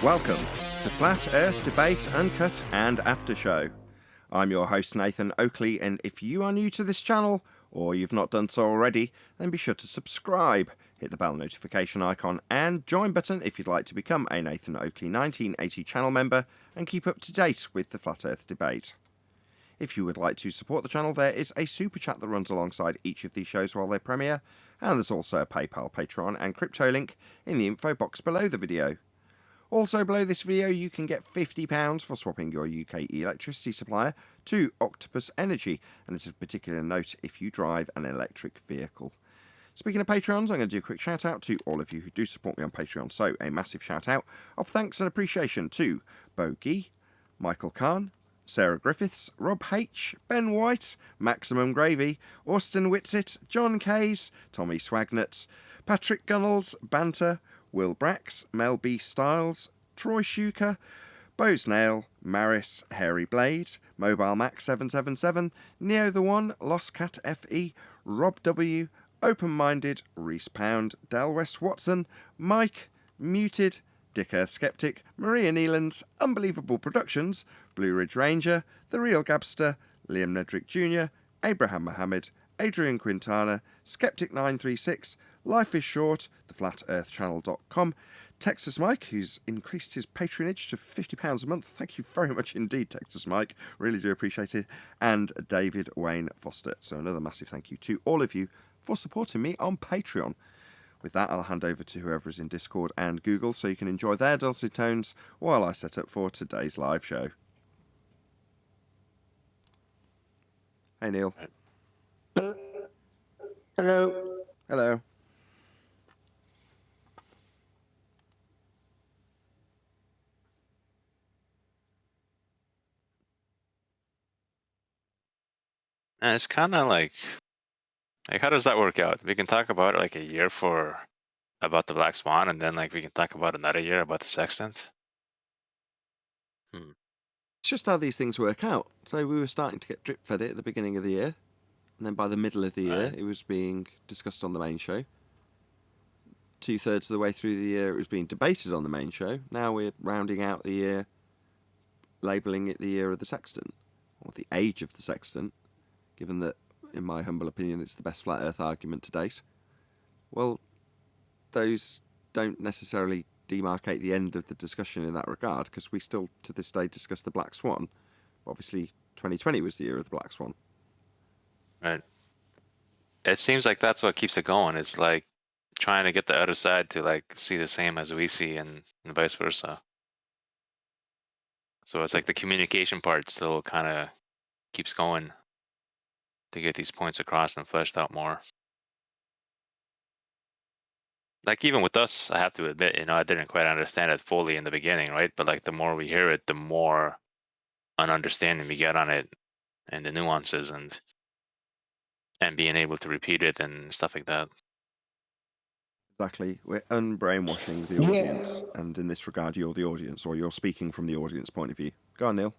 Welcome to Flat Earth Debate Uncut and After Show. I'm your host Nathan Oakley, and if you are new to this channel, or you've not done so already, then be sure to subscribe, hit the bell notification icon and join button if you'd like to become a Nathan Oakley 1980 channel member and keep up to date with the Flat Earth Debate. If you would like to support the channel, there is a super chat that runs alongside each of these shows while they premiere, and there's also a PayPal, Patreon and crypto link in the info box below the video. Also below this video you can get £50 for swapping your UK electricity supplier to Octopus Energy, and this is a particular note if you drive an electric vehicle. Speaking of Patreons, I'm going to do a quick shout out to all of you who do support me on Patreon, so a massive shout out of thanks and appreciation to Bogey, Michael Kahn, Sarah Griffiths, Rob H, Ben White, Maximum Gravy, Austin Whitsitt, John Kays, Tommy Swagnuts, Patrick Gunnels, Banter, Will Brax, Mel B. Styles, Troy Shuker, Bose Nail, Maris, Hairy Blade, Mobile Max 777, Neo the One, Lost Cat FE, Rob W, Open Minded, Reese Pound, Del West Watson, Mike, Muted, Dick Earth Skeptic, Maria Neelands, Unbelievable Productions, Blue Ridge Ranger, The Real Gabster, Liam Nedrick Jr., Abraham Mohammed, Adrian Quintana, Skeptic936, Life is Short, theflatearthchannel.com, Texas Mike, who's increased his patronage to £50 a month. Thank you very much indeed, Texas Mike. Really do appreciate it. And David Wayne Foster. So another massive thank you to all of you for supporting me on Patreon. With that, I'll hand over to whoever is in Discord and Google so you can enjoy their dulcet tones while I set up for today's live show. Hey, Neil. Hello. Hello. And it's kind of like how does that work out? We can talk about it like a year about the Black Swan, and then like we can talk about another year about the Sextant. It's just how these things work out. So we were starting to get drip fed it at the beginning of the year, and then by the middle of the year, it was being discussed on the main show. 2/3 of the way through the year, it was being debated on the main show. Now we're rounding out the year, labelling it the year of the Sextant, or the age of the Sextant, given that, in my humble opinion, it's the best flat earth argument to date. Well, those don't necessarily demarcate the end of the discussion in that regard, because we still, to this day, discuss the Black Swan. Obviously, 2020 was the year of the Black Swan. Right. It seems like that's what keeps it going. It's like trying to get the other side to like see the same as we see, and vice versa. So it's like the communication part still kind of keeps going to get these points across and fleshed out more. Like even with us, I have to admit, I didn't quite understand it fully in the beginning, right? But like the more we hear it, the more an understanding we get on it and the nuances and being able to repeat it and stuff like that. Exactly. We're unbrainwashing the audience, and in this regard, you're the audience, or you're speaking from the audience point of view. Go on, Neil.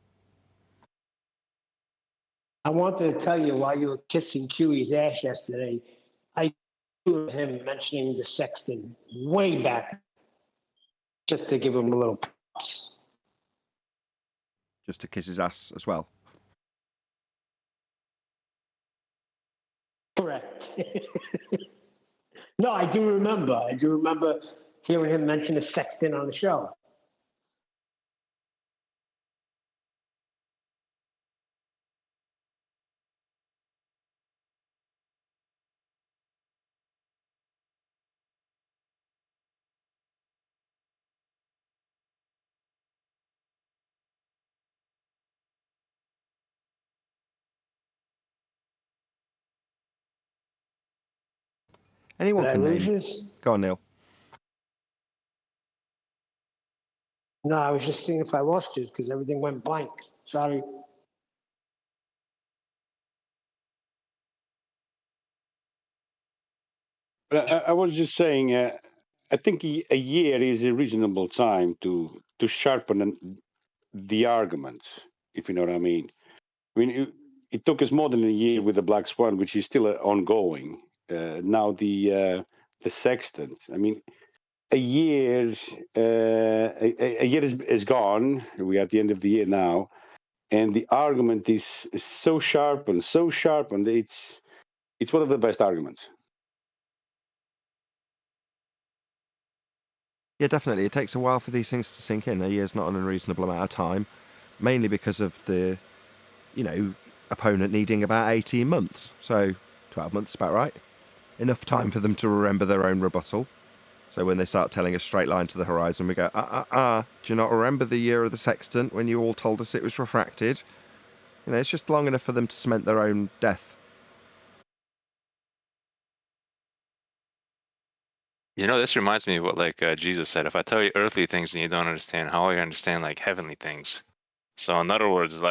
I wanted to tell you while you were kissing Chewy's ass yesterday, I heard him mentioning the Sextant way back, just to give him a little props. Just to kiss his ass as well. Correct. No, I do remember. I do remember hearing him mention the Sextant on the show. Anyone Did I can lose name. you? Go on, Neil. No, I was just seeing if I lost you because everything went blank. Sorry. But I was just saying, I think a year is a reasonable time to sharpen the arguments, if you know what I mean. I mean, it took us more than a year with the Black Swan, which is still ongoing. Now the Sextant. I mean, a year, a year is gone. We're at the end of the year now, and the argument is so sharp, and it's one of the best arguments. Yeah, definitely. It takes a while for these things to sink in. A year's not an unreasonable amount of time, mainly because of the, opponent needing about 18 months. So 12 months is about right. Enough time for them to remember their own rebuttal. So when they start telling a straight line to the horizon, we go, do you not remember the year of the sextant when you all told us it was refracted? It's just long enough for them to cement their own death. This reminds me of what Jesus said. If I tell you earthly things and you don't understand, how will you understand heavenly things? So in other words,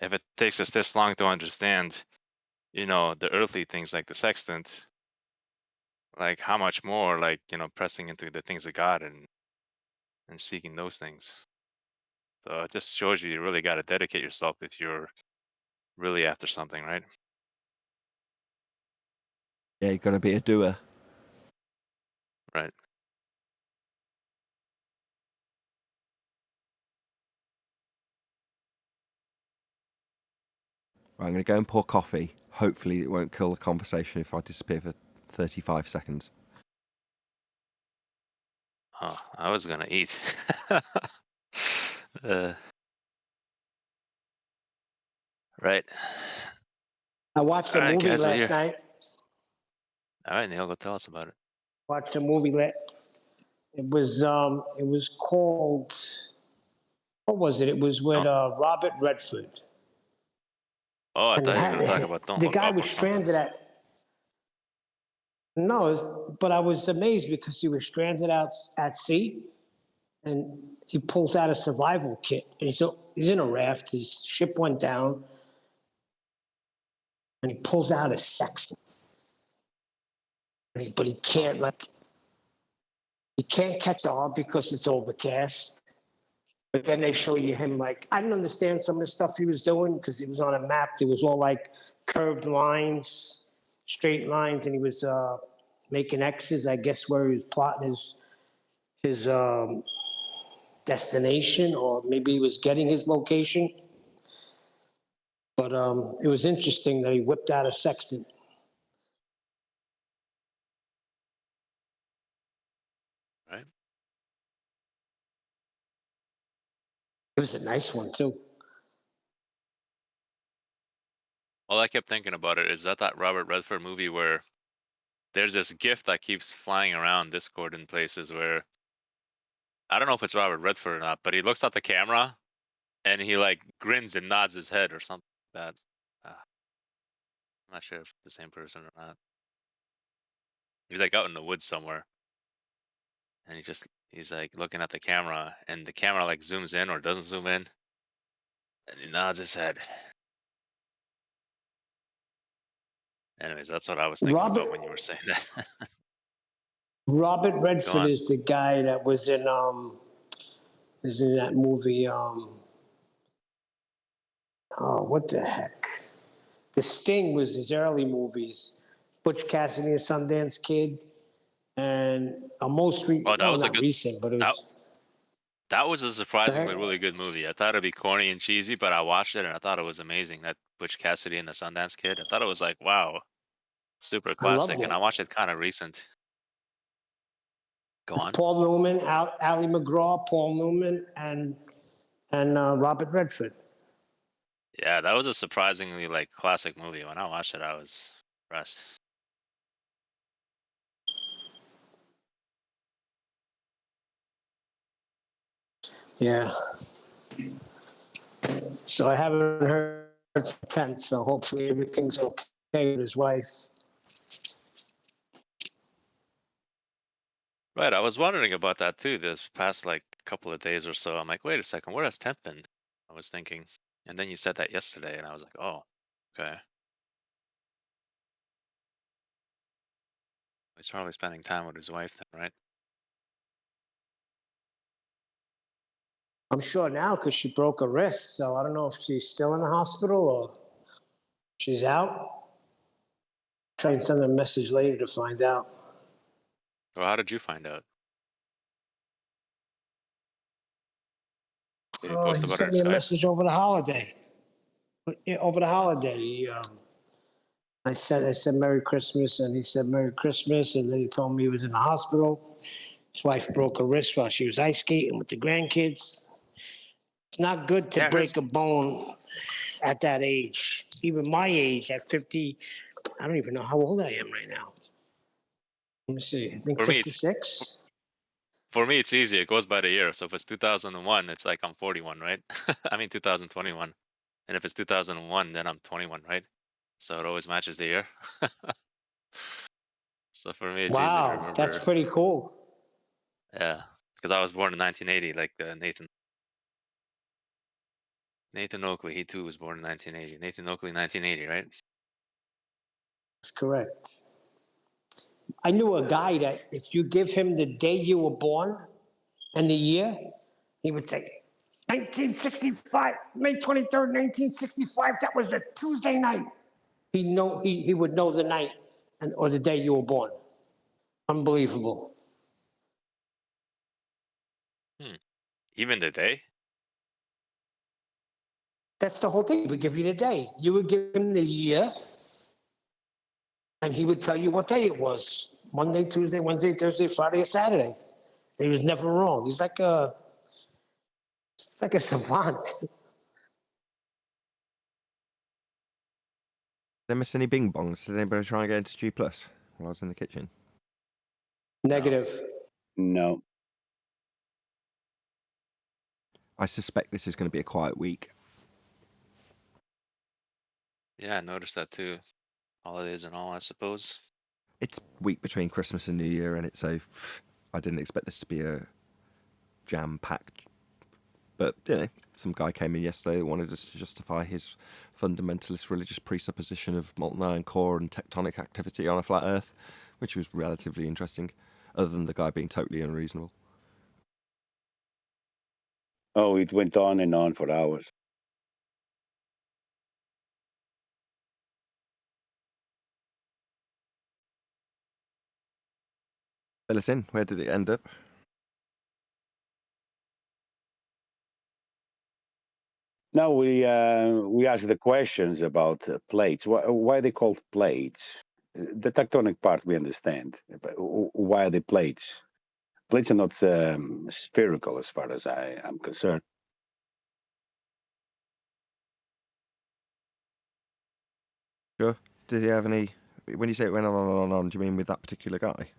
if it takes us this long to understand, the earthly things like the sextant, how much more pressing into the things of God and seeking those things. So it just shows you really got to dedicate yourself if you're really after something, right? Yeah, you've got to be a doer. Right. Right, I'm going to go and pour coffee. Hopefully it won't kill the conversation if I disappear for 35 seconds. Oh, I was gonna eat. Right. I watched a All right, movie guys, we're last here. night. All right, Neil, go tell us about it. Watched a movie. It was called. What was it? It was with Robert Redford. Oh, I And thought you were gonna talk about Don't the Look guy Up was or something. stranded at. No, but I was amazed because he was stranded out at sea, and he pulls out a survival kit, and he's in a raft. His ship went down, and he pulls out a sextant, but he can't catch all because it's overcast. But then they show you him I didn't understand some of the stuff he was doing because he was on a map. It was all curved lines, straight lines, and he was making X's, I guess, where he was plotting his destination, or maybe he was getting his location. But it was interesting that he whipped out a sextant. Right. It was a nice one too. All I kept thinking about it is that Robert Redford movie where there's this GIF that keeps flying around Discord in places where I don't know if it's Robert Redford or not, but he looks at the camera and he grins and nods his head or something like that. I'm not sure if it's the same person or not. He's out in the woods somewhere, and he's looking at the camera, and the camera zooms in or doesn't zoom in, and he nods his head. Anyways, that's what I was thinking about when you were saying that. Robert Go Redford on. is the guy that was in that movie. What the heck? The Sting was his early movies. Butch Cassidy and Sundance Kid, and Oh, that was a not good. recent, but it That was. that was a surprisingly really good movie. I thought it'd be corny and cheesy, but I watched it and I thought it was amazing. That Butch Cassidy and the Sundance Kid. I thought it was wow, super I loved classic, and it. I watched it kind of recent. Go It's on. Paul Newman, Ali McGraw, Paul Newman, and Robert Redford. Yeah, that was a surprisingly classic movie. When I watched it, I was impressed. Yeah. So I haven't heard from Tent, so hopefully everything's okay with his wife. Right, I was wondering about that too. This past couple of days or so, I'm wait a second, where has Temp been? I was thinking, and then you said that yesterday, and I was oh, okay. He's probably spending time with his wife then, right? I'm sure now because she broke her wrist, so I don't know if she's still in the hospital or she's out. Try and send her a message later to find out. Well, how did you find out? Did he Oh, post he about it sent on me a Skype? message over the holiday. Yeah, over the holiday, I said Merry Christmas, and he said Merry Christmas, and then he told me he was in the hospital. His wife broke her wrist while she was ice skating with the grandkids. It's not good to Yeah, I heard. break a bone at that age. Even my age, at 50, I don't even know how old I am right now. Let me see. I think For me, 56. it's easy. It goes by the year. So if it's 2001, it's like I'm 41, right? I mean 2021. And if it's 2001, then I'm 21, right? So it always matches the year. So for me, it's easy to Wow, that's remember. pretty cool. Yeah, because I was born in 1980, like Nathan Oakley. He too was born in 1980. Nathan Oakley, 1980, right? That's correct. I knew a guy that if you give him the day you were born and the year, he would say, 1965, May 23rd, 1965, that was a Tuesday night. He would know the night or the day you were born. Unbelievable. Even the day. That's the whole thing. He would give you the day. You would give him the year, and he would tell you what day it was. Monday, Tuesday, Wednesday, Thursday, Friday, or Saturday. He was never wrong. He's like a savant. Did I miss any bing bongs? Did anybody try and get into G Plus while I was in the kitchen? Negative. No. I suspect this is going to be a quiet week. Yeah, I noticed that too. Holidays and all, I suppose. It's week between Christmas and New Year, and it's so I didn't expect this to be a jam-packed. But some guy came in yesterday that wanted us to justify his fundamentalist religious presupposition of molten iron core and tectonic activity on a flat Earth, which was relatively interesting, other than the guy being totally unreasonable. Oh, it went on and on for hours. Fill us in. Where did it end up? Now we ask the questions about plates. Why are they called plates? The tectonic part we understand, but why are they plates? Plates are not spherical as far as I am concerned. Sure. Did he have any... When you say it went on and on, do you mean with that particular guy?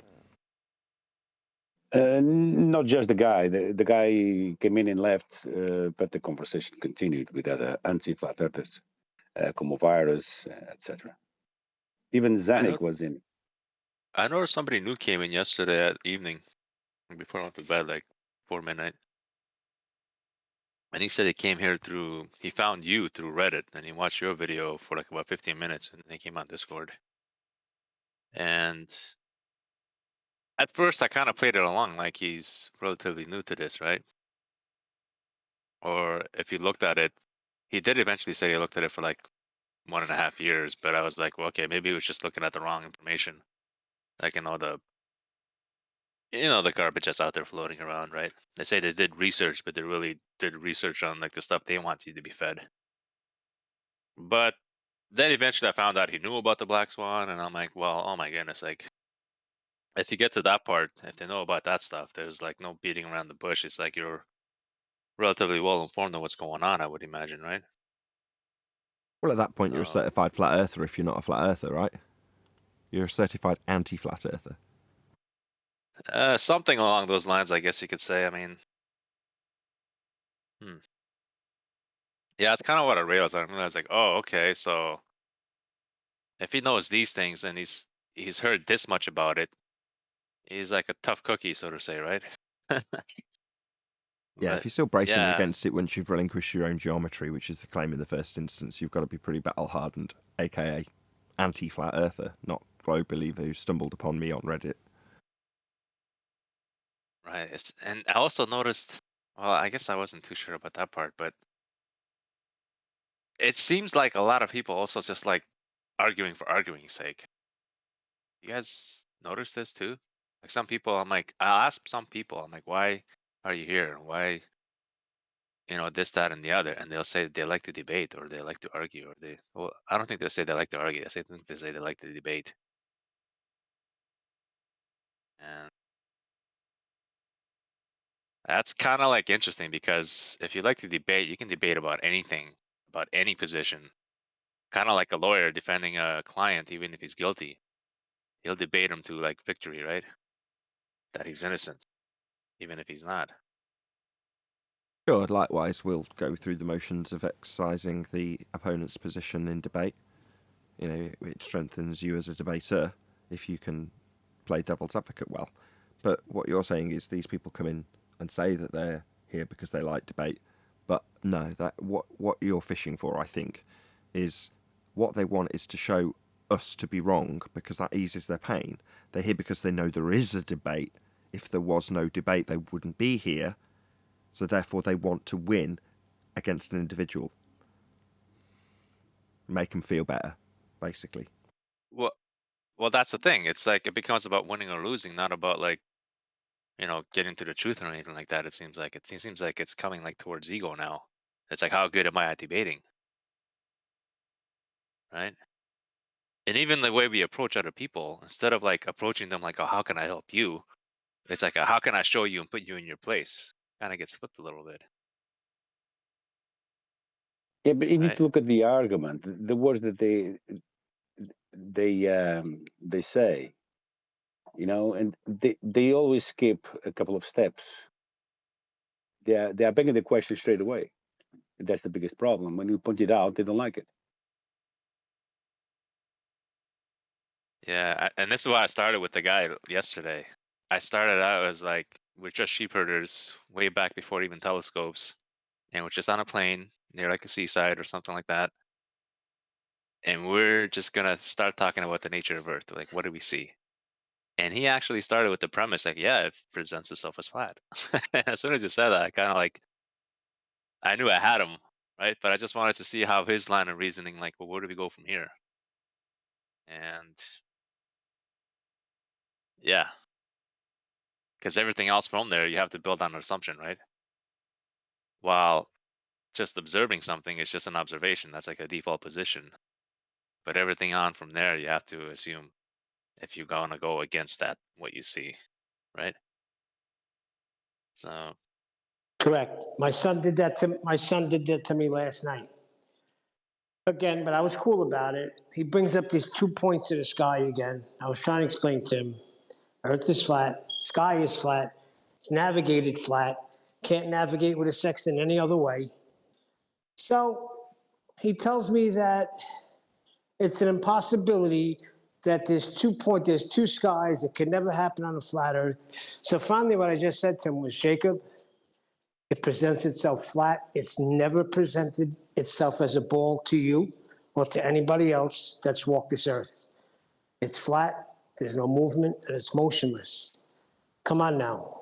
Not just the guy. The guy came in and left, but the conversation continued with other anti-flat earthers, como virus, etc. Even Zanuck was in. I noticed somebody new came in yesterday at evening before I went to bed, like 4 midnight. And he said he came here he found you through Reddit, and he watched your video for like about 15 minutes, and then he came on Discord. And at first I kind of played it along like he's relatively new to this, right? Or if you looked at it, he did eventually say he looked at it for like 1.5 years, but I was like, well, okay, maybe he was just looking at the wrong information. Like, the garbage that's out there floating around, right? They say they did research, but they really did research on like the stuff they want you to be fed. But then eventually I found out he knew about the black swan, and I'm like, well, oh my goodness, like if you get to that part, if they know about that stuff, there's like no beating around the bush. It's like you're relatively well informed on what's going on, I would imagine, right? Well, at that point, you're a certified flat earther if you're not a flat earther, right? You're a certified anti-flat earther. Something along those lines, I guess you could say. I mean, yeah, it's kind of what I realized. I realized like, oh, okay, so if he knows these things and he's heard this much about it, he's like a tough cookie, so to say, right? Yeah, But if you're still bracing yeah, against it once you've relinquished your own geometry, which is the claim in the first instance, you've got to be pretty battle-hardened, aka anti-flat earther, not globe believer who stumbled upon me on Reddit. right. And I also noticed, well, I guess I wasn't too sure about that part, but it seems like a lot of people also just like arguing for arguing's sake. You guys notice this too? Like some people, I'll ask some people, I'm like, why are you here? Why this, that, and the other, and they'll say they like to debate or they like to argue, or well, I don't think they say they like to argue. I think they say they like to debate. And that's kind of like interesting, because if you like to debate, you can debate about anything, about any position. Kind of like a lawyer defending a client, even if he's guilty, he'll debate him to like victory, right? That he's innocent, even if he's not. Sure, likewise, we'll go through the motions of exercising the opponent's position in debate. It strengthens you as a debater if you can play devil's advocate well. But what you're saying is these people come in and say that they're here because they like debate. But no, that what you're fishing for, I think, is what they want is to show us to be wrong, because that eases their pain. They're here because they know there is a debate. If there was no debate, they wouldn't be here. So therefore they want to win against an individual. Make them feel better, basically. Well, that's the thing. It's like it becomes about winning or losing, not about like, getting to the truth or anything like that. It seems like it's coming like towards ego now. It's like, how good am I at debating, right? And even the way we approach other people, instead of like approaching them like, oh, how can I help you? It's like, how can I show you and put you in your place? Kind of gets flipped a little bit, Yeah, but you need right? to look at the argument, the words that they say, and they always skip a couple of steps. They are begging the question straight away. And that's the biggest problem. When you point it out, they don't like it. Yeah, and this is why I started with the guy yesterday. I started out as like, we're just sheep herders way back before even telescopes, and we're just on a plane near like a seaside or something like that. And we're just gonna start talking about the nature of Earth. Like, what do we see? And he actually started with the premise, like, yeah, it presents itself as flat. As soon as he said that, I kind of like, I knew I had him, right? But I just wanted to see how his line of reasoning, like, well, where do we go from here? And yeah, because everything else from there, you have to build on an assumption, right? While just observing something is just an observation. That's like a default position. But everything on from there, you have to assume if you're gonna go against that, what you see, right? So Correct. My son did that to me last night. Again, but I was cool about it. He brings up these 2 points to the sky again. I was trying to explain to him, Earth is flat, sky is flat, it's navigated flat, can't navigate with a sextant any other way. So he tells me that it's an impossibility, that there's two skies. It could never happen on a flat Earth. So finally, what I just said to him was, Jacob, it presents itself flat. It's never presented itself as a ball to you or to anybody else that's walked this earth. It's flat, there's no movement, and it's motionless. Come on now.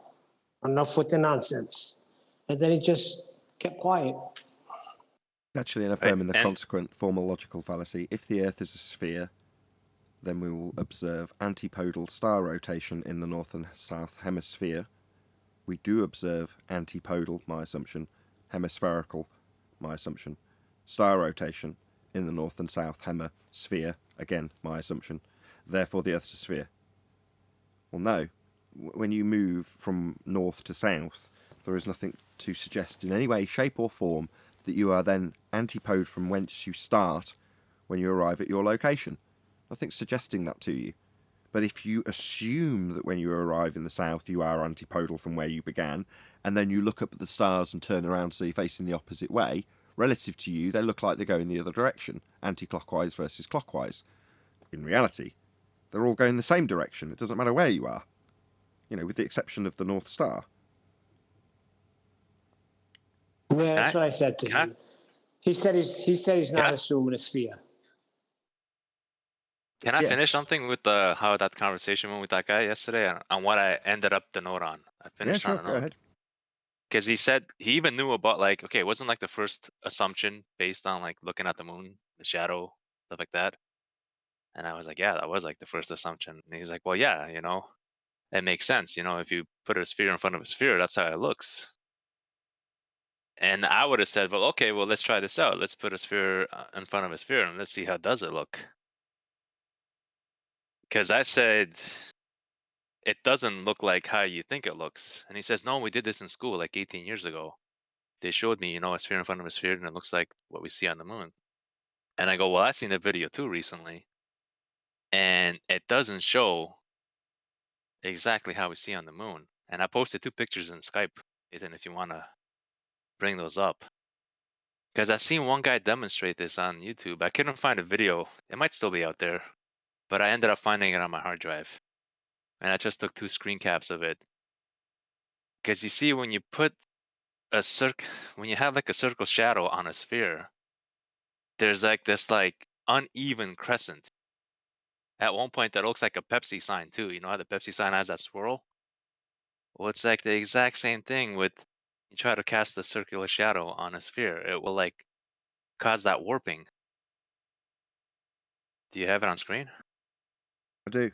Enough with the nonsense. And then he just kept quiet. Actually, in right, affirming the and consequent formal logical fallacy, if the Earth is a sphere, then we will observe antipodal star rotation in the north and south hemisphere. We do observe antipodal, my assumption, hemispherical, my assumption, star rotation in the north and south hemisphere, again, my assumption. Therefore, the Earth's a sphere. Well, no. When you move from north to south, there is nothing to suggest in any way, shape, or form that you are then antipode from whence you start when you arrive at your location. Nothing's suggesting that to you. But if you assume that when you arrive in the south you are antipodal from where you began, and then you look up at the stars and turn around so you're facing the opposite way, relative to you they look like they go in the other direction, anti-clockwise versus clockwise. In reality, they're all going the same direction. It doesn't matter where you are, with the exception of the North Star. Yeah, can that's I what I said to can him. He said he's I, not assuming a sphere. can I Yeah, finish something with how that conversation went with that guy yesterday, and what I ended up the note on? I yeah, finished on sure, a go note ahead. because he said he even knew about, like, okay, it wasn't like the first assumption based on like looking at the moon, the shadow, stuff like that. And I was like, yeah, that was like the first assumption. And he's like, well, yeah, it makes sense. If you put a sphere in front of a sphere, that's how it looks. And I would have said, well, okay, well, let's try this out. Let's put a sphere in front of a sphere and let's see how does it look. Because I said, it doesn't look like how you think it looks. And he says, no, we did this in school like 18 years ago. They showed me, a sphere in front of a sphere and it looks like what we see on the moon. And I go, well, I've seen the video too recently. And it doesn't show exactly how we see on the moon. And I posted 2 pictures in Skype, Ethan, if you want to bring those up. Because I seen one guy demonstrate this on YouTube. I couldn't find a video. It might still be out there. But I ended up finding it on my hard drive. And I just took 2 screen caps of it. Because you see, when you put when you have like a circle shadow on a sphere, there's like this like uneven crescent. At one point, that looks like a Pepsi sign too. You know how the Pepsi sign has that swirl? Well, it's like the exact same thing with you try to cast a circular shadow on a sphere. It will like cause that warping. Do you have it on screen? I do.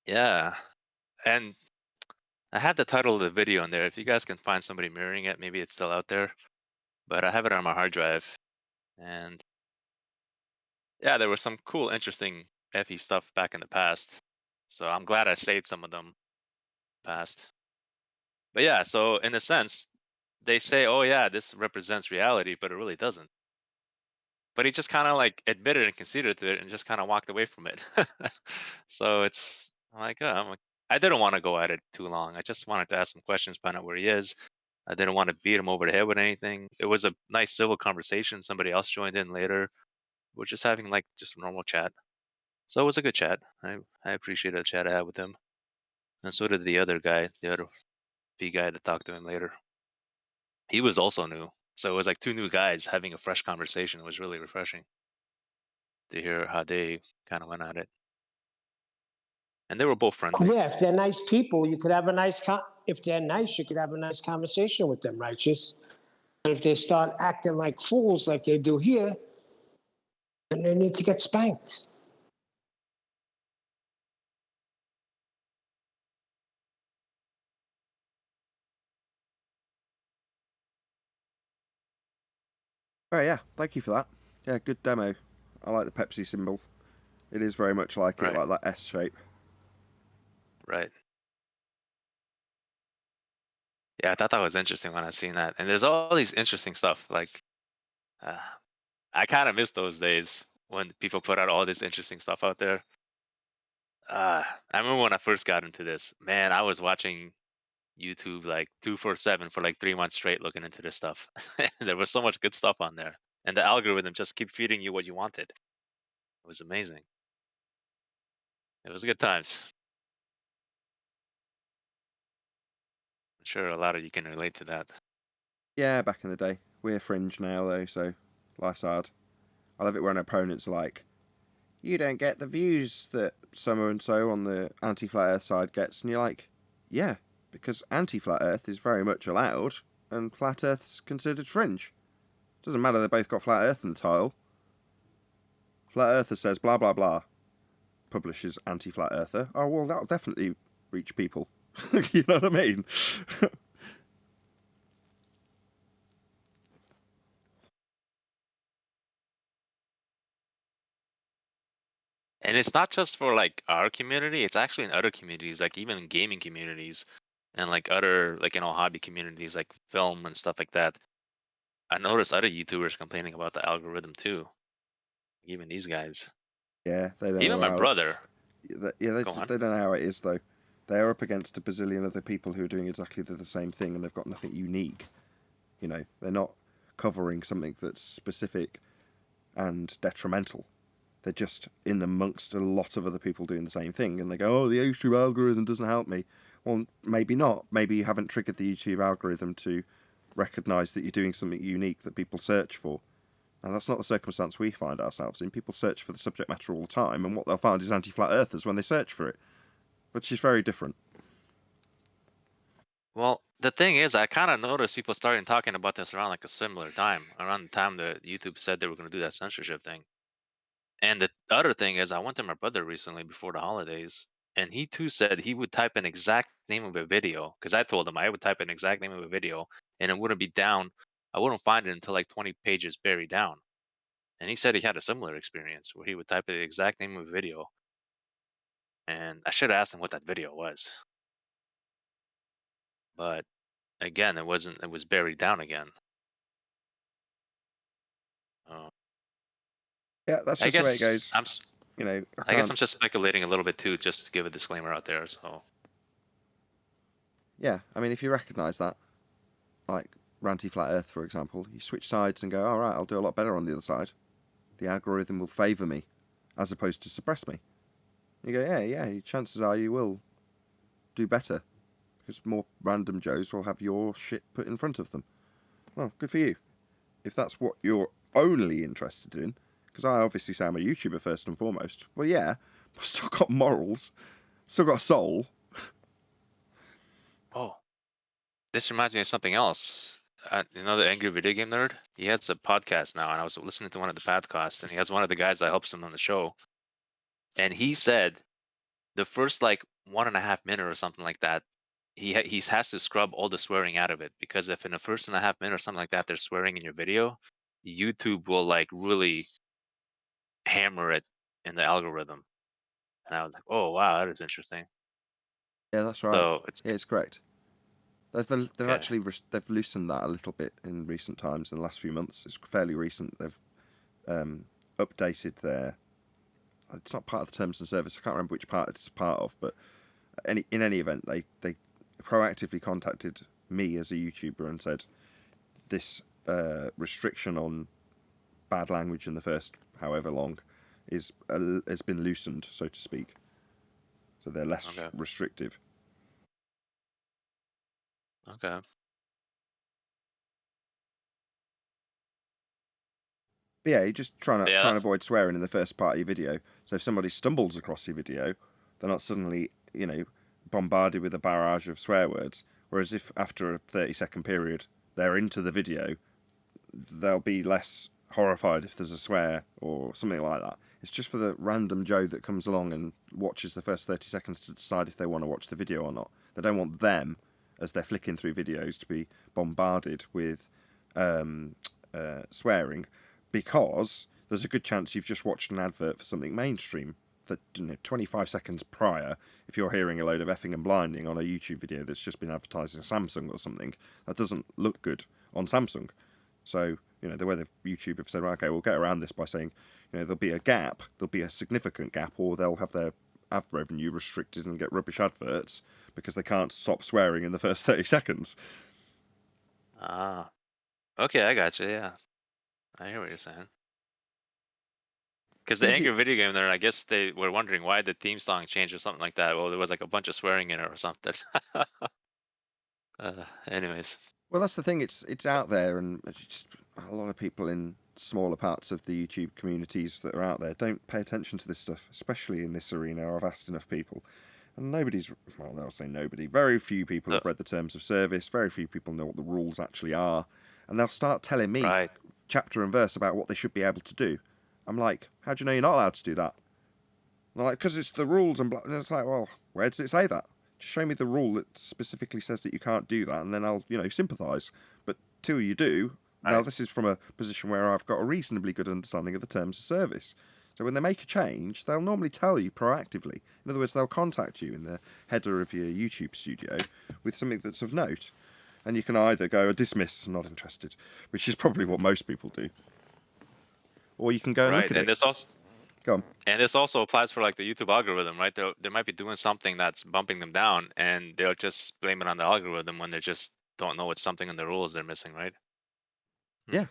Yeah. And I had the title of the video in there. If you guys can find somebody mirroring it, maybe it's still out there. But I have it on my hard drive. And yeah, there was some cool, interesting FE stuff back in the past. So I'm glad I saved some of them past. But yeah, so in a sense, they say, oh yeah, this represents reality, but it really doesn't. But he just kind of like admitted and conceded to it and just kind of walked away from it. So it's like, I didn't want to go at it too long. I just wanted to ask some questions, find out where he is. I didn't want to beat him over the head with anything. It was a nice civil conversation. Somebody else joined in later. We're just having like just a normal chat. So it was a good chat. I appreciated the chat I had with him. And so did the other guy, the other P guy that talked to him later. He was also new. So it was like 2 new guys having a fresh conversation. It was really refreshing to hear how they kind of went at it. And they were both friendly. Yeah, if they're nice people, you could have a nice if they're nice, you could have a nice conversation with them, righteous. But if they start acting like fools like they do here, then they need to get spanked. Oh yeah, thank you for that. Yeah, good demo. I like the Pepsi symbol. It is very much like Right. it, like that S shape. Right. Yeah, I thought that was interesting when I seen that. And there's all these interesting stuff. Like, I kind of miss those days when people put out all this interesting stuff out there. I remember when I first got into this, man, I was watching YouTube like 247 for like 3 months straight looking into this stuff. There was so much good stuff on there. And the algorithm just keep feeding you what you wanted. It was amazing. It was good times. I'm sure a lot of you can relate to that. Yeah, back in the day. We're fringe now though, so life's hard. I love it when opponents are like, you don't get the views that so and so on the anti-flat earth side gets, and you're like, yeah, because anti-flat earth is very much allowed and flat earth's considered fringe. Doesn't matter, they both got flat earth in the title. Flat earther says blah blah blah, publishes anti-flat earther. Oh well, that'll definitely reach people. You know what I mean? And it's not just for like our community, it's actually in other communities, like even gaming communities and like other like hobby communities like film and stuff like that. I noticed other YouTubers complaining about the algorithm too. Even these guys. Yeah, they don't Even know my how. brother. They Go on. don't know how it is though. They are up against a bazillion other people who are doing exactly the same thing, and they've got nothing unique. You know, they're not covering something that's specific and detrimental. They're just in amongst a lot of other people doing the same thing, and they go, "Oh, the YouTube algorithm doesn't help me." Well, maybe not. Maybe you haven't triggered the YouTube algorithm to recognise that you're doing something unique that people search for. Now, that's not the circumstance we find ourselves in. People search for the subject matter all the time, and what they'll find is anti-flat earthers when they search for it, which is very different. Well, the thing is, I kind of noticed people starting talking about this around like a similar time, around the time that YouTube said they were going to do that censorship thing. And the other thing is, I went to my brother recently before the holidays, and he too said he would type an exact name of a video, because I told him I would type an exact name of a video, and it wouldn't be down. I wouldn't find it until like 20 pages buried down. And he said he had a similar experience where he would type the exact name of a video, and I should have asked him what that video was. But again, it wasn't. It was buried down again. Uh, Yeah, that's I just the way it guess goes. I'm. You know, I guess I'm just speculating a little bit too, just to give a disclaimer out there. So Yeah, I mean, if you recognise that, like Ranty Flat Earth, for example, you switch sides and go, all right, I'll do a lot better on the other side. The algorithm will favour me, as opposed to suppress me. You go, yeah, chances are you will do better, because more random Joes will have your shit put in front of them. Well, good for you. If that's what you're only interested in, because I obviously say I'm a YouTuber first and foremost. Well, yeah, I've still got morals, still got a soul. oh, this reminds me of something else. The Angry Video Game Nerd, he has a podcast now, and I was listening to one of the podcasts, and he has one of the guys that helps him on the show, and he said the first like 1.5 minute or something like that, he has to scrub all the swearing out of it, because if in the first and a half minute or something like that they're swearing in your video, YouTube will like really hammer it in the algorithm. And I was like, oh wow, that is interesting. Yeah, that's right. So it's Yeah, it's correct. They've okay. actually they've loosened that a little bit in recent times. In the last few months, it's fairly recent. They've updated their. It's not part of the terms and service. I can't remember which part it's part of, but in any event, they proactively contacted me as a YouTuber and said this restriction on bad language in the first however long has been loosened, so to speak. So they're less restrictive. Okay. But yeah, you're just trying Yeah. to avoid swearing in the first part of your video. So if somebody stumbles across your video, they're not suddenly, bombarded with a barrage of swear words. Whereas if after a 30-second period they're into the video, they'll be less horrified if there's a swear or something like that. It's just for the random Joe that comes along and watches the first 30 seconds to decide if they want to watch the video or not. They don't want them, as they're flicking through videos, to be bombarded with swearing, because there's a good chance you've just watched an advert for something mainstream that 25 seconds prior, if you're hearing a load of effing and blinding on a YouTube video that's just been advertising Samsung or something, that doesn't look good on Samsung. So, the way the YouTube have said, well, okay, we'll get around this by saying, there'll be a significant gap, or they'll have their ad revenue restricted and get rubbish adverts because they can't stop swearing in the first 30 seconds. Ah. Okay, I got you. Yeah, I hear what you're saying. Because the Angry Video Game Nerd, I guess they were wondering why the theme song changed or something like that. Well, there was like a bunch of swearing in it or something. Anyways. Well, that's the thing. It's out there, and just a lot of people in smaller parts of the YouTube communities that are out there don't pay attention to this stuff, especially in this arena. I've asked enough people, and I'll say nobody. Very few people have read the terms of service. Very few people know what the rules actually are, and they'll start telling me chapter and verse about what they should be able to do. I'm like, how do you know you're not allowed to do that? And they're like, because it's the rules, and it's like, well, where does it say that? Just show me the rule that specifically says that you can't do that, and then I'll, sympathise. But till you do, now this is from a position where I've got a reasonably good understanding of the terms of service. So when they make a change, they'll normally tell you proactively. In other words, they'll contact you in the header of your YouTube studio with something that's of note. And you can either go, dismiss, not interested, which is probably what most people do. Or you can go and look at it. This also, go on. And this also applies for like the YouTube algorithm, right? They might be doing something that's bumping them down, and they'll just blame it on the algorithm when they just don't know it's something in the rules they're missing, right? Yeah.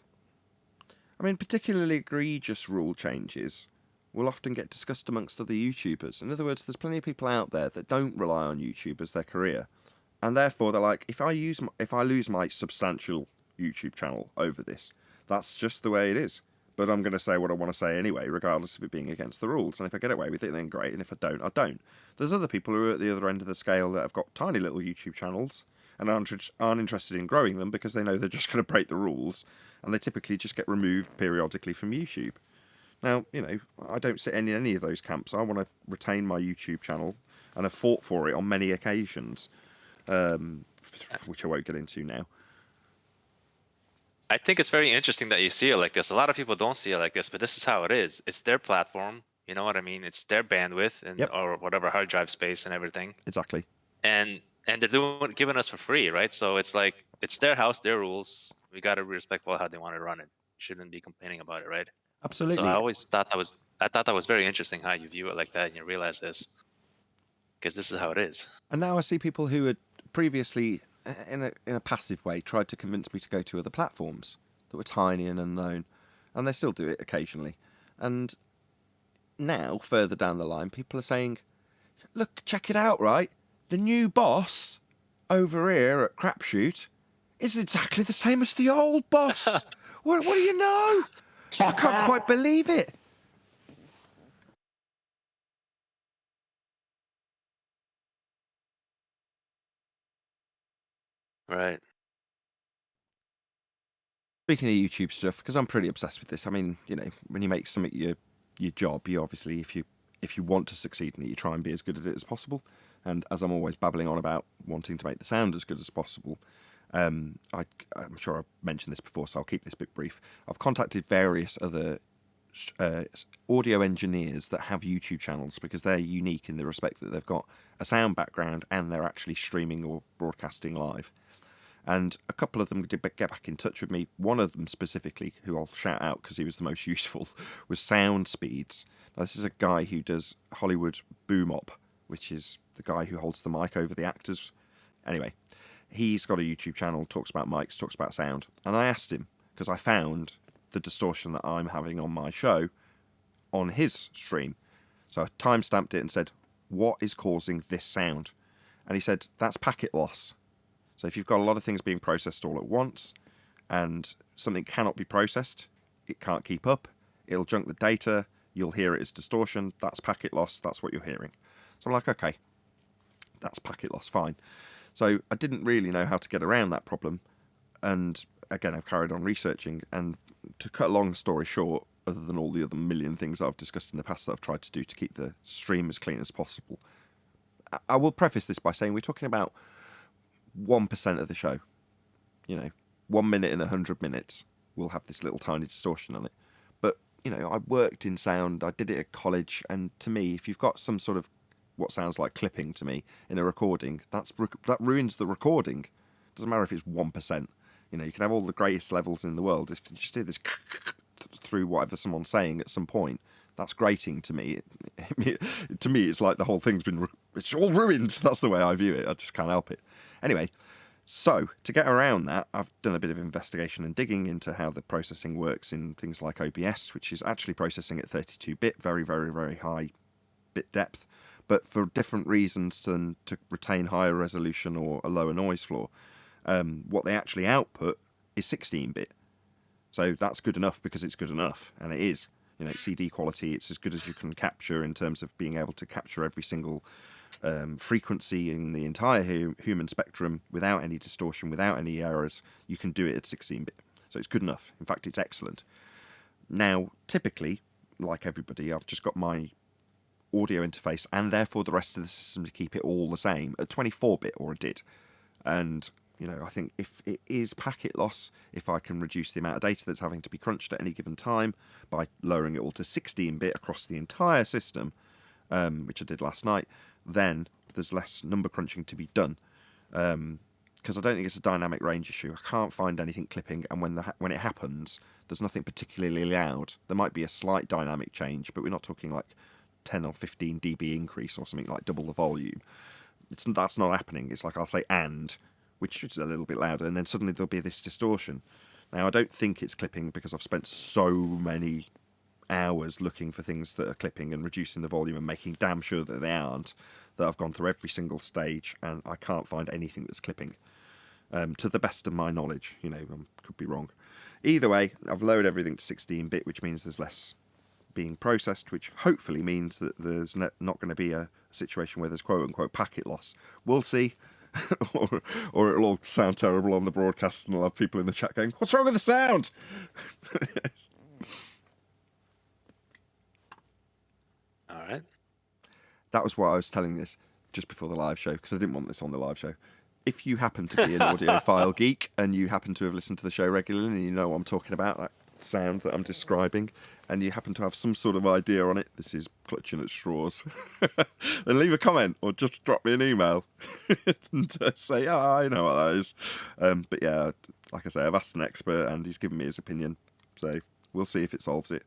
I mean, particularly egregious rule changes will often get discussed amongst other YouTubers. In other words, there's plenty of people out there that don't rely on YouTube as their career, and therefore they're like, if I lose my substantial YouTube channel over this, that's just the way it is. But I'm going to say what I want to say anyway, regardless of it being against the rules. And if I get away with it, then great. And if I don't, I don't. There's other people who are at the other end of the scale that have got tiny little YouTube channels and aren't interested in growing them because they know they're just going to break the rules. And they typically just get removed periodically from YouTube. Now, I don't sit in any of those camps. I want to retain my YouTube channel and have fought for it on many occasions, which I won't get into now. I think it's very interesting that you see it like this. A lot of people don't see it like this, but this is how it is. It's their platform. You know what I mean? It's their bandwidth and Yep. or whatever hard drive space and everything. Exactly. And they're giving us for free, right? So it's like it's their house, their rules. We got to be respectful of how they want to run it. Shouldn't be complaining about it, right? So Absolutely. I thought that was very interesting how you view it like that and you realize this, because this is how it is. And now I see people who had previously, in a passive way, tried to convince me to go to other platforms that were tiny and unknown, and they still do it occasionally. And now, further down the line, people are saying, "Look, check it out, right? The new boss over here at Crapshoot is exactly the same as the old boss. What do you know? I can't quite believe it." Right. Speaking of YouTube stuff, because I'm pretty obsessed with this. I mean, when you make something your job, you obviously, if you want to succeed in it, you try and be as good at it as possible. And as I'm always babbling on about wanting to make the sound as good as possible, I'm sure I've mentioned this before, so I'll keep this bit brief. I've contacted various other audio engineers that have YouTube channels because they're unique in the respect that they've got a sound background and they're actually streaming or broadcasting live. And a couple of them did get back in touch with me. One of them specifically, who I'll shout out because he was the most useful, was Sound Speeds. Now, this is a guy who does Hollywood Boom Op, which is the guy who holds the mic over the actors. Anyway, he's got a YouTube channel, talks about mics, talks about sound. And I asked him, because I found the distortion that I'm having on my show on his stream. So I timestamped it and said, what is causing this sound? And he said, that's packet loss. So if you've got a lot of things being processed all at once and something cannot be processed, it can't keep up, it'll junk the data, you'll hear it as distortion, that's packet loss, that's what you're hearing. So I'm like, okay, that's packet loss, fine. So I didn't really know how to get around that problem. And again, I've carried on researching. And to cut a long story short, other than all the other million things I've discussed in the past that I've tried to do to keep the stream as clean as possible, I will preface this by saying we're talking about 1% of the show. 1 minute in 100 minutes will have this little tiny distortion on it. But, I worked in sound, I did it at college, and to me, if you've got some sort of what sounds like clipping to me in a recording, that ruins the recording. Doesn't matter if it's 1%. You can have all the greatest levels in the world. If you just hear this through whatever someone's saying at some point, that's grating to me. To me, it's like the whole thing's it's all ruined. That's the way I view it. I just can't help it. Anyway, so to get around that, I've done a bit of investigation and digging into how the processing works in things like OBS, which is actually processing at 32-bit, very, very, very high bit depth, but for different reasons than to retain higher resolution or a lower noise floor. What they actually output is 16-bit. So that's good enough because it's good enough, and it is. CD quality, it's as good as you can capture in terms of being able to capture every single frequency in the entire human spectrum without any distortion, without any errors. You can do it at 16-bit. So it's good enough. In fact, it's excellent. Now, typically, like everybody, I've just got my audio interface and therefore the rest of the system to keep it all the same at 24-bit, or it did. And I think if it is packet loss, if I can reduce the amount of data that's having to be crunched at any given time by lowering it all to 16-bit across the entire system, which I did last night, then there's less number crunching to be done. Because I don't think it's a dynamic range issue. I can't find anything clipping, and when it happens, there's nothing particularly loud. There might be a slight dynamic change, but we're not talking like 10 or 15 dB increase or something like double the volume. That's not happening. It's like I'll say "and," which is a little bit louder, and then suddenly there'll be this distortion. Now, I don't think it's clipping because I've spent so many hours looking for things that are clipping and reducing the volume and making damn sure that they aren't, that I've gone through every single stage and I can't find anything that's clipping, to the best of my knowledge. Could be wrong. Either way, I've lowered everything to 16-bit, which means there's less being processed, which hopefully means that there's not going to be a situation where there's quote-unquote packet loss. We'll see. or it'll all sound terrible on the broadcast and I'll have people in the chat going, "What's wrong with the sound?" All right. That was what I was telling this just before the live show, because I didn't want this on the live show. if you happen to be an audiophile geek and you happen to have listened to the show regularly and you know what I'm talking about, that sound that I'm describing, and you happen to have some sort of idea on it, this is clutching at straws, then leave a comment or just drop me an email and say, oh, I know what that is. But yeah, like I say, I've asked an expert and he's given me his opinion, so we'll see if it solves it.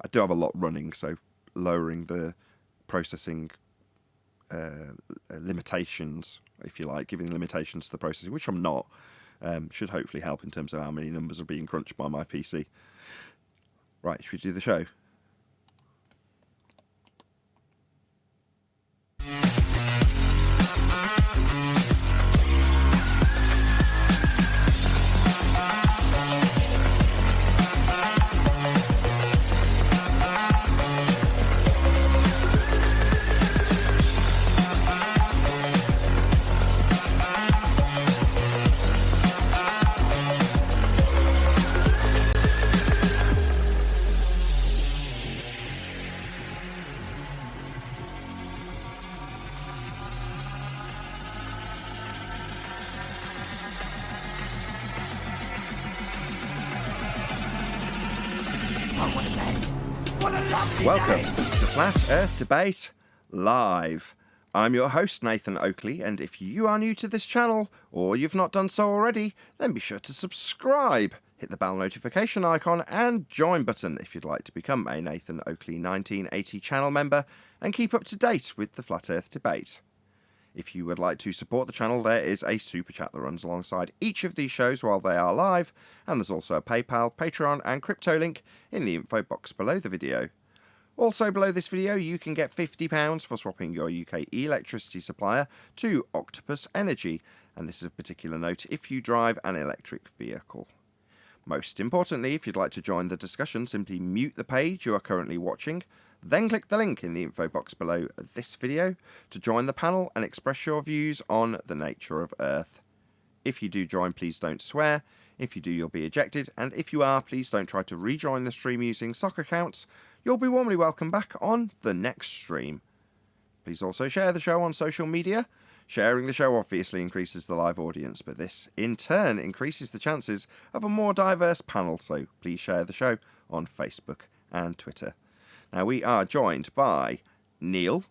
I do have a lot running, so lowering the processing limitations, if you like, giving limitations to the processing, which I'm not, should hopefully help in terms of how many numbers are being crunched by my PC. Right, should we do the show? Welcome to Flat Earth Debate Live. I'm your host, Nathan Oakley, and if you are new to this channel, or you've not done so already, then be sure to subscribe, hit the bell notification icon, and join button if you'd like to become a Nathan Oakley 1980 channel member and keep up to date with the Flat Earth Debate. If you would like to support the channel, there is a super chat that runs alongside each of these shows while they are live, and there's also a PayPal, Patreon, and crypto link in the info box below the video. Also below this video, you can get £50 for swapping your UK electricity supplier to Octopus Energy, and this is of particular note if you drive an electric vehicle. Most importantly, if you'd like to join the discussion, simply mute the page you are currently watching, then click the link in the info box below this video to join the panel and express your views on the nature of Earth. If you do join, please don't swear. If you do, you'll be ejected, and if you are, please don't try to rejoin the stream using sock accounts. You'll be warmly welcome back on the next stream. Please also share the show on social media. Sharing the show obviously increases the live audience, but this in turn increases the chances of a more diverse panel, so please share the show on Facebook and Twitter. Now, we are joined by Neil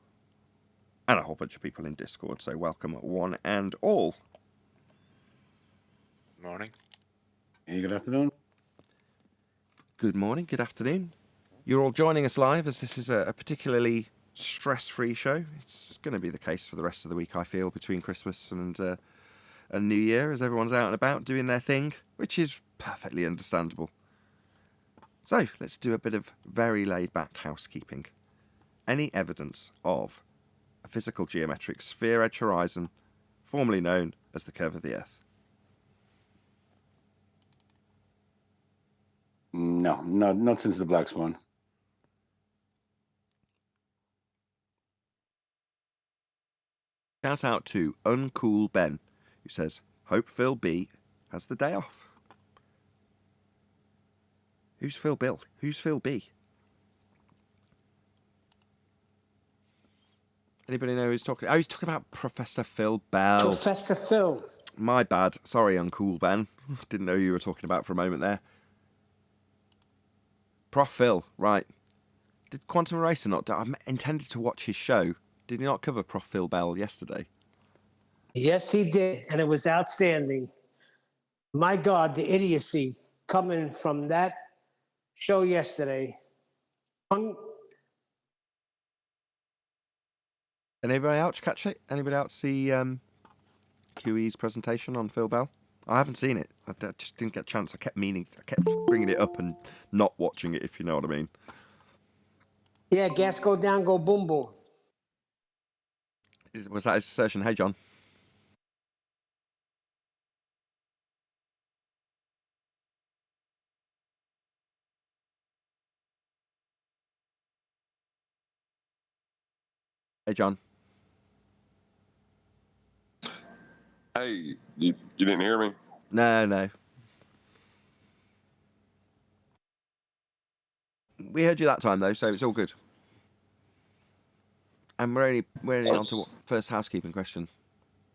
and a whole bunch of people in Discord, so welcome one and all. Morning. Hey, good afternoon. Good morning, good afternoon. You're all joining us live as this is a particularly stress-free show. It's going to be the case for the rest of the week, I feel, between Christmas and New Year, as everyone's out and about doing their thing, which is perfectly understandable. So, let's do a bit of very laid-back housekeeping. Any evidence of a physical geometric sphere-edge horizon, formerly known as the curve of the Earth? No, not since the Black Swan. Shout out to Uncool Ben, who says, hope Phil B has the day off. Who's Phil Bill? Who's Phil B? Anybody know who he's talking? Oh, he's talking about Professor Phil Bell. Professor Phil. My bad. Sorry, Uncool Ben. Didn't know who you were talking about for a moment there. Prof Phil, right. Did Quantum Eraser not... I intended to watch his show. Did he not cover Prof Phil Bell yesterday? Yes, he did, and it was outstanding. My God, the idiocy coming from that show yesterday. Anybody else catch it? Anybody else see QE's presentation on Phil Bell? I haven't seen it. I just didn't get a chance. I kept bringing it up and not watching it, if you know what I mean. Yeah, gas go down, go boom, boom. Was that his assertion? Hey, John. Hey, John. Hey, you didn't hear me? No. We heard you that time, though, so it's all good. And we're only on to what, first housekeeping question.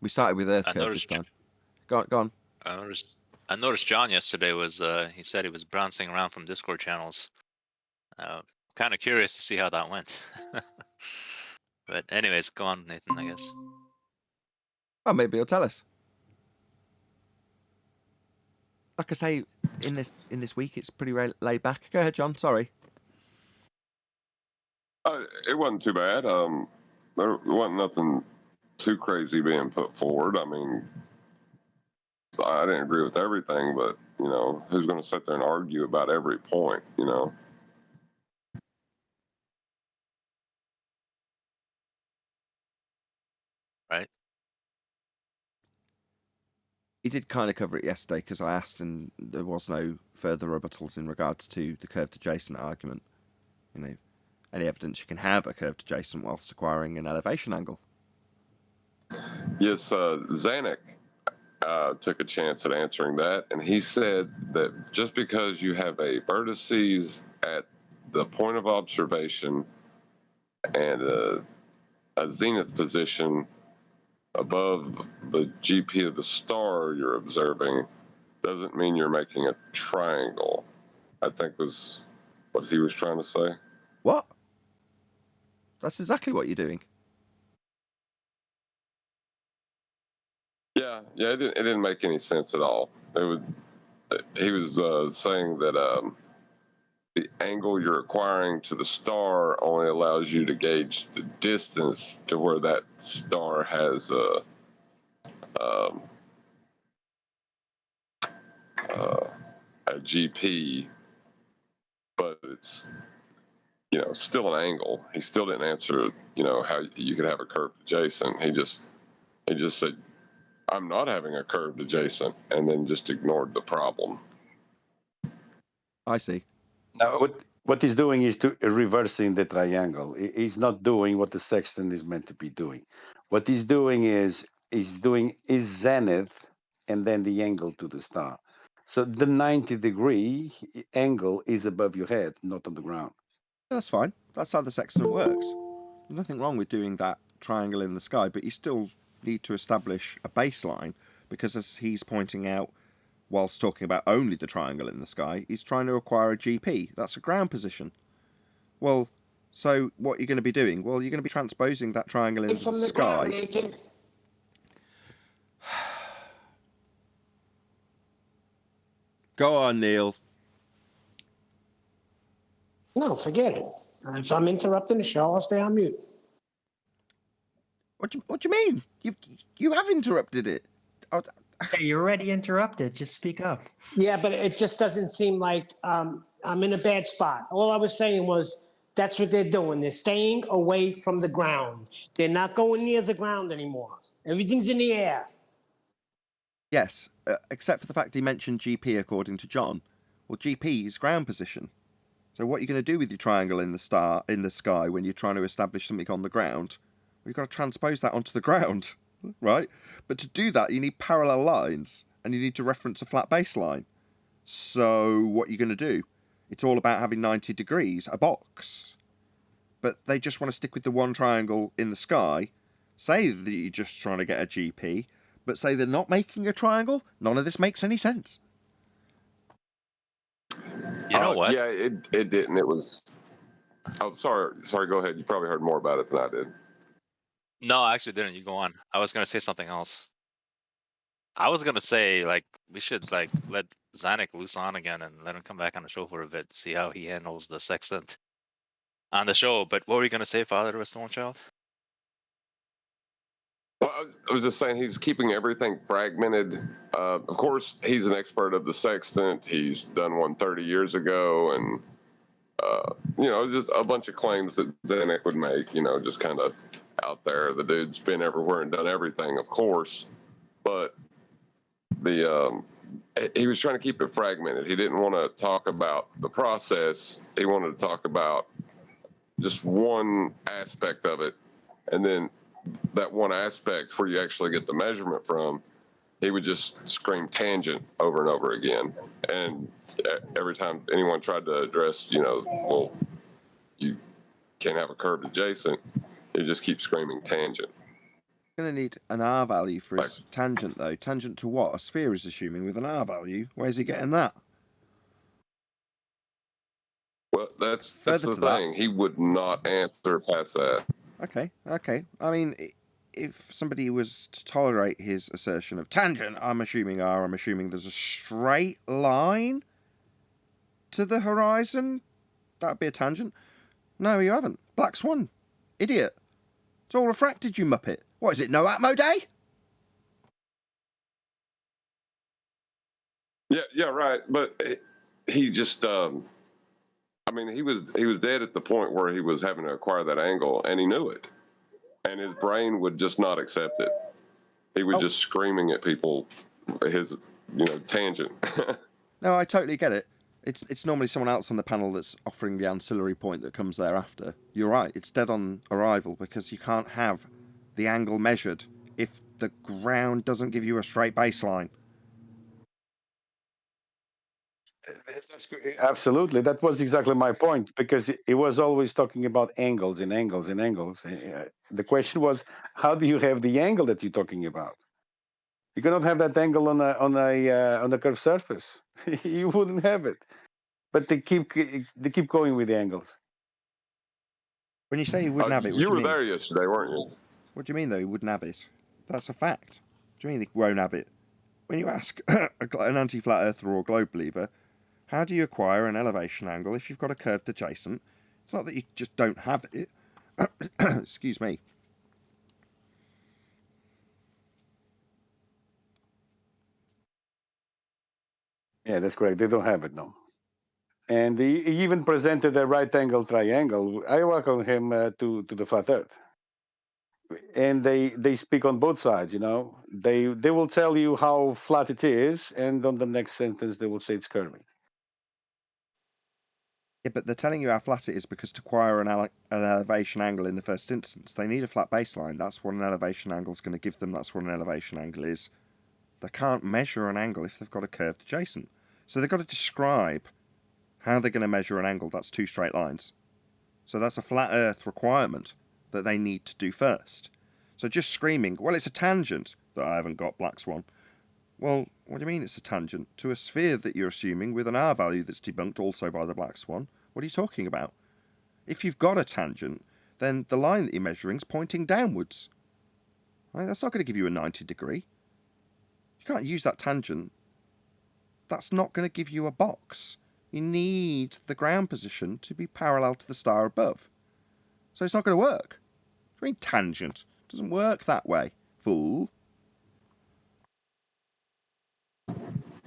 We started with Earth I curve this noticed. time. Go on. I noticed John yesterday was. He said he was bouncing around from Discord channels. Kind of curious to see how that went. But anyways, go on, Nathan. I guess. Oh, maybe he'll tell us. Like I say, in this week, it's pretty laid back. Go ahead, John. Sorry. It wasn't too bad. There wasn't nothing too crazy being put forward. I mean, so I didn't agree with everything, but who's going to sit there and argue about every point? Right. He did kind of cover it yesterday because I asked, and there was no further rebuttals in regards to the curved adjacent argument. Any evidence you can have a curved adjacent whilst acquiring an elevation angle. Yes, Zanuck took a chance at answering that, and he said that just because you have a vertices at the point of observation and a zenith position above the GP of the star you're observing doesn't mean you're making a triangle, I think was what he was trying to say. What? That's exactly what you're doing. Yeah, it didn't make any sense at all. He was saying that the angle you're acquiring to the star only allows you to gauge the distance to where that star has a GP, but it's still an angle. He still didn't answer how you could have a curved adjacent. He just said, I'm not having a curved adjacent, and then just ignored the problem. I see. Now, what he's doing is reversing the triangle. He's not doing what the sextant is meant to be doing. What he's doing is his zenith and then the angle to the star. So the 90-degree angle is above your head, not on the ground. That's fine. That's how the sextant works. There's nothing wrong with doing that triangle in the sky, but you still need to establish a baseline because, as he's pointing out, whilst talking about only the triangle in the sky, he's trying to acquire a GP. That's a ground position. Well, so what you're going to be doing? Well, you're going to be transposing that triangle into the sky. Nathan. Go on, Neil. No, forget it. If I'm interrupting the show, I'll stay on mute. What do you mean? You have interrupted it. Hey, you're already interrupted. Just speak up. Yeah, but it just doesn't seem like I'm in a bad spot. All I was saying was that's what they're doing. They're staying away from the ground. They're not going near the ground anymore. Everything's in the air. Yes, except for the fact he mentioned GP according to John. Well, GP is ground position. So what are you going to do with your triangle in the sky when you're trying to establish something on the ground? Well, you've got to transpose that onto the ground, right? But to do that, you need parallel lines, and you need to reference a flat baseline. So what are you going to do? It's all about having 90 degrees, a box. But they just want to stick with the one triangle in the sky, say that you're just trying to get a GP, but say they're not making a triangle. None of this makes any sense. You know what? Yeah, it didn't. It was. Oh, sorry. Go ahead. You probably heard more about it than I did. No, I actually didn't. You go on. I was gonna say something else. I was gonna say we should let Zanuck loose on again and let him come back on the show for a bit, see how he handles the sextant on the show. But what were you gonna say, Father to a Stone Child? Well, I was just saying he's keeping everything fragmented. Of course, he's an expert of the sextant. He's done one 30 years ago, and just a bunch of claims that Zanuck would make. Just kind of out there. The dude's been everywhere and done everything, of course, but he was trying to keep it fragmented. He didn't want to talk about the process. He wanted to talk about just one aspect of it, and then that one aspect where you actually get the measurement from, he would just scream tangent over and over again. And every time anyone tried to address, well, you can't have a curved adjacent, he just keeps screaming tangent. Going to need an R value for his tangent, though. Tangent to what? A sphere is assuming with an R value. Where's he getting that? Well, that's Further the to that- thing. He would not answer past that. Okay. I mean, if somebody was to tolerate his assertion of tangent, I'm assuming R, I'm assuming there's a straight line to the horizon. That'd be a tangent. No, you haven't. Black Swan. Idiot. It's all refracted, you muppet. What is it, no Atmo Day? Yeah, right. But he just, I mean, he was dead at the point where he was having to acquire that angle, and he knew it, and his brain would just not accept it. He was just screaming at people, his, tangent. No, I totally get it. It's normally someone else on the panel that's offering the ancillary point that comes thereafter. You're right, it's dead on arrival because you can't have the angle measured if the ground doesn't give you a straight baseline. That's good. Absolutely. That was exactly my point, because he was always talking about angles and angles and angles. The question was, how do you have the angle that you're talking about? You cannot have that angle on a curved surface. You wouldn't have it. But they keep going with the angles. When you say he wouldn't have it, what do You you were mean? there yesterday, weren't you? What do you mean, though, he wouldn't have it? That's a fact. What do you mean he won't have it? When you ask an anti-flat earther or globe believer, how do you acquire an elevation angle if you've got a curved adjacent? It's not that you just don't have it. Excuse me. Yeah, that's correct. They don't have it, no. And he even presented a right angle triangle. I welcome him to the flat earth. And they speak on both sides, They will tell you how flat it is, and on the next sentence they will say it's curvy. Yeah, but they're telling you how flat it is because to acquire an elevation angle in the first instance, they need a flat baseline. That's what an elevation angle is going to give them. That's what an elevation angle is. They can't measure an angle if they've got a curved adjacent. So they've got to describe how they're going to measure an angle that's two straight lines. So that's a flat earth requirement that they need to do first. So just screaming, well, it's a tangent that I haven't got, Black Swan. Well, what do you mean it's a tangent? To a sphere that you're assuming with an R value that's debunked also by the Black Swan? What are you talking about? If you've got a tangent, then the line that you're measuring is pointing downwards. Right? That's not going to give you a 90 degree. You can't use that tangent. That's not going to give you a box. You need the ground position to be parallel to the star above. So it's not going to work. What do you mean tangent? It doesn't work that way, fool.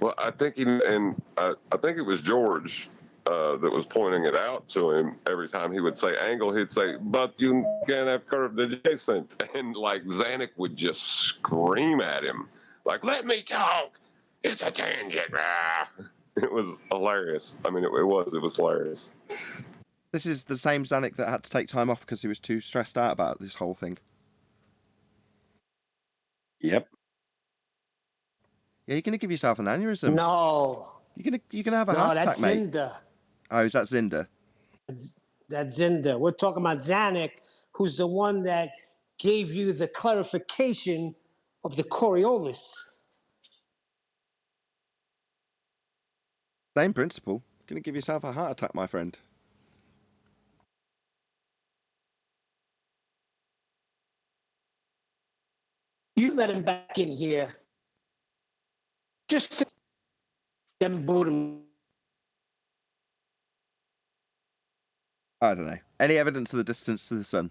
Well, I think I think it was George that was pointing it out to him every time he would say angle. He'd say, "But you can have curved adjacent," and like Zanuck would just scream at him, like, "Let me talk! It's a tangent!" It was hilarious. I mean, it was hilarious. This is the same Zanuck that had to take time off because he was too stressed out about this whole thing. Yep. Yeah, you're going to give yourself an aneurysm. No. You're gonna have a heart attack, that's mate. Zinda. Oh, is that Zinda? That's Zinda. We're talking about Zanuck, who's the one that gave you the clarification of the Coriolis. Same principle. Going to give yourself a heart attack, my friend. You let him back in here. Just to them boot him. I don't know. Any evidence of the distance to the sun?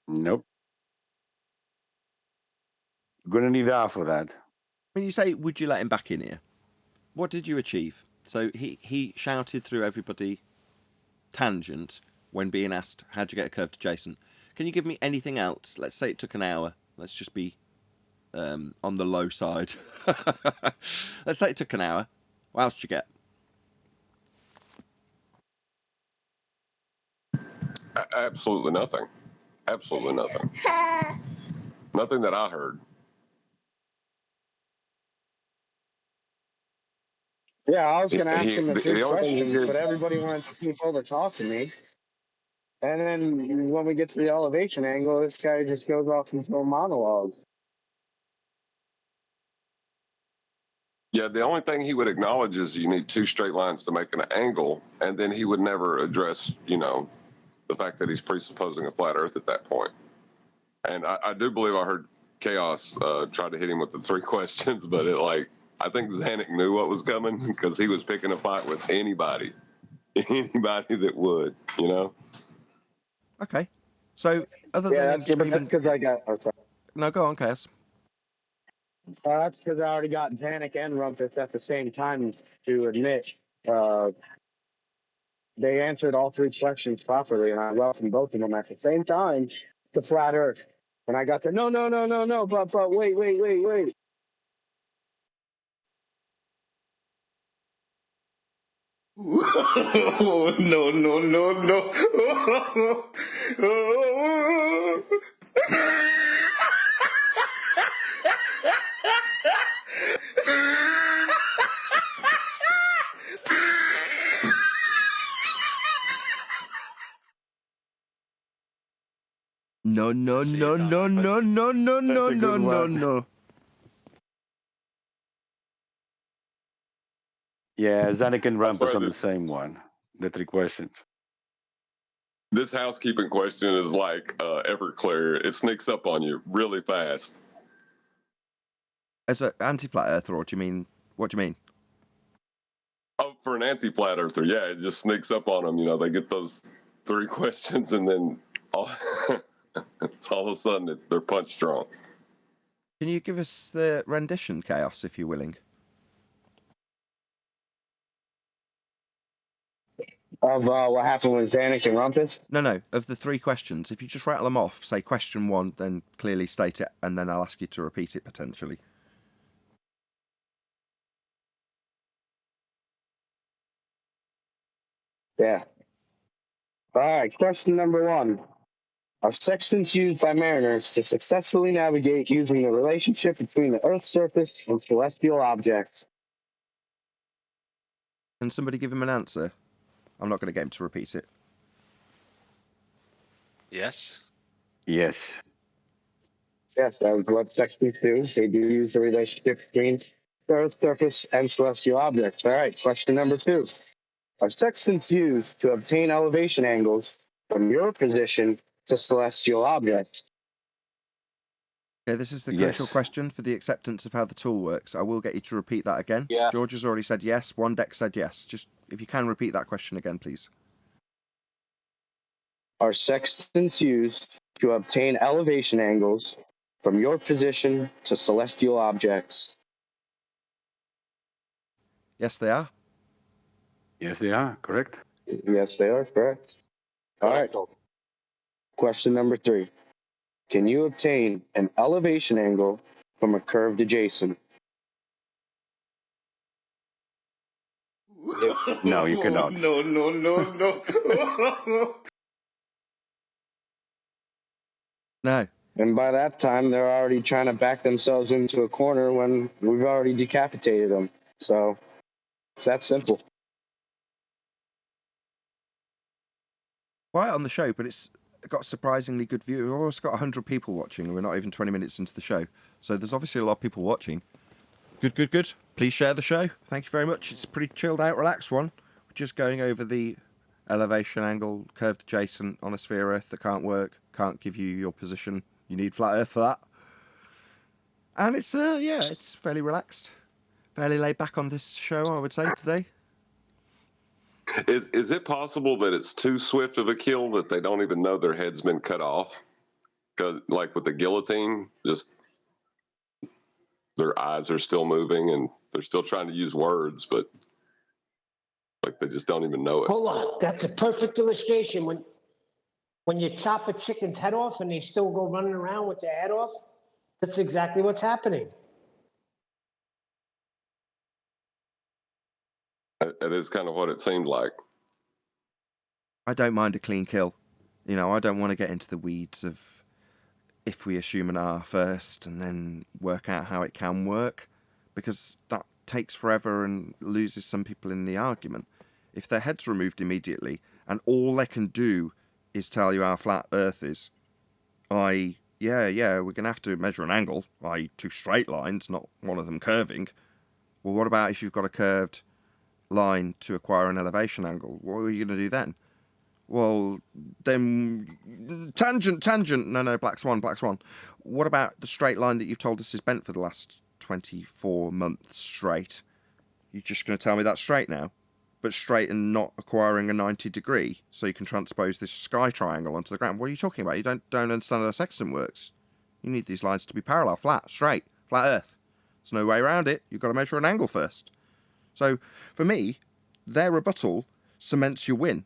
Nope. Gonna need R for that. When you say, would you let him back in here? What did you achieve? So he shouted through everybody tangent when being asked, how'd you get a curved adjacent? Can you give me anything else? Let's say it took an hour. Let's just be on the low side. Let's say it took an hour. What else did you get? Absolutely nothing. Absolutely nothing. Nothing that I heard. Yeah, I was going to ask him the three the only thing he questions, did, but everybody wanted to keep over talking me. And then when we get to the elevation angle, this guy just goes off into a monologue. yeah, the only thing he would acknowledge is you need two straight lines to make an angle, and then he would never address, the fact that he's presupposing a flat Earth at that point. And I do believe I heard Chaos try to hit him with the three questions, but I think Zanuck knew what was coming because he was picking a fight with anybody that would, Okay. So, other than Yeah, him that's screaming... because I got. Oh, sorry. No, go on, Chaos. That's because I already got Zanuck and Rumpus at the same time to admit. They answered all three questions properly, and I welcomed both of them at the same time to Flat Earth. And I got there, no, but wait. Oh, no, no, no, no. No, no, See no, it on no, it, but- no, no, no, That's no, a no, good no, one. no. Yeah, Zanuck and That's Rumpus where on the same one. The three questions. this housekeeping question is like Everclear. It sneaks up on you really fast. As an anti-flat earther, or what do you mean? Oh, for an anti-flat earther, yeah, it just sneaks up on them. They get those three questions, and then it's all of a sudden they're punch drunk. Can you give us the rendition, Chaos, if you're willing? Of what happened with Zanuck and Rumpus? No, of the three questions. If you just rattle them off, say question one, then clearly state it, and then I'll ask you to repeat it potentially. Yeah. All right, question number one. Are sextants used by mariners to successfully navigate using the relationship between the Earth's surface and celestial objects? Can somebody give him an answer? I'm not going to get him to repeat it. Yes. Yes. Yes, that was what sextants do. They do use the relationship between the Earth's surface and celestial objects. All right, question number two. Are sextants used to obtain elevation angles from your position to celestial objects? Okay, this is the Yes. crucial question for the acceptance of how the tool works. I will get you to repeat that again. Yeah. George has already said yes. One deck said yes. Just if you can repeat that question again, please. Are sextants used to obtain elevation angles from your position to celestial objects? Yes, they are. Yes, they are. Correct. Yes, they are correct. All right. Question number three. Can you obtain an elevation angle from a curved adjacent? No, you cannot. No, no, no, no. No. And by that time, they're already trying to back themselves into a corner when we've already decapitated them. So it's that simple. Quiet on the show, but it's got surprisingly good view. We've almost got 100 people watching, and we're not even 20 minutes into the show. So there's obviously a lot of people watching. Good. Please share the show. Thank you very much. It's a pretty chilled out, relaxed one. We're just going over the elevation angle, curved adjacent on a sphere Earth that can't work, can't give you your position. You need flat Earth for that. And it's, it's fairly relaxed. Fairly laid back on this show, I would say, today. Is it possible that it's too swift of a kill that they don't even know their head's been cut off? 'Cause, like with the guillotine, just their eyes are still moving and they're still trying to use words, but like they just don't even know it. Hold on. That's a perfect illustration. When you chop a chicken's head off and they still go running around with their head off, that's exactly what's happening. It is kind of what it seemed like. I don't mind a clean kill. I don't want to get into the weeds of if we assume an R first and then work out how it can work, because that takes forever and loses some people in the argument. If their head's removed immediately and all they can do is tell you how flat Earth is, we're going to have to measure an angle, i.e. two straight lines, not one of them curving. Well, what about if you've got a curved line to acquire an elevation angle? What are you going to do then? Well, then tangent. No, black swan. What about the straight line that you've told us is bent for the last 24 months straight? You're just going to tell me that's straight now? But straight and not acquiring a 90 degree, so you can transpose this sky triangle onto the ground. What are you talking about? You don't understand how sextant works. You need these lines to be parallel, flat, straight, flat Earth. There's no way around it. You've got to measure an angle first. So, for me, their rebuttal cements your win.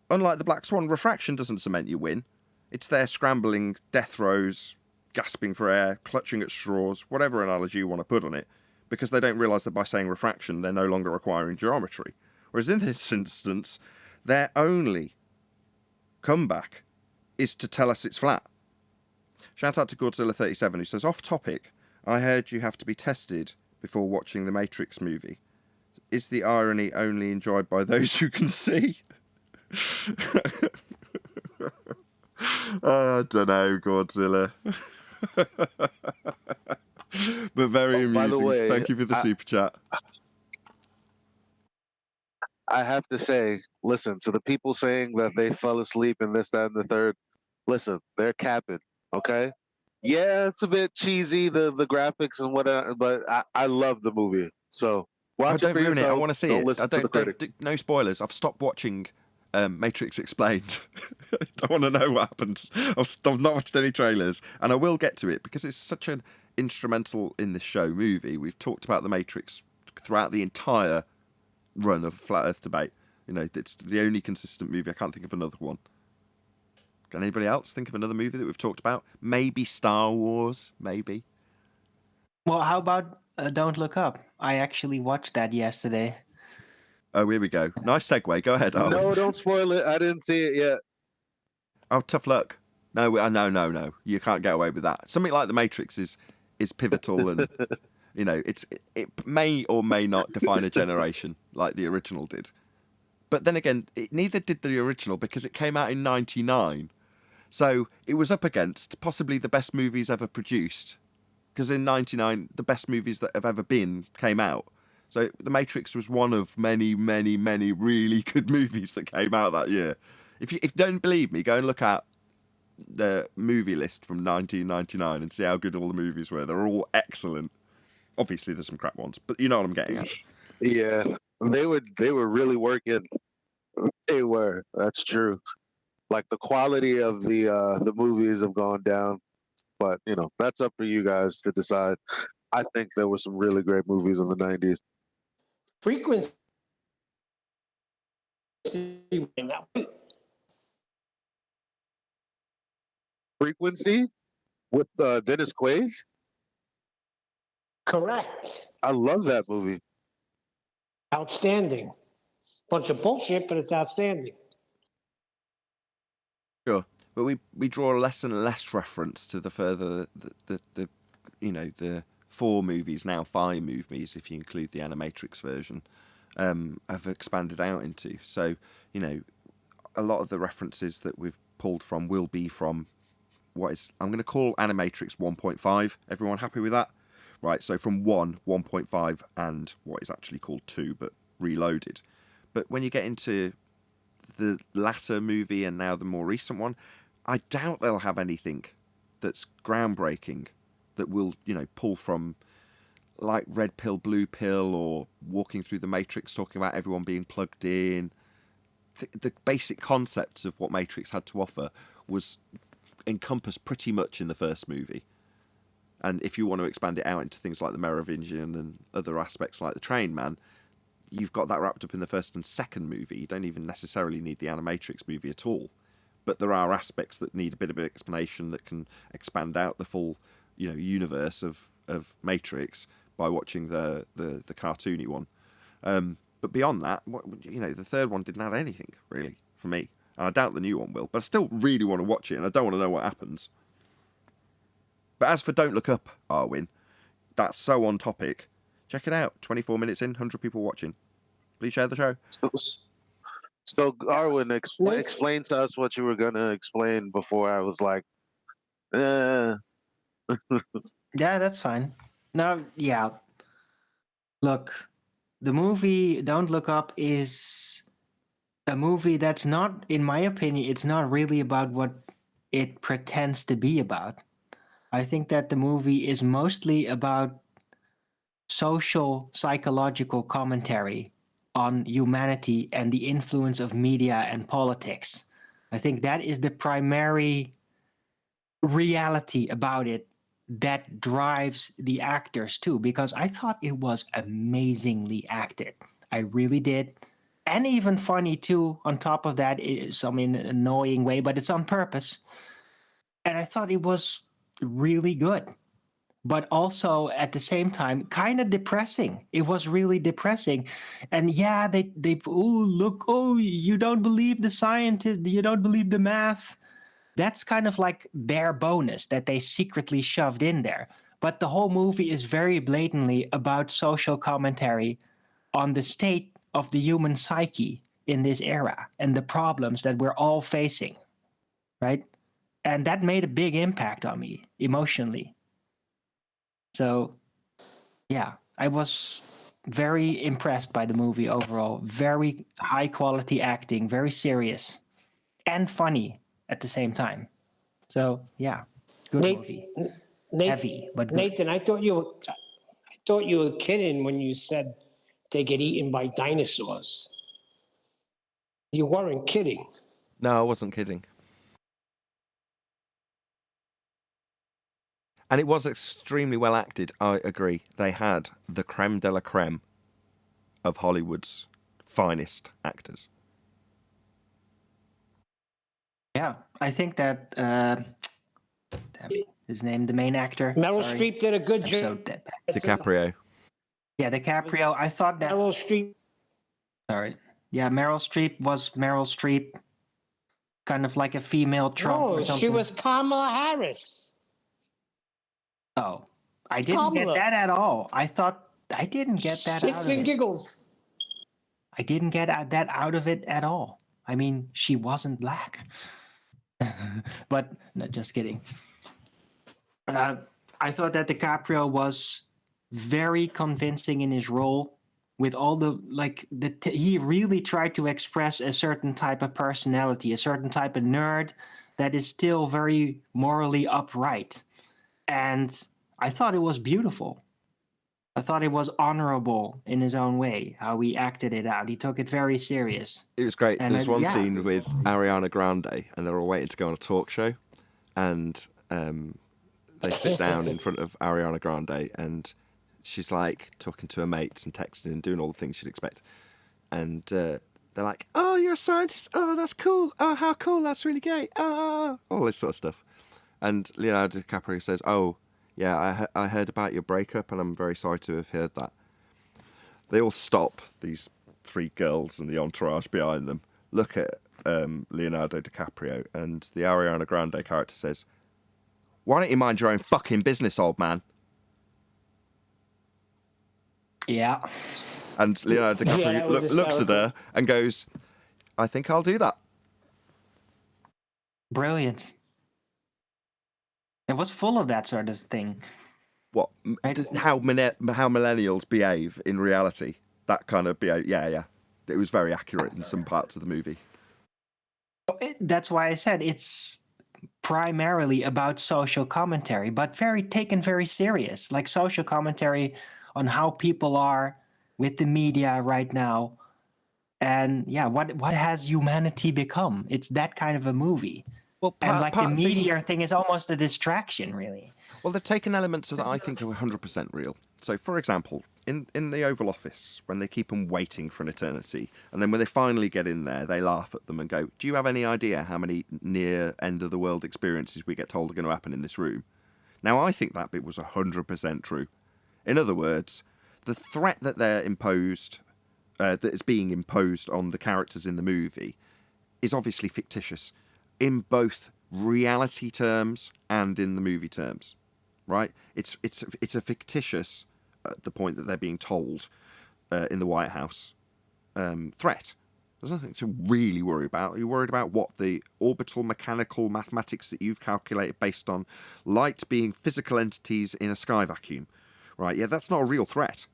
Unlike the black swan, refraction doesn't cement your win. It's their scrambling, death throes, gasping for air, clutching at straws, whatever analogy you want to put on it, because they don't realise that by saying refraction, they're no longer acquiring geometry. Whereas in this instance, their only comeback is to tell us it's flat. Shout out to Godzilla37, who says, off topic, I heard you have to be tested before watching the Matrix movie. Is the irony only enjoyed by those who can see? I don't know, Godzilla. But very amusing. By the way, thank you for the super chat. I have to say, listen, to the people saying that they fell asleep and this, that, and the third, listen, they're capping, okay? Yeah, it's a bit cheesy, the graphics and whatever, but I love the movie. So watch don't it for ruin yourself. it. I want to see don't it. Listen to the critic. No spoilers. I've stopped watching Matrix Explained. I don't want to know what happens. I've not watched any trailers, and I will get to it because it's such an instrumental in this show movie. We've talked about the Matrix throughout the entire run of Flat Earth Debate. You know, it's the only consistent movie. I can't think of another one. Can anybody else think of another movie that we've talked about? Maybe Star Wars, maybe. Well, how about Don't Look Up? I actually watched that yesterday. Oh, here we go. Nice segue. Go ahead, Arwen. No, don't spoil it. I didn't see it yet. Oh, tough luck. No. You can't get away with that. Something like The Matrix is pivotal, and you know, it may or may not define a generation like the original did. But then again, it neither did the original because it came out in '99. So it was up against possibly the best movies ever produced. Because in '99, the best movies that have ever been came out. So The Matrix was one of many, many, many really good movies that came out that year. If you don't believe me, go and look at the movie list from 1999 and see how good all the movies were. They're all excellent. Obviously, there's some crap ones, but you know what I'm getting at. Yeah, they were really working. They were. That's true. Like the quality of the movies have gone down, but you know that's up for you guys to decide. I think there were some really great movies in the '90s. Frequency. Frequency with Dennis Quaid. Correct. I love that movie. Outstanding. Bunch of bullshit, but it's outstanding. Sure, but we draw less and less reference to the further the you know the 4 movies, now 5 movies if you include the Animatrix version, have expanded out into. So you know, a lot of the references that we've pulled from will be from what is I'm going to call Animatrix 1.5. Everyone happy with that? Right. So from 1.5, and what is actually called 2, but reloaded. But when you get into the latter movie and now the more recent one, I doubt they'll have anything that's groundbreaking that will, you know, pull from like Red Pill, Blue Pill, or Walking Through the Matrix, talking about everyone being plugged in. The basic concepts of what Matrix had to offer was encompassed pretty much in the first movie. And if you want to expand it out into things like the Merovingian and other aspects like the Train Man, you've got that wrapped up in the first and second movie. You don't even necessarily need the Animatrix movie at all. But there are aspects that need a bit of an explanation that can expand out the full, you know, universe of Matrix by watching the cartoony one. But beyond that, you know, the third one didn't add anything really for me, and I doubt the new one will. But I still really want to watch it, and I don't want to know what happens. But as for Don't Look Up, Arwen, that's so on topic. Check it out. 24 minutes in, 100 people watching. Please share the show. So Arwen, Nate? explain to us what you were gonna explain before I was like, eh. Yeah, that's fine. No, yeah. Look, the movie Don't Look Up is a movie that's not, in my opinion, it's not really about what it pretends to be about. I think that the movie is mostly about social psychological commentary on humanity and the influence of media and politics. I think that is the primary reality about it that drives the actors too, because I thought it was amazingly acted. I really did. And even funny too, on top of that, some in an annoying way, but it's on purpose. And I thought it was really good. But also at the same time, kind of depressing. It was really depressing. And yeah, they look, you don't believe the scientists, you don't believe the math. That's kind of like their bonus that they secretly shoved in there. But the whole movie is very blatantly about social commentary on the state of the human psyche in this era and the problems that we're all facing, right? And that made a big impact on me emotionally. So, yeah, I was very impressed by the movie overall. Very high quality acting, very serious and funny at the same time. So, yeah, good movie. Heavy, but good. Nathan, I thought you were kidding when you said they get eaten by dinosaurs. You weren't kidding. No, I wasn't kidding. And it was extremely well acted, I agree. They had the creme de la creme of Hollywood's finest actors. Yeah, I think that his name, the main actor. Meryl sorry. Streep did a good I'm job. so dead. DiCaprio. Yeah, DiCaprio. I thought that. Meryl Streep. Sorry. Yeah, Meryl Streep was Meryl Streep, kind of like a female Trump or No, something. she was Kamala Harris. Oh, I didn't get that at all. I thought I didn't get that out Shits of and it. giggles. I didn't get that out of it at all. I mean, she wasn't black. But no, just kidding. I thought that DiCaprio was very convincing in his role. With all the he really tried to express a certain type of personality, a certain type of nerd that is still very morally upright. And I thought it was beautiful. I thought it was honorable in his own way, how he acted it out. He took it very serious. It was great. And There's one scene with Ariana Grande, and they're all waiting to go on a talk show. And they sit down in front of Ariana Grande, and she's like talking to her mates and texting and doing all the things you'd expect. And they're like, "Oh, you're a scientist. Oh, that's cool. Oh, how cool. That's really great. Oh," all this sort of stuff. And Leonardo DiCaprio says, "Oh, yeah, I heard about your breakup, and I'm very sorry to have heard that." They all stop, these three girls and the entourage behind them, look at Leonardo DiCaprio, and the Ariana Grande character says, "Why don't you mind your own fucking business, old man?" Yeah. And Leonardo DiCaprio looks at her and goes, "I think I'll do that." Brilliant. It was full of that sort of thing. What? How millennials behave in reality. That kind of behavior. Yeah. It was very accurate in some parts of the movie. That's why I said it's primarily about social commentary, but taken very serious. Like social commentary on how people are with the media right now. And yeah, what has humanity become? It's that kind of a movie. Well, the media thing is almost a distraction, really. Well, they've taken elements of that I think are 100% real. So, for example, in the Oval Office, when they keep them waiting for an eternity, and then when they finally get in there, they laugh at them and go, "Do you have any idea how many near end-of-the-world experiences we get told are going to happen in this room?" Now, I think that bit was 100% true. In other words, the threat that that is being imposed on the characters in the movie is obviously fictitious in both reality terms and in the movie terms, right? It's a fictitious at the point that they're being told in the White House threat. There's nothing to really worry about. You're worried about what the orbital mechanical mathematics that you've calculated based on light being physical entities in a sky vacuum. Right, yeah, that's not a real threat.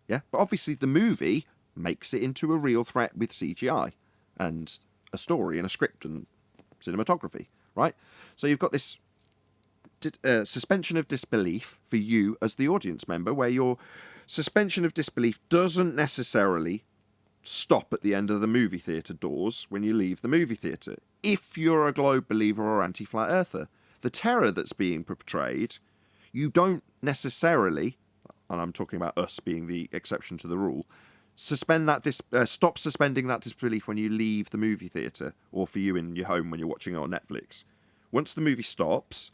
Yeah, but obviously the movie makes it into a real threat with CGI and a story and a script and cinematography, right? So you've got this suspension of disbelief for you as the audience member, where your suspension of disbelief doesn't necessarily stop at the end of the movie theatre doors when you leave the movie theatre. If you're a globe believer or anti-flat earther, the terror that's being portrayed, you don't necessarily, and I'm talking about us being the exception to the rule, stop suspending that disbelief when you leave the movie theatre, or for you in your home when you're watching it on Netflix. Once the movie stops,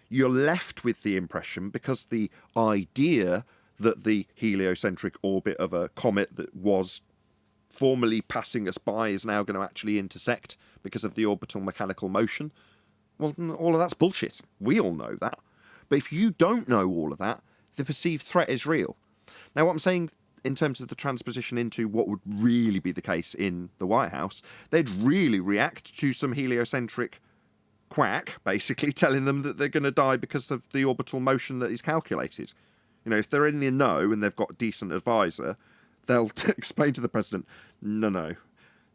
you're left with the impression, because the idea that the heliocentric orbit of a comet that was formerly passing us by is now going to actually intersect because of the orbital mechanical motion. Well, all of that's bullshit. We all know that. But if you don't know all of that, the perceived threat is real. Now, what I'm saying in terms of the transposition into what would really be the case in the White House, they'd really react to some heliocentric quack, basically telling them that they're going to die because of the orbital motion that is calculated. You know, if they're in the know and they've got a decent advisor, they'll explain to the president, no,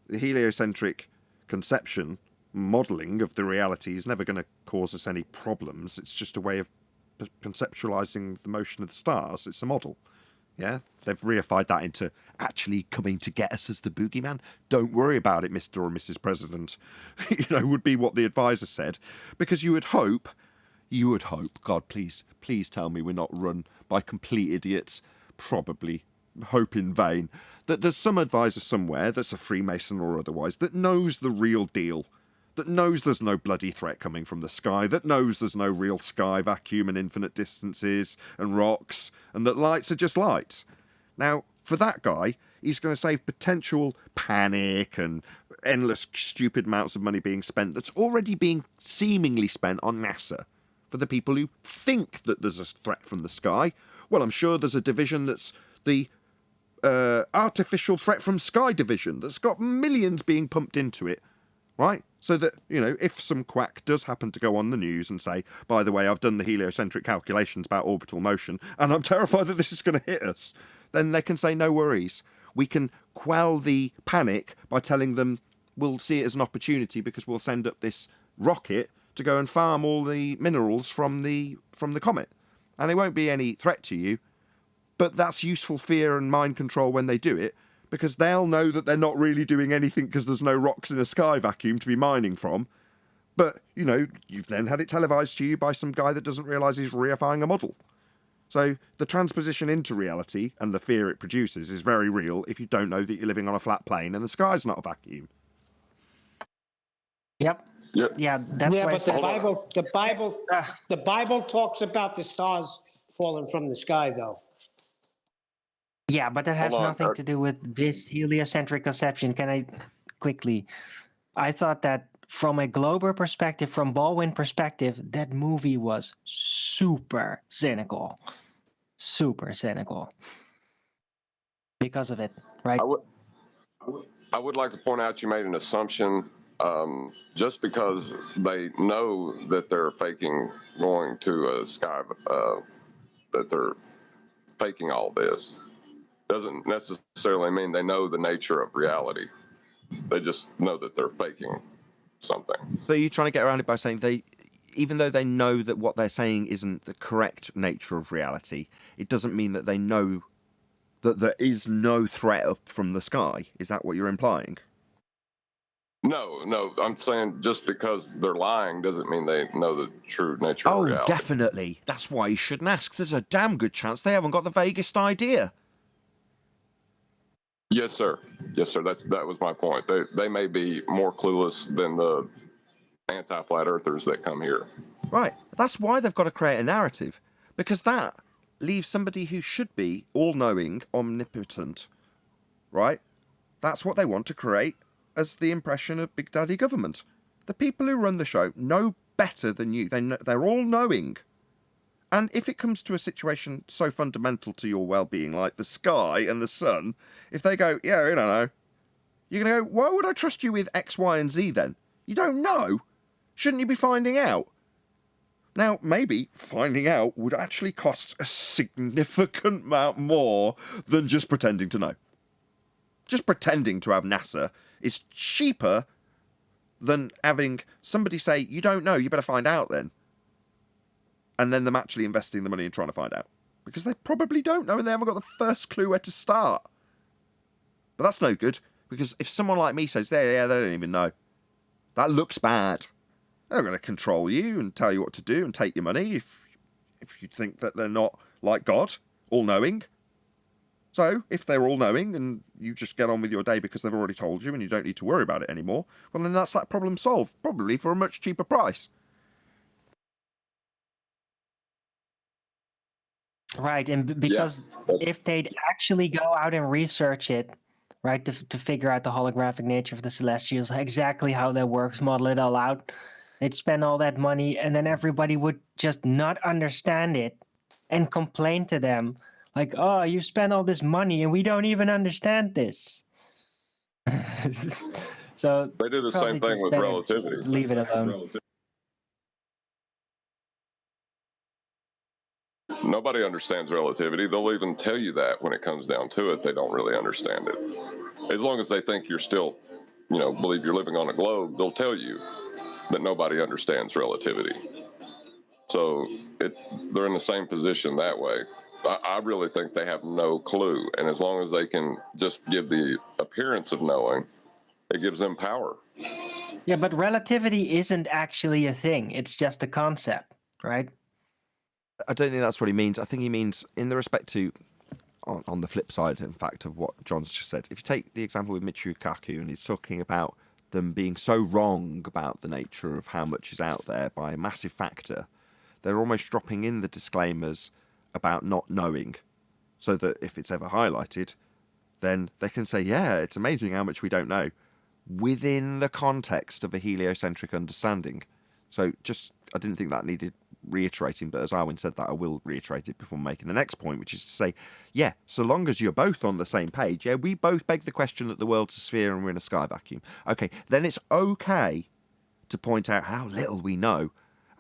the heliocentric conception, modelling of the reality is never going to cause us any problems. It's just a way of conceptualising the motion of the stars. It's a model. Yeah, they've reified that into actually coming to get us as the boogeyman. Don't worry about it, Mr. or Mrs. President. Would be what the advisor said. Because you would hope, God, please tell me we're not run by complete idiots, probably hope in vain, that there's some advisor somewhere that's a Freemason or otherwise that knows the real deal, that knows there's no bloody threat coming from the sky, that knows there's no real sky vacuum and infinite distances and rocks, and that lights are just lights. Now, for that guy, he's going to save potential panic and endless stupid amounts of money being spent that's already being seemingly spent on NASA for the people who think that there's a threat from the sky. Well, I'm sure there's a division that's the artificial threat from sky division that's got millions being pumped into it, right? So that, if some quack does happen to go on the news and say, by the way, I've done the heliocentric calculations about orbital motion and I'm terrified that this is going to hit us, then they can say, no worries. We can quell the panic by telling them we'll see it as an opportunity because we'll send up this rocket to go and farm all the minerals from the comet. And it won't be any threat to you. But that's useful fear and mind control when they do it, because they'll know that they're not really doing anything because there's no rocks in a sky vacuum to be mining from. But, you've then had it televised to you by some guy that doesn't realise he's reifying a model. So the transposition into reality and the fear it produces is very real if you don't know that you're living on a flat plane and the sky's not a vacuum. Yep. Yeah, that's why. But the Bible talks about the stars falling from the sky, though. Yeah, but that has Hold on, nothing to do with this heliocentric conception. Can I quickly? I thought that from a Glober perspective, from Baldwin perspective, that movie was super cynical. Super cynical. Because of it, right? I would like to point out you made an assumption. Just because they know that they're faking going to a sky, that they're faking all this, doesn't necessarily mean they know the nature of reality. They just know that they're faking something. But you're trying to get around it by saying even though they know that what they're saying isn't the correct nature of reality, it doesn't mean that they know that there is no threat up from the sky. Is that what you're implying? No, I'm saying just because they're lying doesn't mean they know the true nature of reality. Oh, definitely. That's why you shouldn't ask. There's a damn good chance they haven't got the vaguest idea. Yes, sir. That was my point. They may be more clueless than the anti-flat earthers that come here. Right. That's why they've got to create a narrative, because that leaves somebody who should be all-knowing, omnipotent, right? That's what they want to create as the impression of Big Daddy government. The people who run the show know better than you. They're all-knowing. And if it comes to a situation so fundamental to your well-being, like the sky and the sun, if they go, yeah, I don't know, you're going to go, why would I trust you with X, Y, and Z then? You don't know. Shouldn't you be finding out? Now, maybe finding out would actually cost a significant amount more than just pretending to know. Just pretending to have NASA is cheaper than having somebody say, you don't know, you better find out then. And then them actually investing the money and trying to find out. Because they probably don't know and they haven't got the first clue where to start. But that's no good, because if someone like me says, yeah, they don't even know, that looks bad. They're going to control you and tell you what to do and take your money if you think that they're not like God, all-knowing. So, if they're all-knowing and you just get on with your day because they've already told you and you don't need to worry about it anymore, well then that's that problem solved, probably for a much cheaper price. Right, and because if they'd actually go out and research it, right, to figure out the holographic nature of the Celestials, exactly how that works, model it all out, they'd spend all that money, and then everybody would just not understand it and complain to them, like, oh, you spent all this money and we don't even understand this. So They do the probably same thing just with better relativity. just leave it alone. Nobody understands relativity. They'll even tell you that when it comes down to it, they don't really understand it. As long as they think you're still, believe you're living on a globe, they'll tell you that nobody understands relativity. So they're in the same position that way. I really think they have no clue. And as long as they can just give the appearance of knowing, it gives them power. Yeah, but relativity isn't actually a thing. It's just a concept, right? I don't think that's what he means. I think he means in the respect to, on the flip side, in fact, of what John's just said. If you take the example with Michio Kaku, and he's talking about them being so wrong about the nature of how much is out there by a massive factor, they're almost dropping in the disclaimers about not knowing, so that if it's ever highlighted, then they can say, yeah, it's amazing how much we don't know, within the context of a heliocentric understanding. So I didn't think that needed reiterating, but as Arwin said that, I will reiterate it before making the next point, which is to say, yeah, so long as you're both on the same page, yeah, we both beg the question that the world's a sphere and we're in a sky vacuum. Okay, then it's okay to point out how little we know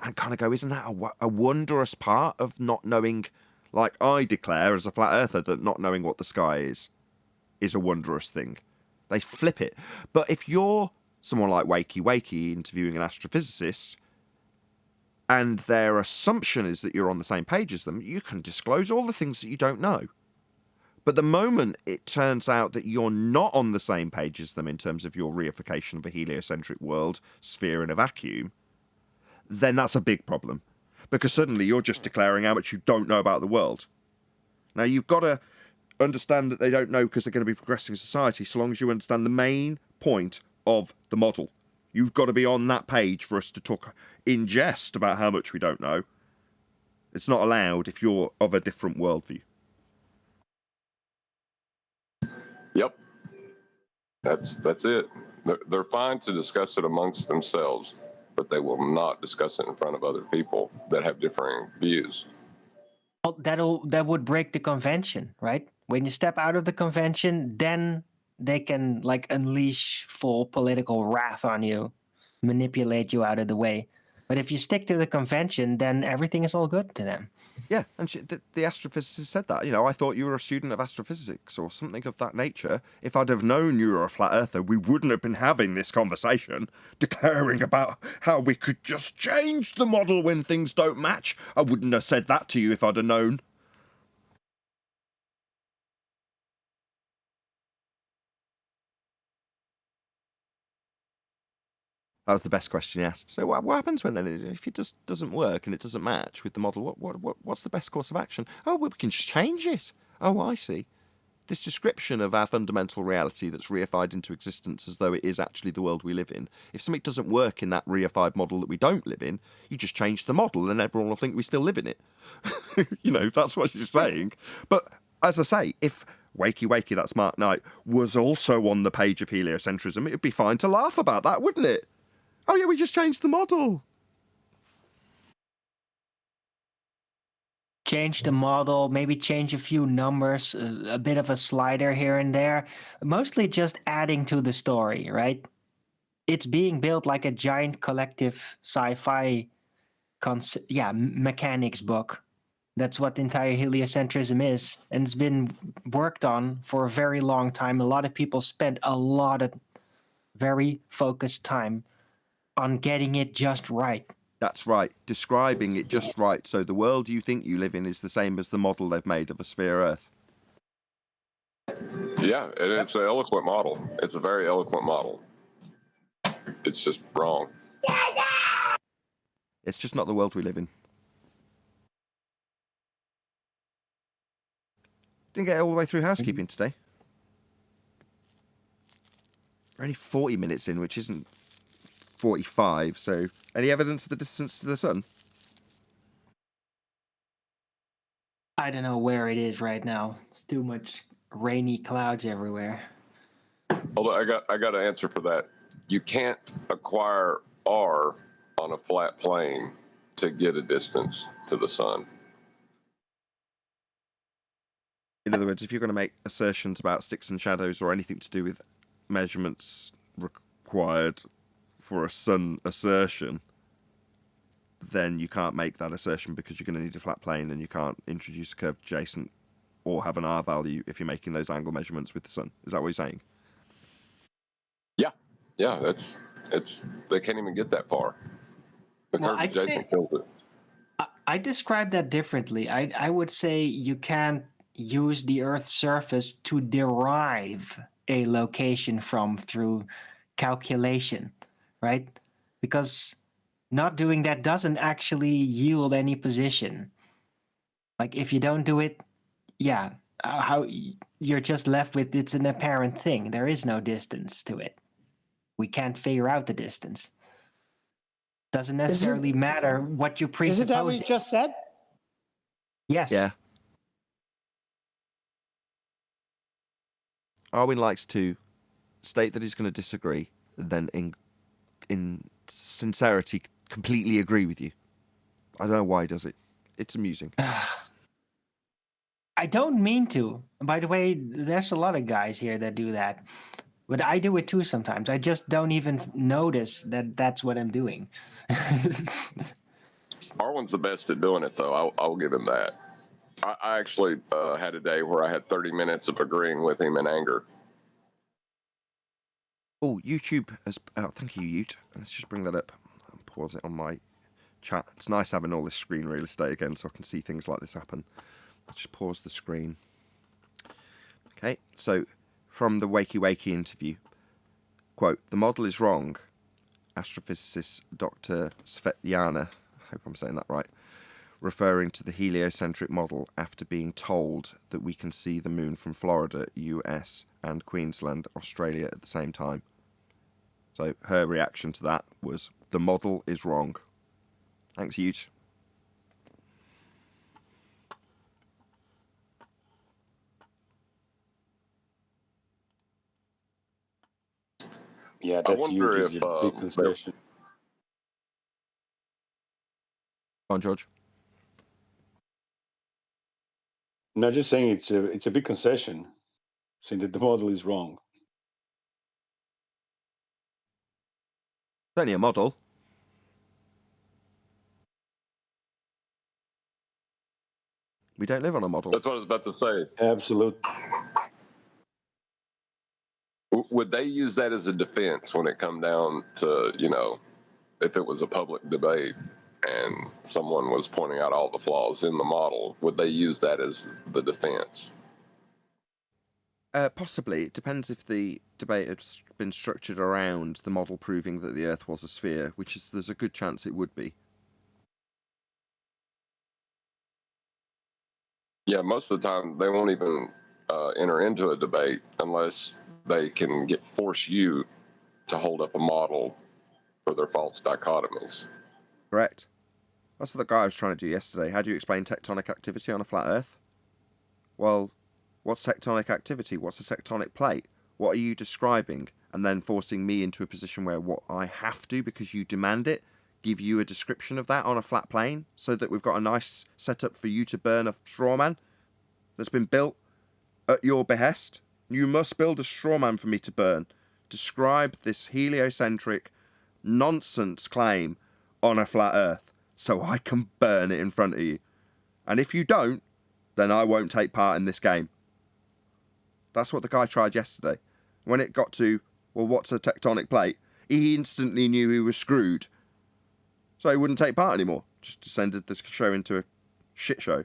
and kind of go, isn't that a wondrous part of not knowing? Like I declare as a flat earther that not knowing what the sky is a wondrous thing. They flip it. But if you're someone like Wakey interviewing an astrophysicist, and their assumption is that you're on the same page as them, you can disclose all the things that you don't know. But the moment it turns out that you're not on the same page as them in terms of your reification of a heliocentric world, sphere in a vacuum, then that's a big problem. Because suddenly you're just declaring how much you don't know about the world. Now, you've got to understand that they don't know because they're going to be progressing society, so long as you understand the main point of the model. You've got to be on that page for us to talk in jest about how much we don't know. It's not allowed if you're of a different worldview. Yep. That's it. They're fine to discuss it amongst themselves, but they will not discuss it in front of other people that have differing views. Well, that would break the convention, right? When you step out of the convention, then they can like unleash full political wrath on you, manipulate you out of the way. But if you stick to the convention, then everything is all good to them. Yeah, and the astrophysicist said that. I thought you were a student of astrophysics or something of that nature. If I'd have known you were a flat earther, we wouldn't have been having this conversation, declaring about how we could just change the model when things don't match. I wouldn't have said that to you if I'd have known. That was the best question he asked. So what happens when then, if it just doesn't work and it doesn't match with the model, what's the best course of action? Oh, we can just change it. Oh, I see. This description of our fundamental reality that's reified into existence as though it is actually the world we live in. If something doesn't work in that reified model that we don't live in, you just change the model and everyone will think we still live in it. That's what she's saying. But as I say, if Wakey, that smart knight, was also on the page of heliocentrism, it'd be fine to laugh about that, wouldn't it? Oh yeah, we just changed the model. change the model, maybe change a few numbers, a bit of a slider here and there, mostly just adding to the story, right? It's being built like a giant collective sci-fi mechanics book. That's what entire heliocentrism is, and it's been worked on for a very long time. A lot of people spent a lot of very focused time on getting it just right. That's right, describing it just right, so the world you think you live in is the same as the model they've made of a sphere Earth. Yeah, it's an eloquent model. It's a very eloquent model. It's just wrong. It's just not the world we live in. Didn't get all the way through housekeeping today. We're only 40 minutes in, which isn't 45, so any evidence of the distance to the sun? I don't know where it is right now. It's too much rainy clouds everywhere. Although I got an answer for that. You can't acquire R on a flat plane to get a distance to the sun. In other words, if you're going to make assertions about sticks and shadows or anything to do with measurements required for a sun assertion, then you can't make that assertion because you're going to need a flat plane, and you can't introduce a curved adjacent or have an R value if you're making those angle measurements with the sun. Is that what you're saying? Yeah, they can't even get that far. The Well, curved I'd say- adjacent kills it. I describe that differently. I would say you can't use the Earth's surface to derive a location from through calculation, right? Because not doing that doesn't actually yield any position. Like if you don't do it, how you're just left with it's an apparent thing. There is no distance to it. We can't figure out the distance. Doesn't necessarily matter what you presuppose. Isn't that what you just said? Yes. Yeah. Arwin likes to state that he's going to disagree, then in sincerity completely agree with you. I don't know why he does it. It's amusing. I don't mean to. By the way, there's a lot of guys here that do that. But I do it too sometimes. I just don't even notice that that's what I'm doing. Arwen's the best at doing it, though. I'll give him that. I actually had a day where I had 30 minutes of agreeing with him in anger. Oh, YouTube has... Oh, thank you, Ute. Let's just bring that up. I'll pause it on my chat. It's nice having all this screen real estate again so I can see things like this happen. Let's just pause the screen. Okay, so from the Wakey Wakey interview, quote, "The model is wrong." Astrophysicist Dr. Svetlana, I hope I'm saying that right, referring to the heliocentric model after being told that we can see the moon from Florida, US, and Queensland, Australia at the same time. So her reaction to that was, the model is wrong. Thanks, Ute. Yeah, I that's wonder huge. It's if, a big concession. Go on, George. No, just saying it's a big concession, saying that the model is wrong. It's only a model. We don't live on a model. That's what I was about to say. Absolutely. Would they use that as a defense when it come down to, if it was a public debate and someone was pointing out all the flaws in the model, would they use that as the defense? Possibly. It depends if the debate had been structured around the model proving that the Earth was a sphere, which is there's a good chance it would be. Yeah, most of the time they won't even enter into a debate unless they can force you to hold up a model for their false dichotomies. Correct. That's what the guy I was trying to do yesterday. How do you explain tectonic activity on a flat Earth? Well, what's tectonic activity? What's a tectonic plate? What are you describing? And then forcing me into a position where what I have to, because you demand it, give you a description of that on a flat plane so that we've got a nice setup for you to burn a straw man that's been built at your behest? You must build a straw man for me to burn. Describe this heliocentric nonsense claim on a flat earth so I can burn it in front of you. And if you don't, then I won't take part in this game. That's what the guy tried yesterday. When it got to, well, what's a tectonic plate? He instantly knew he was screwed. So he wouldn't take part anymore. Just descended the show into a shit show.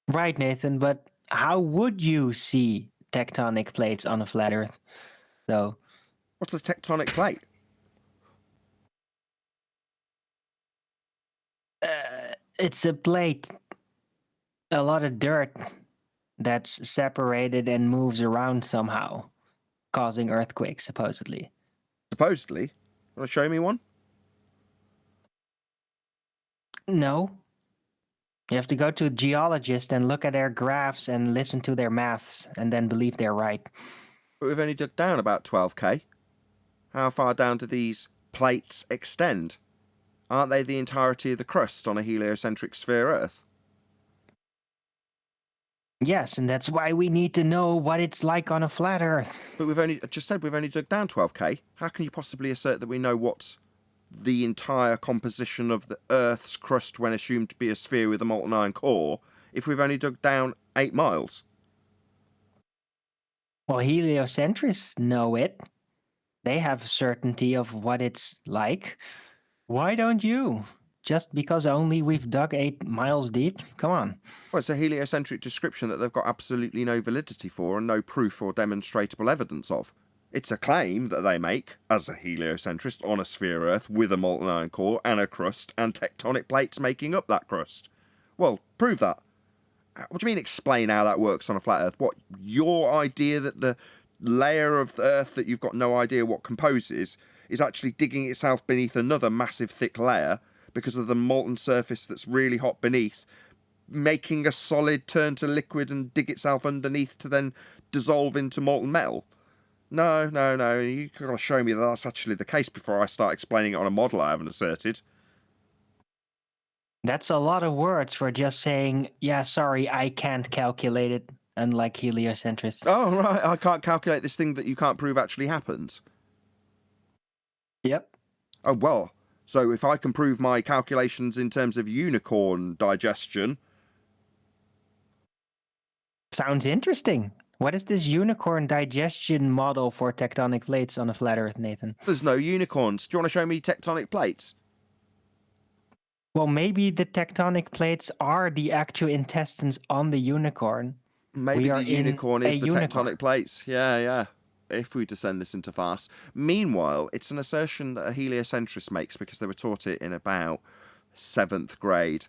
Right, Nathan, but how would you see tectonic plates on a flat earth, though? What's a tectonic plate? It's a plate, a lot of dirt that's separated and moves around somehow, causing earthquakes, supposedly. Supposedly? Want to show me one? No. You have to go to a geologist and look at their graphs and listen to their maths and then believe they're right. But we've only dug down about 12k. How far down do these plates extend? Aren't they the entirety of the crust on a heliocentric sphere Earth? Yes, and that's why we need to know what it's like on a flat Earth. But I just said we've only dug down 12k. How can you possibly assert that we know what's the entire composition of the Earth's crust when assumed to be a sphere with a molten iron core if we've only dug down 8 miles? Well, heliocentrists know it. They have certainty of what it's like. Why don't you? Just because only we've dug 8 miles deep? Come on. Well, it's a heliocentric description that they've got absolutely no validity for and no proof or demonstrable evidence of. It's a claim that they make, as a heliocentrist, on a sphere Earth with a molten iron core and a crust and tectonic plates making up that crust. Well, prove that. What do you mean explain how that works on a flat Earth? What, your idea that the layer of the Earth that you've got no idea what composes is actually digging itself beneath another massive thick layer because of the molten surface that's really hot beneath, making a solid turn to liquid and dig itself underneath to then dissolve into molten metal? No. You've got to show me that that's actually the case before I start explaining it on a model I haven't asserted. That's a lot of words for just saying, yeah, sorry, I can't calculate it, unlike heliocentrists. Oh, right, I can't calculate this thing that you can't prove actually happens. Yep. Oh, well, so if I can prove my calculations in terms of unicorn digestion... Sounds interesting. What is this unicorn digestion model for tectonic plates on a flat Earth, Nathan? There's no unicorns. Do you want to show me tectonic plates? Well, maybe the tectonic plates are the actual intestines on the unicorn. Maybe the unicorn is the tectonic plates. Yeah. If we descend this into farce. Meanwhile, it's an assertion that a heliocentrist makes because they were taught it in about 7th grade.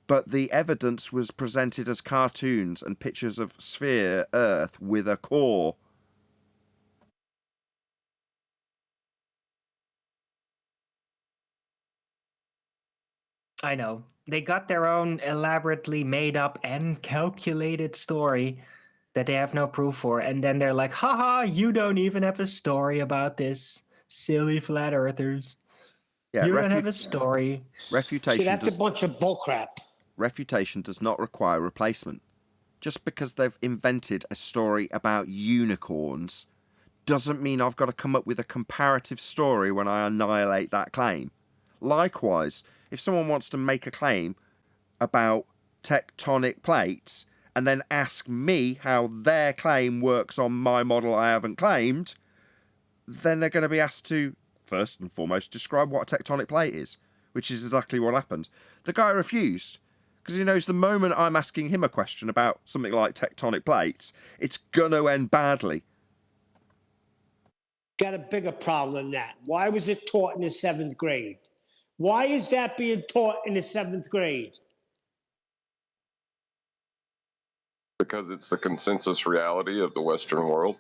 But the evidence was presented as cartoons and pictures of sphere Earth with a core. I know. They got their own elaborately made up and calculated story that they have no proof for. And then they're like, haha, you don't even have a story about this. Silly flat earthers. Yeah, you don't have a story. Refutation. See, that's a bunch of bullcrap. Refutation does not require replacement. Just because they've invented a story about unicorns doesn't mean I've got to come up with a comparative story when I annihilate that claim. Likewise, if someone wants to make a claim about tectonic plates and then ask me how their claim works on my model I haven't claimed, then they're going to be asked to, first and foremost, describe what a tectonic plate is, which is exactly what happened. The guy refused, because he knows the moment I'm asking him a question about something like tectonic plates, it's going to end badly. Got a bigger problem than that. Why was it taught in the 7th grade? Why is that being taught in the 7th grade? Because it's the consensus reality of the Western world.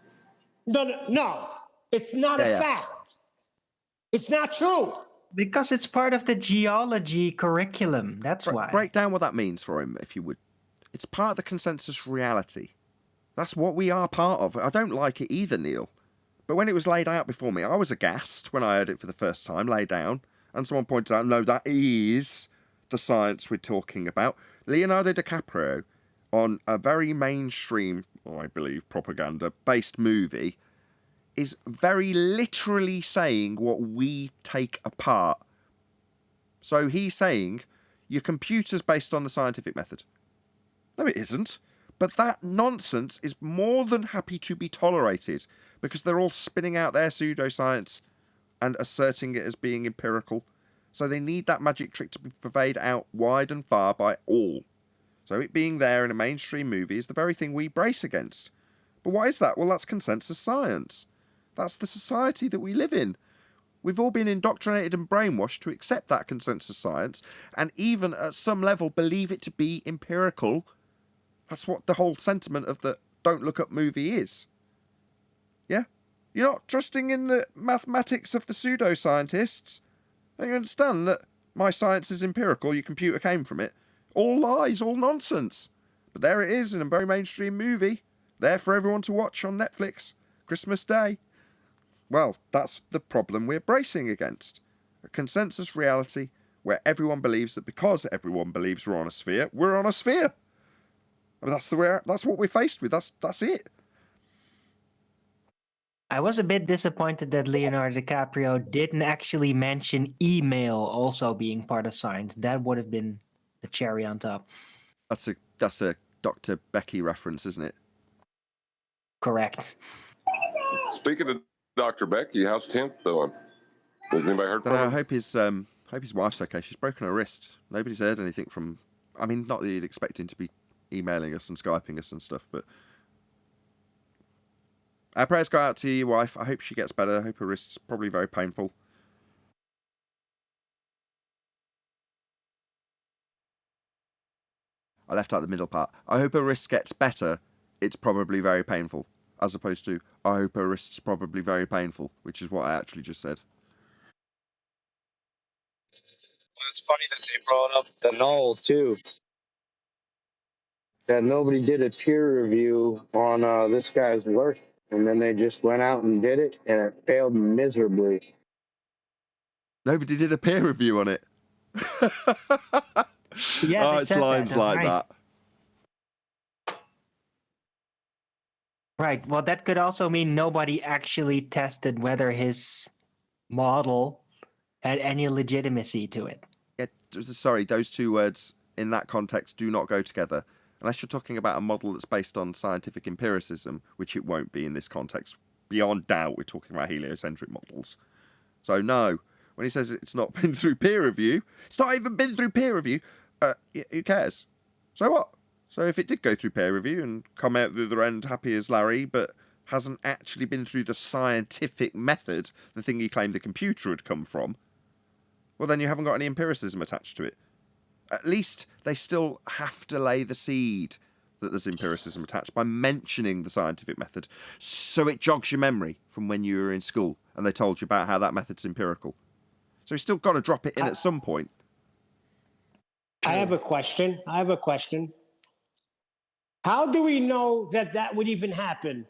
No. It's not a fact. It's not true. Because it's part of the geology curriculum. That's why. Break down what that means for him, if you would. It's part of the consensus reality. That's what we are part of. I don't like it either, Neil. But when it was laid out before me, I was aghast when I heard it for the first time, laid down. And someone pointed out, no, that is the science we're talking about. Leonardo DiCaprio, on a very mainstream, I believe, propaganda-based movie, is very literally saying what we take apart. So he's saying, your computer's based on the scientific method. No, it isn't. But that nonsense is more than happy to be tolerated because they're all spinning out their pseudoscience and asserting it as being empirical. So they need that magic trick to be purveyed out wide and far by all. So it being there in a mainstream movie is the very thing we brace against. But what is that? Well, that's consensus science. That's the society that we live in. We've all been indoctrinated and brainwashed to accept that consensus science and even at some level believe it to be empirical. That's what the whole sentiment of the Don't Look Up movie is. Yeah? You're not trusting in the mathematics of the pseudoscientists? Don't you understand that my science is empirical, your computer came from it? All lies, all nonsense. But there it is in a very mainstream movie. There for everyone to watch on Netflix. Christmas Day. Well, that's the problem we're bracing against. A consensus reality where everyone believes that because everyone believes we're on a sphere, we're on a sphere. I mean, that's what we're faced with. That's it. I was a bit disappointed that Leonardo DiCaprio didn't actually mention email also being part of science. That would have been the cherry on top. That's a Dr. Becky reference, isn't it? Correct. Speaking of Dr. Becky, how's 10th doing? Has anybody heard from I him? hope his wife's okay. She's broken her wrist. Nobody's heard anything from. I mean, not that you'd expect him to be emailing us and Skyping us and stuff, but our prayers go out to your wife. I hope she gets better. I hope her wrist's probably very painful. I left out the middle part. I hope her wrist gets better. It's probably very painful. As opposed to, I hope her wrist's probably very painful, which is what I actually just said. Well, it's funny that they brought up the null too. That nobody did a peer review on this guy's work, and then they just went out and did it, and it failed miserably. Nobody did a peer review on it. Yeah, oh, they it's said lines that, like right. that. Right. Well, that could also mean nobody actually tested whether his model had any legitimacy to it. Yeah, sorry, those two words in that context do not go together. Unless you're talking about a model that's based on scientific empiricism, which it won't be in this context. Beyond doubt, we're talking about heliocentric models. So no, when he says it's not been through peer review, it's not even been through peer review. Who cares? So what? So if it did go through peer review and come out the other end happy as Larry, but hasn't actually been through the scientific method, the thing he claimed the computer had come from, well then you haven't got any empiricism attached to it. At least they still have to lay the seed that there's empiricism attached by mentioning the scientific method, so it jogs your memory from when you were in school and they told you about how that method's empirical. So you still got to drop it in at some point. I have a question. How do we know that would even happen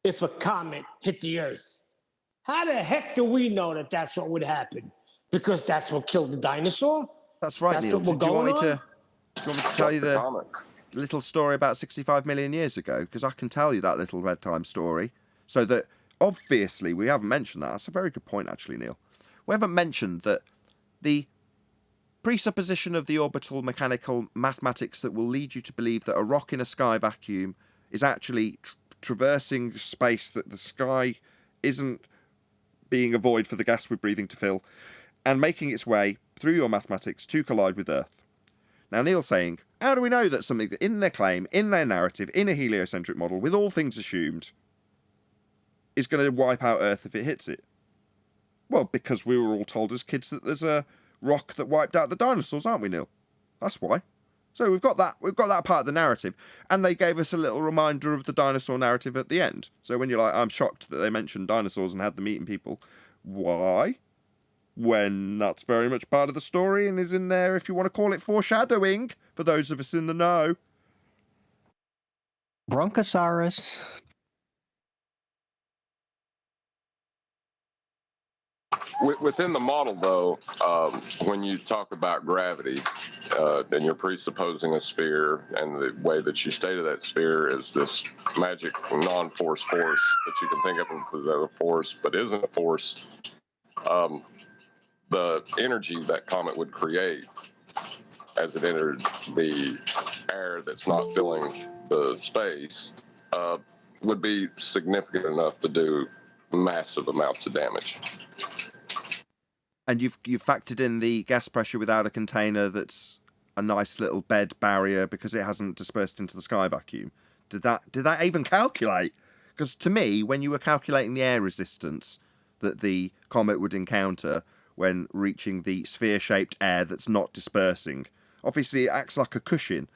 if a comet hit the Earth? How the heck do we know that that's what would happen? Because that's what killed the dinosaur? That's right, That's Neil. what we're Do you want me going to tell you the Comet. little story about 65 million years ago? Because I can tell you that little bedtime story. So that, obviously, we haven't mentioned that. That's a very good point, actually, Neil. We haven't mentioned that the presupposition of the orbital mechanical mathematics that will lead you to believe that a rock in a sky vacuum is actually traversing space, that the sky isn't being a void for the gas we're breathing to fill, and making its way through your mathematics to collide with Earth. Now, Neil's saying, how do we know that something that in their claim, in their narrative, in a heliocentric model, with all things assumed, is going to wipe out Earth if it hits it? Well, because we were all told as kids that there's a rock that wiped out the dinosaurs, aren't we, Neil? That's why. So we've got that part of the narrative, and they gave us a little reminder of the dinosaur narrative at the end. So when you're like, I'm shocked that they mentioned dinosaurs and had them eating people, why? When that's very much part of the story and is in there, if you want to call it foreshadowing, for those of us in the know. Bronchosaurus. Within the model, though, when you talk about gravity, and you're presupposing a sphere, and the way that you stated that sphere is this magic non-force force that you can think of as a force, but isn't a force. The energy that comet would create as it entered the air that's not filling the space would be significant enough to do massive amounts of damage. And you've factored in the gas pressure without a container that's a nice little bed barrier because it hasn't dispersed into the sky vacuum. Did that even calculate? Because to me, when you were calculating the air resistance that the comet would encounter when reaching the sphere-shaped air that's not dispersing, obviously it acts like a cushion.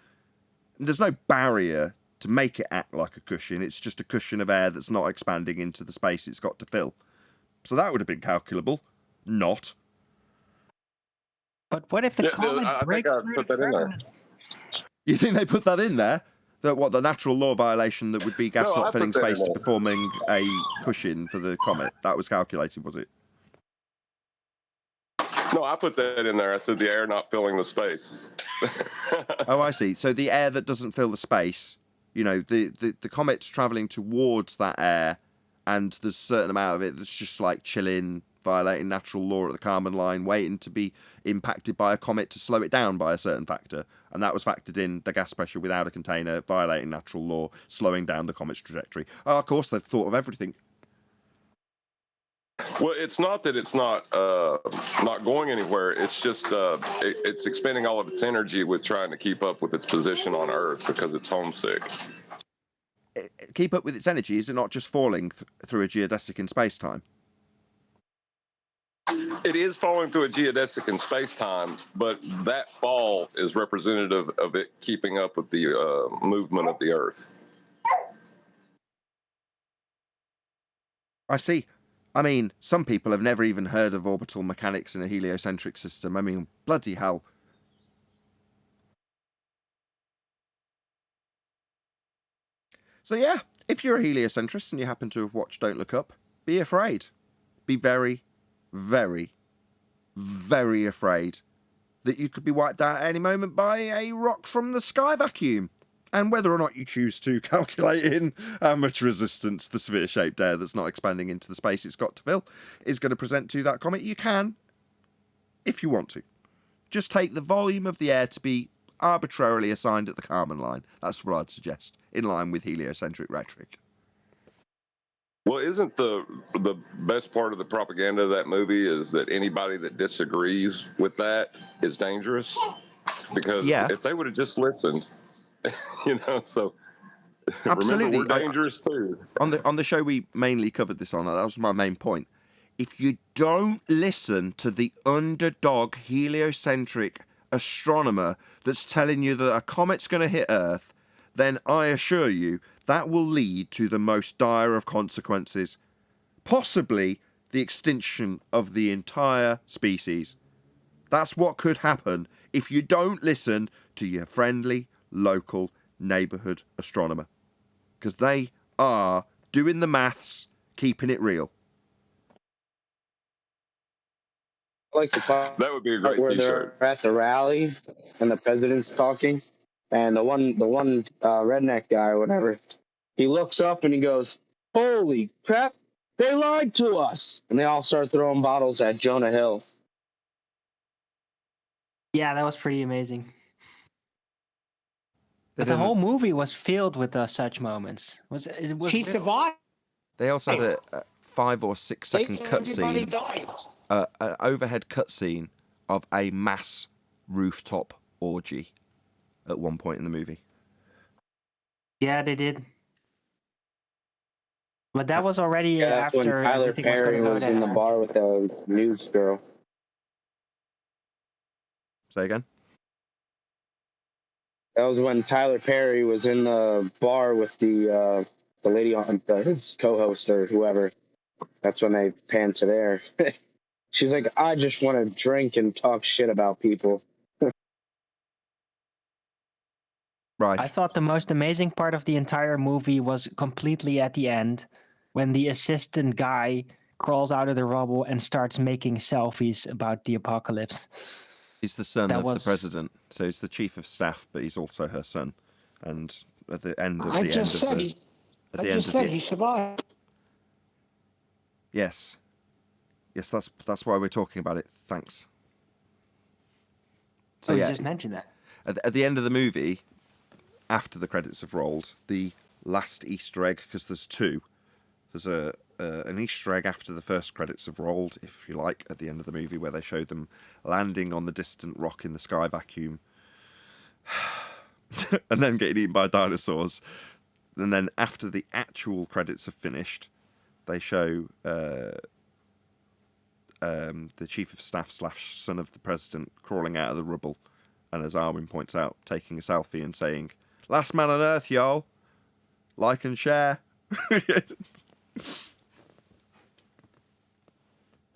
And there's no barrier to make it act like a cushion. It's just a cushion of air that's not expanding into the space it's got to fill. So that would have been calculable. Not. But what if the comet I breaks think I through put the that in there. firmament? You think they put that in there? That what, the natural law violation that would be gas No, I not put filling that in space to there. performing a cushion for the comet? That was calculated, was it? No, I put that in there. I said the air not filling the space. Oh, I see. So the air that doesn't fill the space, you know, the comet's travelling towards that air, and there's a certain amount of it that's just like chilling, violating natural law at the Kármán line, waiting to be impacted by a comet to slow it down by a certain factor. And that was factored in the gas pressure without a container, violating natural law, slowing down the comet's trajectory. Oh, of course, they've thought of everything. Well, it's not that it's not going anywhere. It's just it's expending all of its energy with trying to keep up with its position on Earth because it's homesick. Keep up with its energy. Is it not just falling through a geodesic in space-time? It is falling through a geodesic in space-time, but that fall is representative of it keeping up with the movement of the Earth. I see. I mean, some people have never even heard of orbital mechanics in a heliocentric system. I mean, bloody hell. So yeah, if you're a heliocentrist and you happen to have watched Don't Look Up, be afraid. Be very, very, very afraid that you could be wiped out at any moment by a rock from the sky vacuum. And whether or not you choose to calculate in how much resistance the sphere-shaped air that's not expanding into the space it's got to fill is going to present to that comet, you can, if you want to. Just take the volume of the air to be arbitrarily assigned at the Kármán line. That's what I'd suggest, in line with heliocentric rhetoric. Well, isn't the best part of the propaganda of that movie is that anybody that disagrees with that is dangerous? Because if they would have just listened, you know, so Absolutely. remember, we're dangerous too. On the show we mainly covered this on, that was my main point. If you don't listen to the underdog heliocentric astronomer that's telling you that a comet's going to hit Earth, then I assure you that will lead to the most dire of consequences, possibly the extinction of the entire species. That's what could happen if you don't listen to your friendly, local, neighbourhood astronomer. Because they are doing the maths, keeping it real. I like the part That would be a great where T-shirt. they're at the rally and the president's talking, and the one redneck guy or whatever, he looks up and he goes, "Holy crap! They lied to us!" And they all start throwing bottles at Jonah Hill. Yeah, that was pretty amazing. But the whole movie was filled with such moments. He survived. They also had a 5 or 6 second cutscene, an overhead cutscene of a mass rooftop orgy at one point in the movie. Yeah, they did. But that was already That's when after Tyler everything was Perry going to go was in the down. bar with the news girl. Say again? That was when Tyler Perry was in the bar with the lady on his co-host or whoever. That's when they panned to there. She's like, "I just want to drink and talk shit about people." Right. I thought the most amazing part of the entire movie was completely at the end, when the assistant guy crawls out of the rubble and starts making selfies about the apocalypse. He's the son That of the was- president, so he's the chief of staff, but he's also her son. And at the end of I the just said end he. at I the end just of said the he survived. yes, that's why we're talking about it. Thanks. So you yeah, just mentioned that. at the end of the movie, after the credits have rolled, the last Easter egg, because there's two. There's an Easter egg after the first credits have rolled, if you like, at the end of the movie, where they show them landing on the distant rock in the sky vacuum, and then getting eaten by dinosaurs. And then after the actual credits have finished, they show the chief of staff / son of the president crawling out of the rubble, and as Arwin points out, taking a selfie and saying, "Last man on Earth, y'all. Like and share."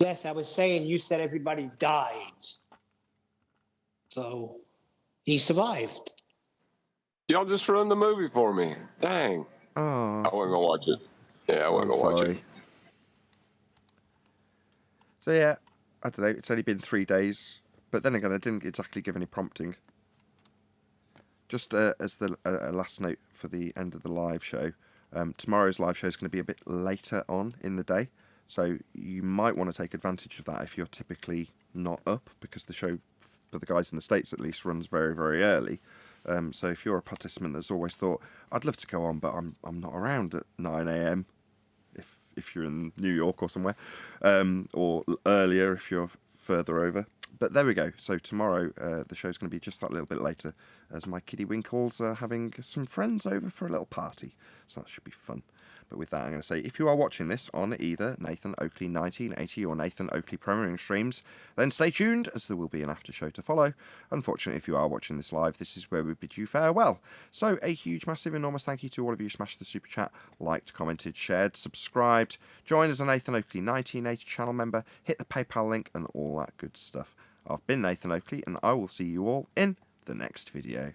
Yes, I was saying you said everybody died. So he survived. Y'all just ruined the movie for me. Dang. Oh, I wasn't gonna watch it. Yeah, I wasn't gonna watch it. So yeah, I don't know. It's only been 3 days, but then again, I didn't exactly give any prompting. Just as the last note for the end of the live show, tomorrow's live show is going to be a bit later on in the day, so you might want to take advantage of that if you're typically not up, because the show, for the guys in the States at least, runs very, very early. So if you're a participant that's always thought, I'd love to go on, but I'm not around at 9 a.m. if you're in New York or somewhere, or earlier if you're further over. But there we go. So tomorrow the show's going to be just that little bit later, as my kiddie winkles are having some friends over for a little party. So that should be fun. But with that, I'm going to say, if you are watching this on either Nathan Oakley 1980 or Nathan Oakley premiering streams, then stay tuned, as there will be an after show to follow. Unfortunately, if you are watching this live, this is where we bid you farewell. So a huge, massive, enormous thank you to all of you who smashed the super chat, liked, commented, shared, subscribed, joined as a Nathan Oakley 1980 channel member, hit the PayPal link, and all that good stuff. I've been Nathan Oakley, and I will see you all in the next video.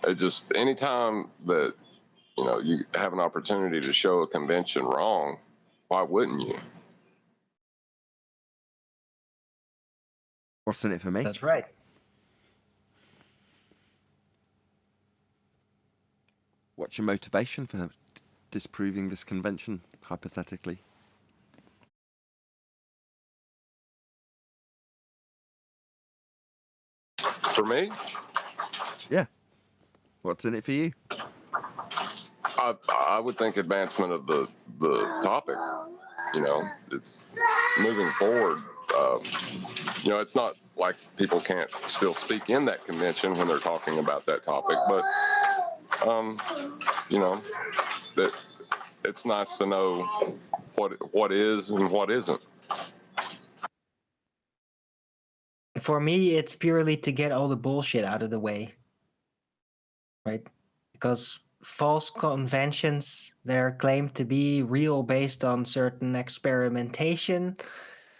It just, anytime that, you have an opportunity to show a convention wrong, why wouldn't you? What's in it for me? That's right. What's your motivation for disproving this convention, hypothetically? For me, Yeah. What's in it for you? I would think advancement of the topic. It's moving forward. It's not like people can't still speak in that convention when they're talking about that topic, but that it's nice to know what is and what isn't. For me, it's purely to get all the bullshit out of the way, right? Because false conventions, they're claimed to be real based on certain experimentation,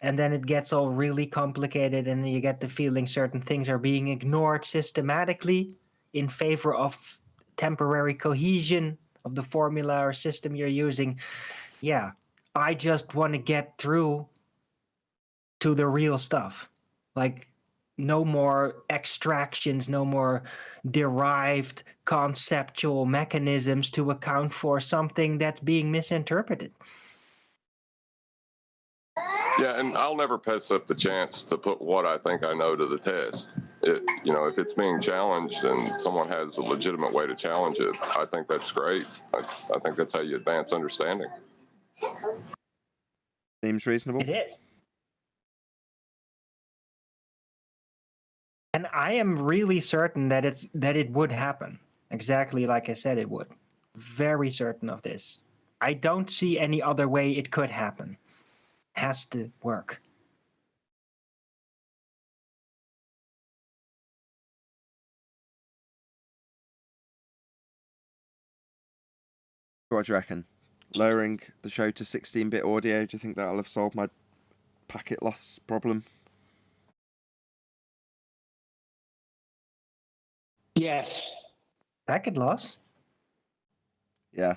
and then it gets all really complicated, and you get the feeling certain things are being ignored systematically in favor of temporary cohesion of the formula or system you're using. Yeah, I just want to get through to the real stuff. Like, no more extractions, no more derived conceptual mechanisms to account for something that's being misinterpreted. Yeah, and I'll never pass up the chance to put what I think I know to the test. If it's being challenged and someone has a legitimate way to challenge it, I think that's great. I think that's how you advance understanding. Seems reasonable. It is. And I am really certain that it would happen. Exactly like I said it would. Very certain of this. I don't see any other way it could happen. Has to work. What do you reckon? Lowering the show to 16-bit audio, do you think that'll have solved my packet loss problem? Yes. Packet loss? Yeah.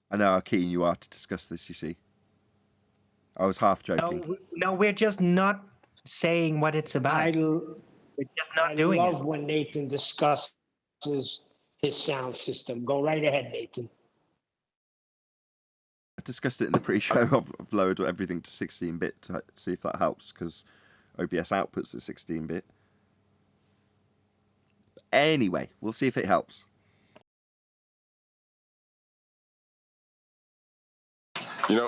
I know how keen you are to discuss this, you see. I was half joking. No, we're just not saying what it's about. We're just not doing it. I love when Nathan discusses his sound system. Go right ahead, Nathan. I discussed it in the pre-show. I've lowered everything to 16-bit to see if that helps, because OBS outputs at 16-bit. Anyway, we'll see if it helps.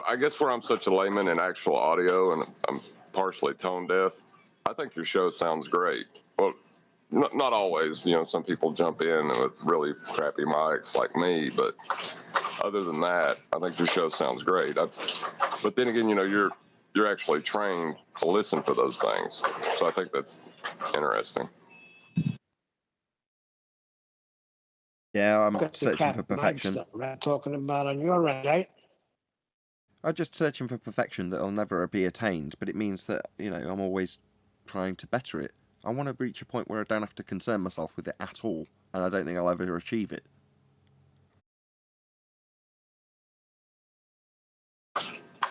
I guess where I'm such a layman in actual audio and I'm partially tone deaf, I think your show sounds great. Well, not always. Some people jump in with really crappy mics like me, but other than that, I think your show sounds great. But then again, you're actually trained to listen for those things, so I think that's interesting. Yeah, I'm searching for perfection. We're talking about on your end, right? I'm just searching for perfection that'll never be attained, but it means that, I'm always trying to better it. I want to reach a point where I don't have to concern myself with it at all, and I don't think I'll ever achieve it.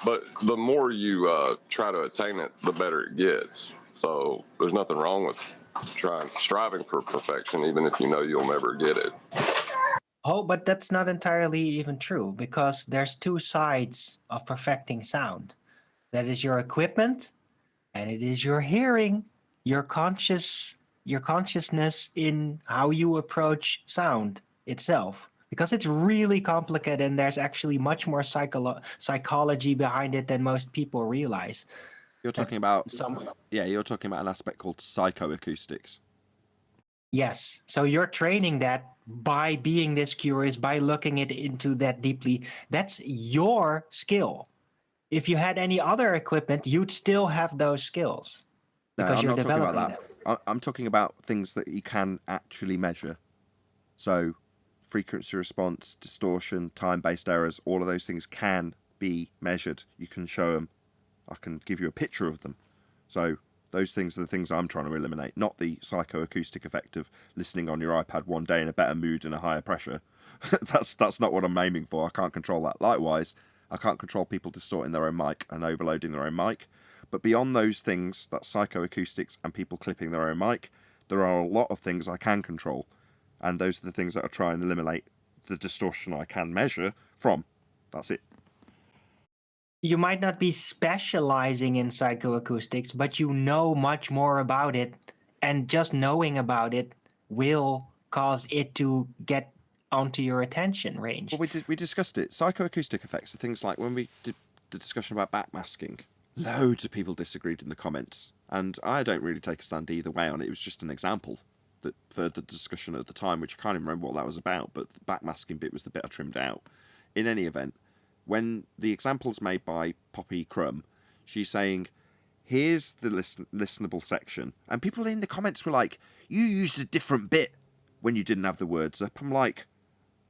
But the more you try to attain it, the better it gets. So there's nothing wrong with striving for perfection, even if you know you'll never get it. Oh, but that's not entirely even true, because there's two sides of perfecting sound. That is your equipment, and it is your hearing, your consciousness in how you approach sound itself. Because it's really complicated, and there's actually much more psychology behind it than most people realize. You're talking about you're talking about an aspect called psychoacoustics. Yes. So you're training that by being this curious, by looking into that deeply. That's your skill. If you had any other equipment, you'd still have those skills. Because I'm you're not talking developing about that. I'm talking about things that you can actually measure. So frequency response, distortion, time-based errors, all of those things can be measured. You can show them. I can give you a picture of them. So those things are the things I'm trying to eliminate, not the psychoacoustic effect of listening on your iPad one day in a better mood and a higher pressure. That's not what I'm aiming for. I can't control that. Likewise, I can't control people distorting their own mic and overloading their own mic. But beyond those things, that's psychoacoustics and people clipping their own mic, there are a lot of things I can control. And those are the things that I try and eliminate the distortion I can measure from. That's it. You might not be specializing in psychoacoustics, but you know much more about it, and just knowing about it will cause it to get onto your attention range. Well, we discussed it. Psychoacoustic effects are things like when we did the discussion about backmasking. Loads of people disagreed in the comments, and I don't really take a stand either way on it. It was just an example that furthered the discussion at the time, which I can't even remember what that was about, but the backmasking bit was the bit I trimmed out. In any event, when the example's made by Poppy Crumb, she's saying, here's the listenable section. And people in the comments were like, you used a different bit when you didn't have the words up. I'm like,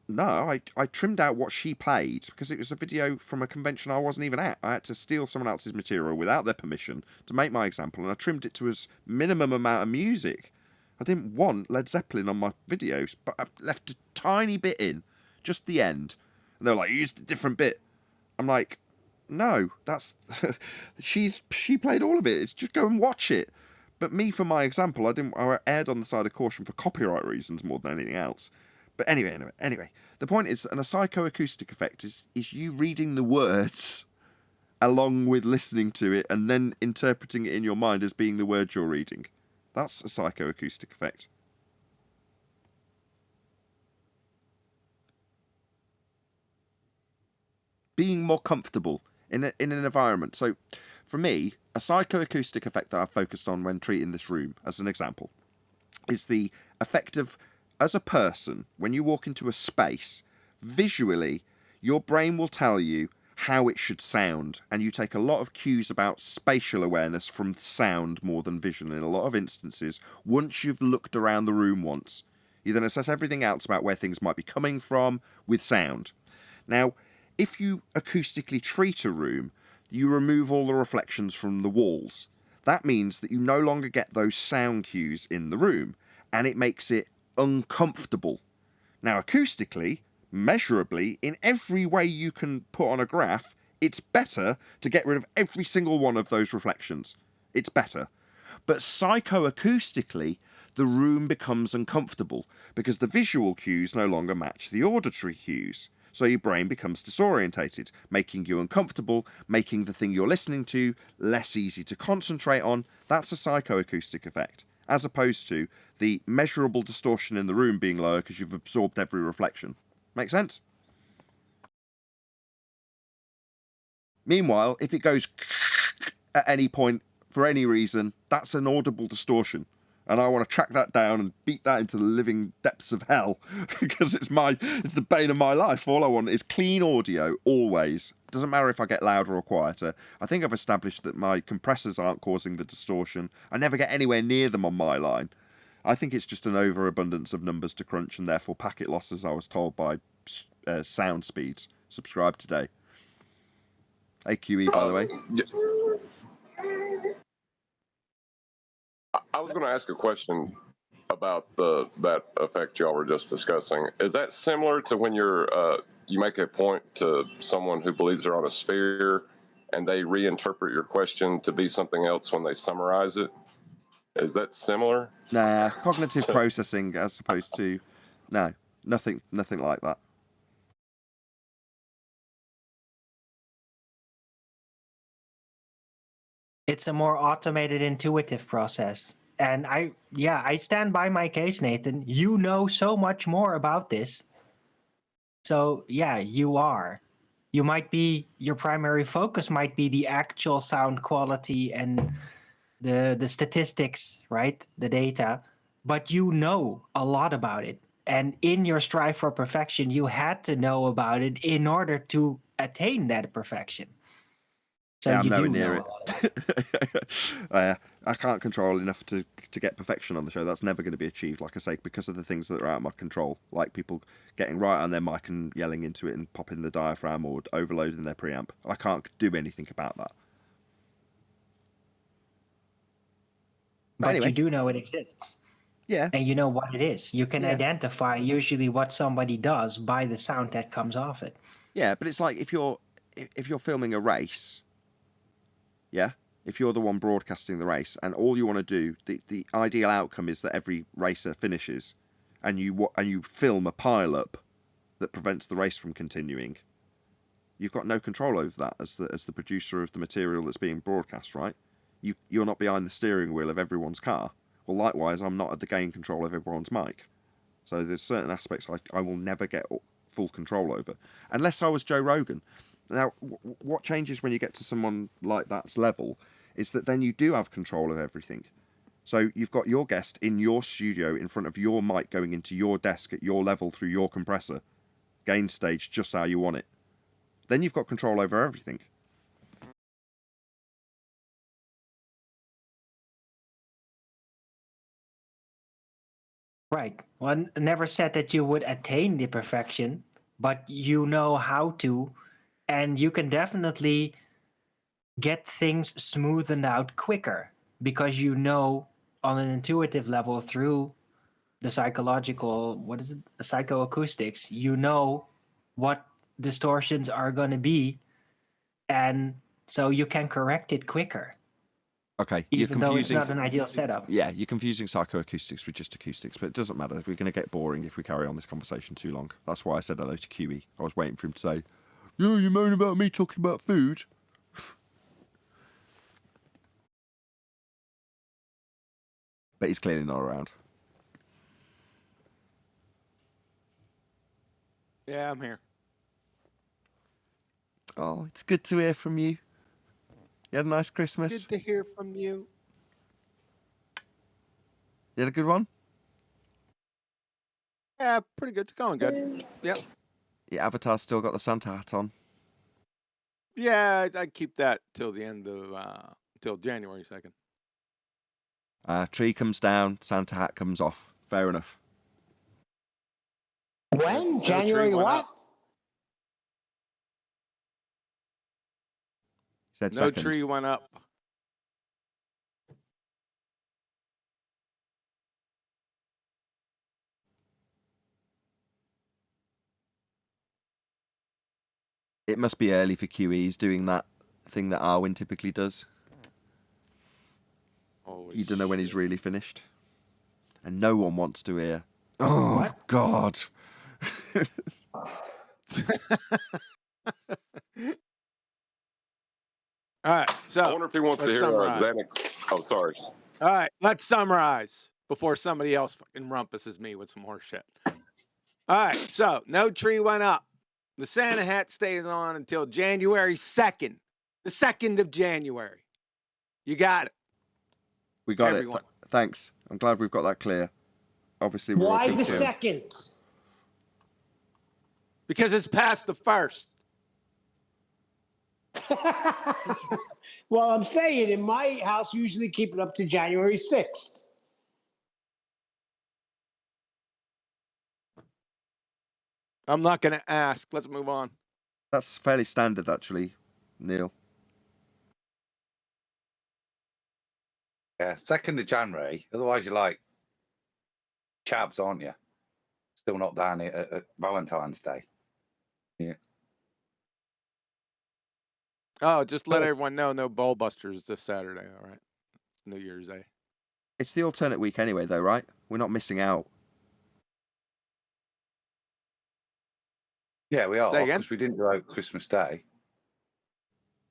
no, I trimmed out what she played because it was a video from a convention I wasn't even at. I had to steal someone else's material without their permission to make my example, and I trimmed it to as minimum amount of music. I didn't want Led Zeppelin on my videos, but I left a tiny bit in, just the end. And they're like, you used a different bit. I'm like, no, that's she played all of it. It's just go and watch it. But me, for my example, I erred on the side of caution for copyright reasons more than anything else. But anyway, the point is, and a psychoacoustic effect is you reading the words along with listening to it and then interpreting it in your mind as being the words you're reading. That's a psychoacoustic effect. Being more comfortable in an environment. So, for me, a psychoacoustic effect that I've focused on when treating this room, as an example, is the effect of, as a person, when you walk into a space, visually, your brain will tell you how it should sound, and you take a lot of cues about spatial awareness from sound more than vision in a lot of instances. Once you've looked around the room once, you then assess everything else about where things might be coming from with sound. Now, if you acoustically treat a room, you remove all the reflections from the walls. That means that you no longer get those sound cues in the room, and it makes it uncomfortable. Now, acoustically, measurably, in every way you can put on a graph, it's better to get rid of every single one of those reflections. It's better. But psychoacoustically, the room becomes uncomfortable because the visual cues no longer match the auditory cues. So your brain becomes disorientated, making you uncomfortable, making the thing you're listening to less easy to concentrate on. That's a psychoacoustic effect, as opposed to the measurable distortion in the room being lower because you've absorbed every reflection. Make sense? Meanwhile, if it goes at any point for any reason, that's an audible distortion. And I want to track that down and beat that into the living depths of hell because it's the bane of my life. All I want is clean audio always. Doesn't matter if I get louder or quieter. I think I've established that my compressors aren't causing the distortion. I never get anywhere near them on my line. I think it's just an overabundance of numbers to crunch and therefore packet losses, I was told by Sound Speeds. Subscribe today. AQE, by the way. I was going to ask a question about that effect y'all were just discussing. Is that similar to when you make a point to someone who believes they're on a sphere and they reinterpret your question to be something else when they summarize it? Is that similar? Nah, cognitive processing as opposed to... No, nothing like that. It's a more automated, intuitive process. And I stand by my case, Nathan. You know so much more about this. So yeah, you are. Your primary focus might be the actual sound quality and the statistics, right? The data, but you know a lot about it. And in your strive for perfection, you had to know about it in order to attain that perfection. So yeah, I'm you nowhere do near know it. I can't control enough to get perfection on the show. That's never going to be achieved, like I say, because of the things that are out of my control, like people getting right on their mic and yelling into it and popping the diaphragm or overloading their preamp. I can't do anything about that. But anyway, you do know it exists. Yeah. And you know what it is. You can Yeah. identify usually what somebody does by the sound that comes off it. Yeah, but it's like if you're filming a race, yeah, if you're the one broadcasting the race and all you want to do, the ideal outcome is that every racer finishes, and you film a pile-up that prevents the race from continuing. You've got no control over that as the producer of the material that's being broadcast, right? You're not behind the steering wheel of everyone's car. Well, likewise, I'm not at the gain control of everyone's mic. So there's certain aspects I will never get full control over, unless I was Joe Rogan. Now, what changes when you get to someone like that's level is that then you do have control of everything. So you've got your guest in your studio in front of your mic going into your desk at your level through your compressor, gain stage just how you want it. Then you've got control over everything. Right. Well, I never said that you would attain the perfection, but you know how to, and you can definitely get things smoothened out quicker because you know on an intuitive level through the psychoacoustics, you know what distortions are going to be, and so you can correct it quicker. Okay, you're even though it's confusing. not an ideal setup. Yeah, you're confusing psychoacoustics with just acoustics, but it doesn't matter. We're going to get boring if we carry on this conversation too long. That's why I said hello to QE. I was waiting for him to say, "Yeah, you moan about me talking about food." But he's clearly not around. Yeah, I'm here. Oh, it's good to hear from you. You had a nice Christmas? Good to hear from you. You had a good one? Yeah, pretty good. It's going good. Yep. Your avatar's still got the Santa hat on. Yeah, I keep that till the end of till January 2nd. Tree comes down, Santa hat comes off. Fair enough. When? No January tree went what? up. He said No second. tree went up. It must be early for QEs doing that thing that Arwen typically does. Holy You don't know when he's shit. really finished. And no one wants to hear, "Oh, What? God." All right, so I wonder if he wants to let's hear summarize. Xanax. Oh, sorry. All right, let's summarize before somebody else fucking rumpuses me with some horse shit. All right, so no tree went up. The Santa hat stays on until January 2nd, the 2nd of January. You got it. We got Everyone. it. Thanks. I'm glad we've got that clear. Obviously, we're all Why the guilty of- second? Because it's past the 1st. Well, I'm saying in my house, usually keep it up to January 6th. I'm not going to ask. Let's move on. That's fairly standard, actually, Neil. Yeah, 2nd of January. Otherwise, you're like chabs, aren't you? Still not down at Valentine's Day. Yeah. Oh, just let everyone know no Bowl Busters this Saturday, all right? New Year's Day. It's the alternate week anyway, though, right? We're not missing out. Yeah, we are, Say again? because we didn't do it Christmas Day.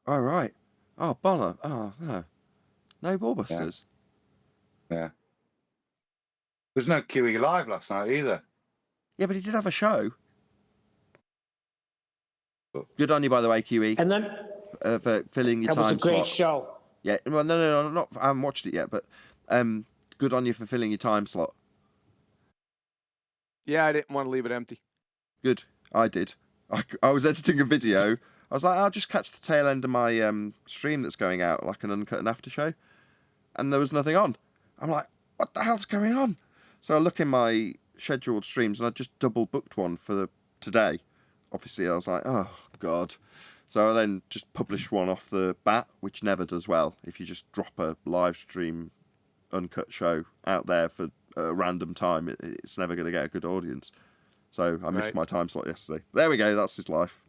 Oh, right. Oh, boller. Oh, no. No ballbusters. Yeah. There's no QE Live last night either. Yeah, but he did have a show. Good on you, by the way, QE, And then for filling your that was time a great slot. show. Yeah, well, no, not. I haven't watched it yet, but good on you for filling your time slot. Yeah, I didn't want to leave it empty. Good, I did. I was editing a video. I was like, I'll just catch the tail end of my stream that's going out, like an Uncut and After show, and there was nothing on. I'm like, what the hell's going on? So I look in my scheduled streams, and I just double booked one for today. Obviously, I was like, oh God. So I then just published one off the bat, which never does well. If you just drop a live stream Uncut show out there for a random time, it's never going to get a good audience. So I missed Right. my time slot yesterday. There we go. That's his life.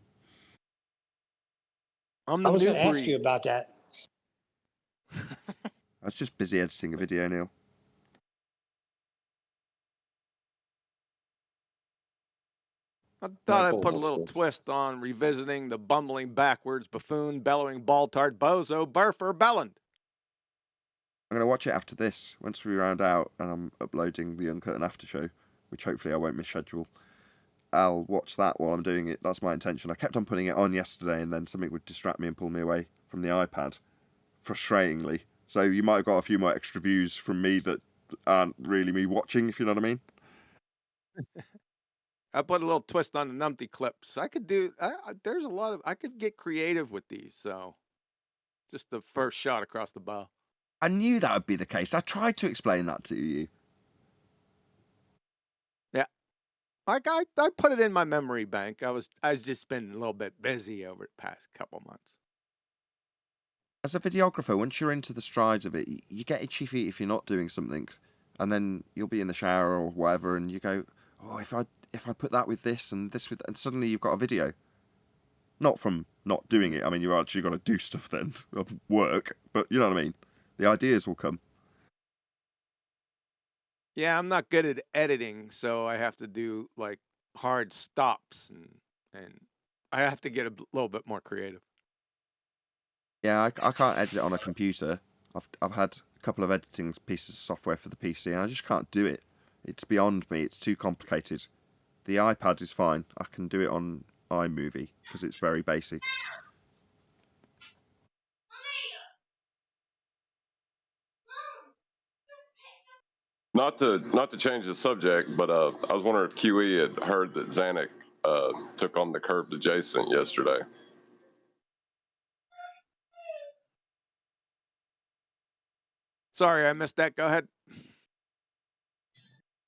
I'm I the was new going to ask you breed. about that. I was just busy editing a video, Neil. I thought No I'd put a little Ballbusters. twist on revisiting the bumbling backwards buffoon, bellowing ball-tart bozo, Burfer Belland. I'm going to watch it after this. Once we round out and I'm uploading the Uncut and After show, which hopefully I won't misschedule, I'll watch that while I'm doing it. That's my intention. I kept on putting it on yesterday and then something would distract me and pull me away from the iPad, frustratingly. So you might have got a few more extra views from me that aren't really me watching, if you know what I mean. I put a little twist on the numpty clips. I could do. There's a lot of. I could get creative with these. So, just the first shot across the bow. I knew that would be the case. I tried to explain that to you. Like I put it in my memory bank. I was just been a little bit busy over the past couple months. As a videographer, once you're into the strides of it, you get itchy feet if you're not doing something, and then you'll be in the shower or whatever, and you go, "Oh, if I put that with this and this with," and suddenly you've got a video. Not from not doing it. I mean, you've actually got to do stuff then, work. But you know what I mean. The ideas will come. Yeah, I'm not good at editing, so I have to do like hard stops and I have to get a little bit more creative. Yeah, I can't edit it on a computer. I've had a couple of editing pieces of software for the PC, and I just can't do it. It's beyond me. It's too complicated. The iPad is fine. I can do it on iMovie because it's very basic. Not to change the subject, but I was wondering if QE had heard that Zanuck took on the curved adjacent yesterday. Sorry, I missed that. Go ahead.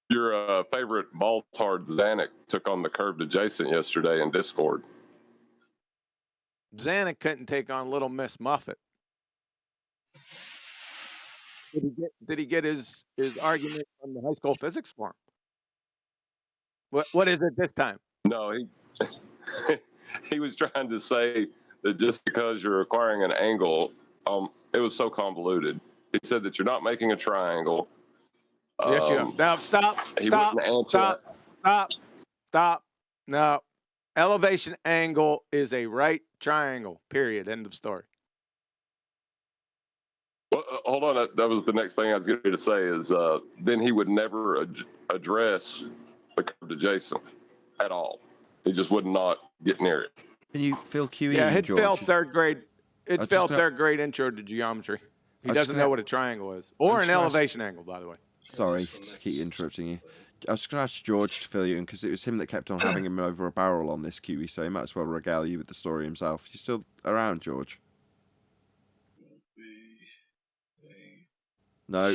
Your favorite Baltard Zanuck took on the curved adjacent yesterday in Discord. Zanuck couldn't take on Little Miss Muffet. Did he get his argument from the high school physics forum? What is it this time? No, he was trying to say that just because you're acquiring an angle, it was so convoluted. He said that you're not making a triangle. Yes, you have. Now, stop. He Stop. wouldn't answer Stop. No. Elevation angle is a right triangle, period. End of story. Well, hold on. That was the next thing I was going to say is then he would never address the curved adjacent at all. He just would not get near it. Can you fill QE Yeah, it George? failed third grade. It I failed just third grade intro to geometry. He I just doesn't gonna- know what a triangle is. Or I'm an just gonna elevation angle, by the way. Sorry to keep interrupting you. I was going to ask George to fill you in because it was him that kept on having him over a barrel on this QE, so he might as well regale you with the story himself. You still around, George? No.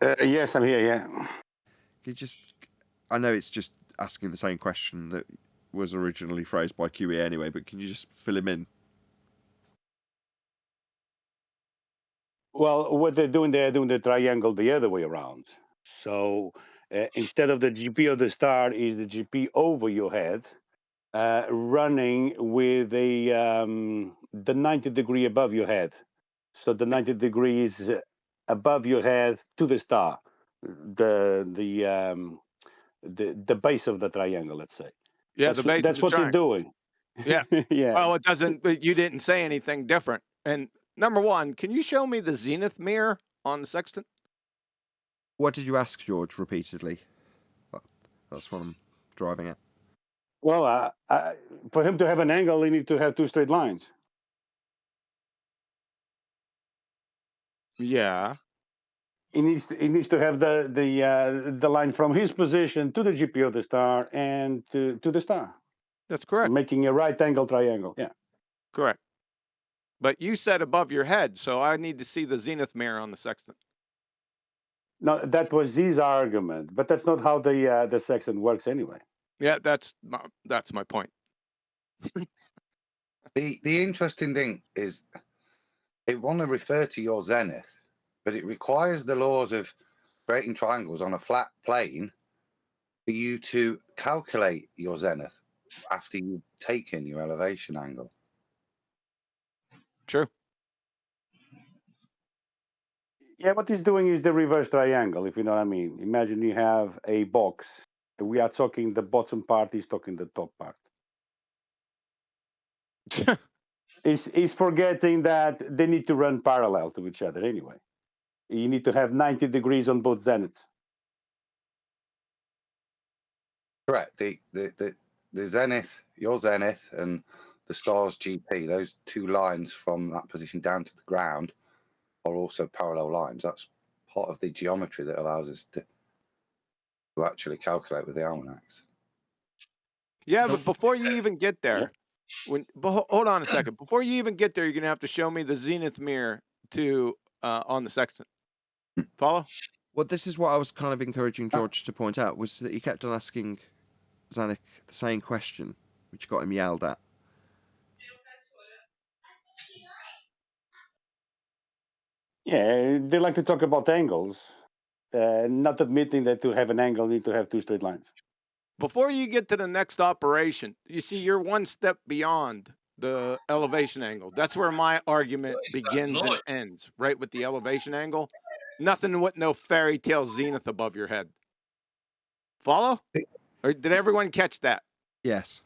Yes, I'm here. Yeah. Can you just? I know it's just asking the same question that was originally phrased by QE anyway, but can you just fill him in? Well, what they're doing the triangle the other way around. So instead of the GP of the star is the GP over your head, running with the 90 degree above your head. So the 90 degrees above your head to the star, the base of the triangle, let's say. Yeah, the base that's of the what they're triangle. doing. Yeah. Yeah. Well, it doesn't. But you didn't say anything different. And number one, can you show me the zenith mirror on the sextant? What did you ask George repeatedly? That's what I'm driving at. Well, for him to have an angle, he needs to have two straight lines. Yeah. He needs to have the line from his position to the GP of the star and to the star. That's correct. Making a right angle triangle. Yeah. Correct. But you said above your head, so I need to see the zenith mirror on the sextant. No, that was his argument, but that's not how the sextant works anyway. Yeah, that's my point. The interesting thing is it want to refer to your zenith, but it requires the laws of creating triangles on a flat plane for you to calculate your zenith after you've taken your elevation angle. True. Yeah, what he's doing is the reverse triangle, if you know what I mean. Imagine you have a box. We are talking the bottom part, he's talking the top part. He's forgetting that they need to run parallel to each other anyway. You need to have 90 degrees on both zeniths. Correct. The zenith, your zenith, and the star's GP, those two lines from that position down to the ground are also parallel lines. That's part of the geometry that allows us to actually calculate with the almanacs. Yeah, but before you even get there, hold on a second. Before you even get there, you're gonna have to show me the zenith mirror to on the sextant. Follow? Well, this is what I was kind of encouraging George to point out, was that he kept on asking Zanuck the same question, which got him yelled at. Yeah, they like to talk about angles, not admitting that to have an angle, you need to have two straight lines. Before you get to the next operation, you see you're one step beyond the elevation angle. That's where my argument begins and ends, right with the elevation angle. Nothing with no fairy tale zenith above your head. Follow? Or did everyone catch that? Yes.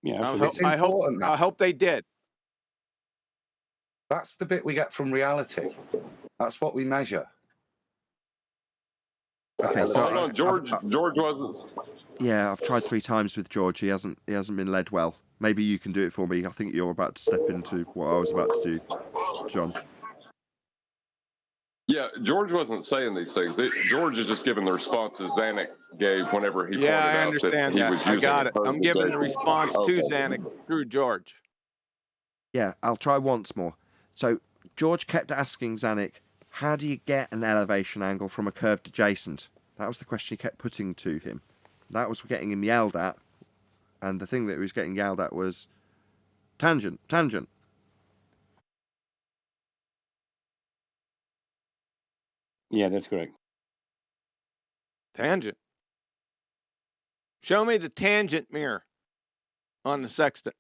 Yeah, I absolutely. hope, I hope they did. That's the bit we get from reality. That's what we measure. Okay, so Hold on, George wasn't. Yeah, I've tried 3 times with George. He hasn't been led well. Maybe you can do it for me. I think you're about to step into what I was about to do, John. Yeah, George wasn't saying these things. George is just giving the responses Zanuck gave whenever he pointed I out understand that he that. was I using got a it. I'm giving the permutation. response to Okay. Zanuck through George. Yeah, I'll try once more. So George kept asking Zanuck, how do you get an elevation angle from a curved adjacent? That was the question he kept putting to him. That was getting him yelled at. And the thing that he was getting yelled at was tangent, tangent. Yeah, that's correct. Tangent. Show me the tangent mirror on the sextant.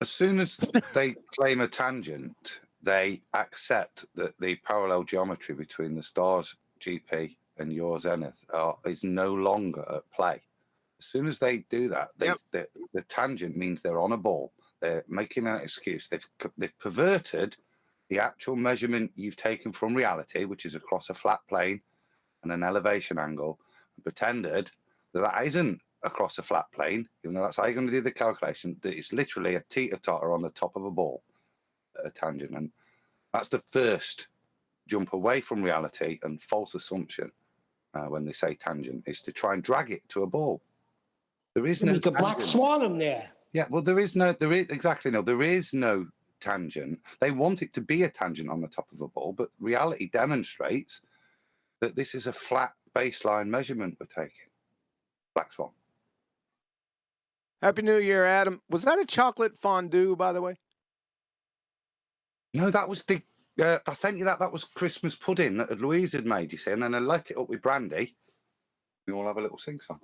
As soon as they claim a tangent, they accept that the parallel geometry between the star's GP and your zenith is no longer at play. As soon as they do that, the tangent means they're on a ball. They're making an excuse. They've perverted the actual measurement you've taken from reality, which is across a flat plane and an elevation angle, and pretended that isn't across a flat plane, even though that's how you're going to do the calculation, that it's literally a teeter-totter on the top of a ball, a tangent. And that's the first jump away from reality and false assumption when they say tangent, is to try and drag it to a ball. There is no You could black swan them there. Yeah, well, there is no tangent. They want it to be a tangent on the top of a ball, but reality demonstrates that this is a flat baseline measurement we're taking. Black swan. Happy New Year, Adam. Was that a chocolate fondue, by the way? No, that was the. I sent you that. That was Christmas pudding that Louise had made, you see, and then I let it up with brandy. We all have a little sing-song.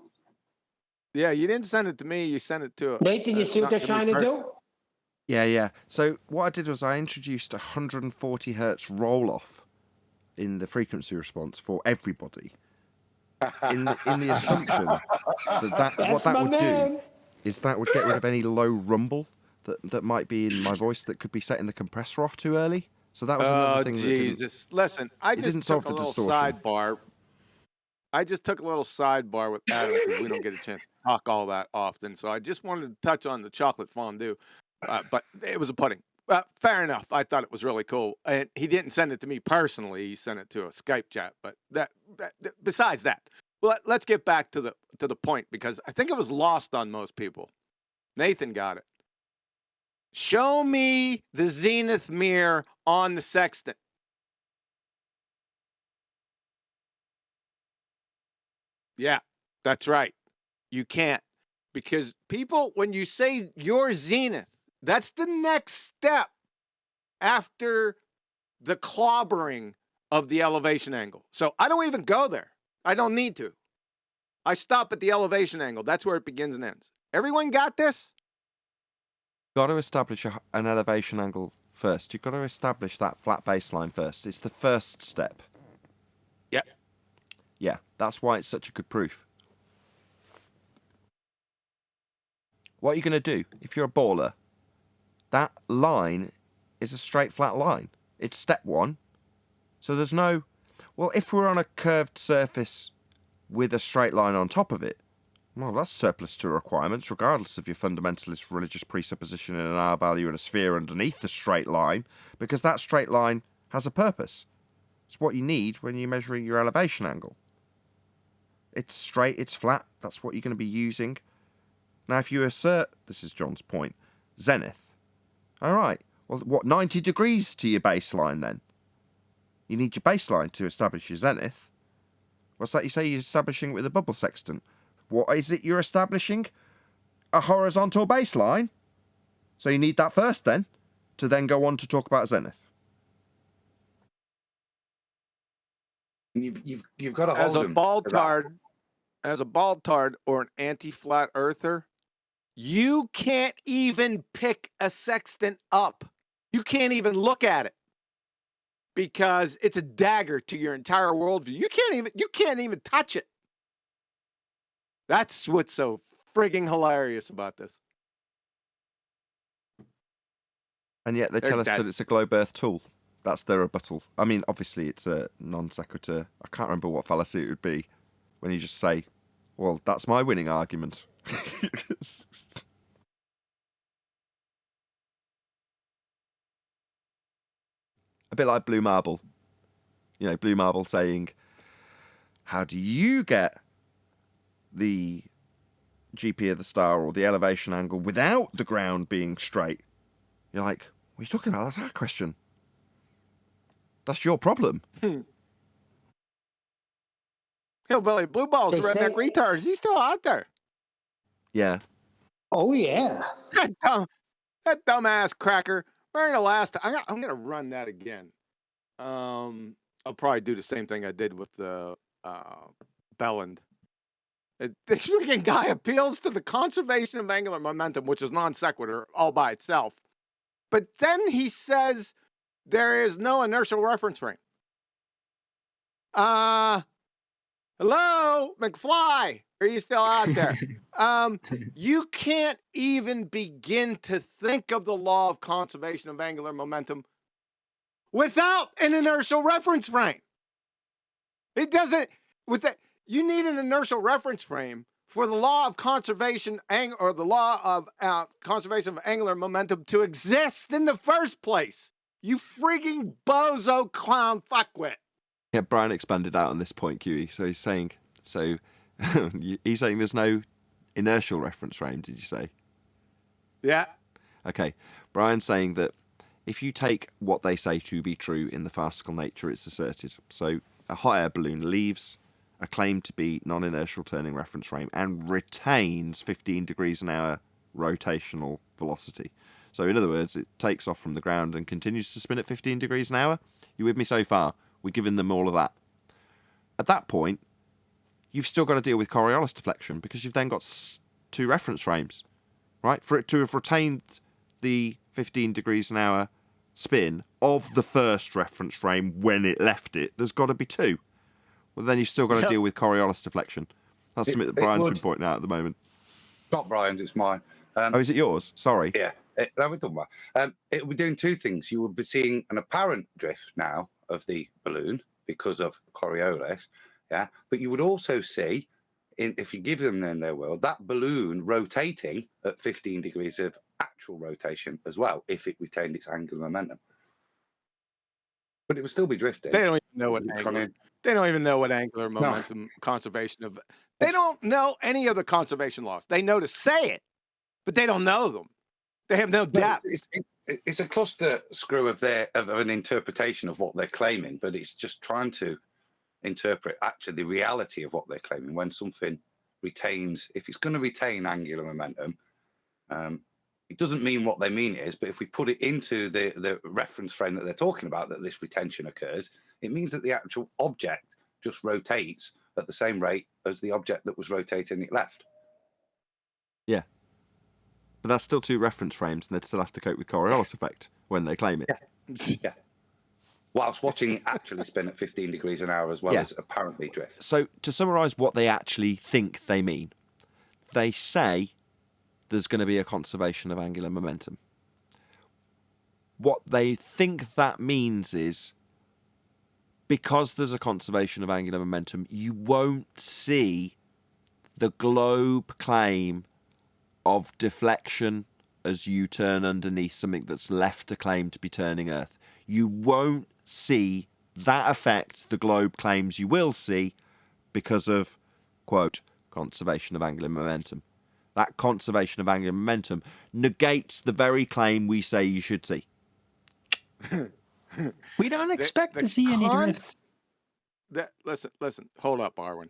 Yeah, you didn't send it to me. You sent it to Nathan, you see what they're trying to do? Yeah. So what I did was I introduced 140 hertz roll-off in the frequency response for everybody, in the assumption that what that would do is that would get rid of any low rumble that might be in my voice that could be setting the compressor off too early. So that was another thing. Jesus. Listen, I just took a little sidebar. I just took a little sidebar with Adam because we don't get a chance to talk all that often. So I just wanted to touch on the chocolate fondue, but it was a pudding. Fair enough. I thought it was really cool. And he didn't send it to me personally. He sent it to a Skype chat. But besides that, let's get back to the point, because I think it was lost on most people. Nathan got it. Show me the zenith mirror on the sextant. Yeah, that's right. You can't. Because people, when you say your zenith, that's the next step after the clobbering of the elevation angle. So I don't even go there. I don't need to. I stop at the elevation angle. That's where it begins and ends. Everyone got this? Got to establish an elevation angle first. You've got to establish that flat baseline first. It's the first step. Yep. Yeah, that's why it's such a good proof. What are you going to do if you're a baller? That line is a straight flat line. It's step one. So there's no... Well, if we're on a curved surface with a straight line on top of it, well, that's surplus to requirements, regardless of your fundamentalist religious presupposition in an R value and a sphere underneath the straight line, because that straight line has a purpose. It's what you need when you're measuring your elevation angle. It's straight, it's flat, that's what you're going to be using. Now, if you assert, this is John's point, zenith, all right, well, what, 90 degrees to your baseline then? You need your baseline to establish your zenith. What's that you say you're establishing with a bubble sextant? What is it you're establishing? A horizontal baseline? So you need that first then, to then go on to talk about zenith. You've got to as hold a ball tard or an anti-flat earther, You can't even pick a sextant up. You can't even look at it because it's a dagger to your entire worldview. You can't even touch it. That's what's so frigging hilarious about this. And yet they They're tell us dead. that it's a globe earth tool. That's their rebuttal. I mean, obviously it's a non sequitur. I can't remember what fallacy it would be when you just say, well, that's my winning argument. A bit like Blue Marble. You know, Blue Marble saying, how do you get the GP of the star or the elevation angle without the ground being straight? You're like, what are you talking about? That's our question. That's your problem. Hillbilly Blue Balls, They the redneck say- retard. Is he still out there? Yeah. Oh, yeah. That dumbass cracker. Remember the last time? I'm going to run that again. I'll probably do the same thing I did with the Belland. This freaking guy appeals to the conservation of angular momentum, which is non sequitur all by itself. But then he says there is no inertial reference frame. Hello, McFly. Are you still out there? You can't even begin to think of the law of conservation of angular momentum without an inertial reference frame. It doesn't, with that, you need an inertial reference frame for the law of conservation or the law of conservation of angular momentum to exist in the first place. You freaking bozo clown fuckwit. Yeah, Brian expanded out on this point, QE. So he's saying, he's saying there's no inertial reference frame, did you say? Yeah. Okay. Brian's saying that if you take what they say to be true in the farcical nature it's asserted, so a hot air balloon leaves a claim to be non-inertial turning reference frame and retains 15 degrees an hour rotational velocity. So in other words, it takes off from the ground and continues to spin at 15 degrees an hour. You with me so far? We're giving them all of that. At that point, you've still got to deal with Coriolis deflection because you've then got two reference frames, right? For it to have retained the 15 degrees an hour spin of the first reference frame when it left it, there's got to be two. Well, then you've still got to deal with Coriolis deflection. That's something that Brian's been pointing out at the moment. Not Brian's, it's mine. Oh, is it yours? Sorry. Yeah, we're talking about. It would be doing two things. You would be seeing an apparent drift now of the balloon because of Coriolis, yeah. But you would also see, if you give them then their world, that balloon rotating at 15 degrees of actual rotation as well, if it retained its angular momentum. But it would still be drifting. They don't even know what angular. They don't even know what angular momentum conservation of. They don't know any of the conservation laws. They know to say it, but they don't know them. They have no depth. It's a cluster screw of an interpretation of what they're claiming, but it's just trying to interpret actually the reality of what they're claiming. When something retains, if it's going to retain angular momentum, it doesn't mean what they mean it is. But if we put it into the reference frame that they're talking about, that this retention occurs, it means that the actual object just rotates at the same rate as the object that was rotating it left. Yeah. But that's still two reference frames, and they'd still have to cope with Coriolis effect when they claim it. Yeah. Whilst watching it actually spin at 15 degrees an hour as well as apparently drift. So to summarise what they actually think they mean, they say there's going to be a conservation of angular momentum. What they think that means is, because there's a conservation of angular momentum, you won't see the globe claim of deflection as you turn underneath something that's left to claim to be turning Earth. You won't see that affect the globe claims you will see because of, quote, conservation of angular momentum. That conservation of angular momentum negates the very claim we say you should see. We don't expect to see any drift. Listen, hold up, Arwen.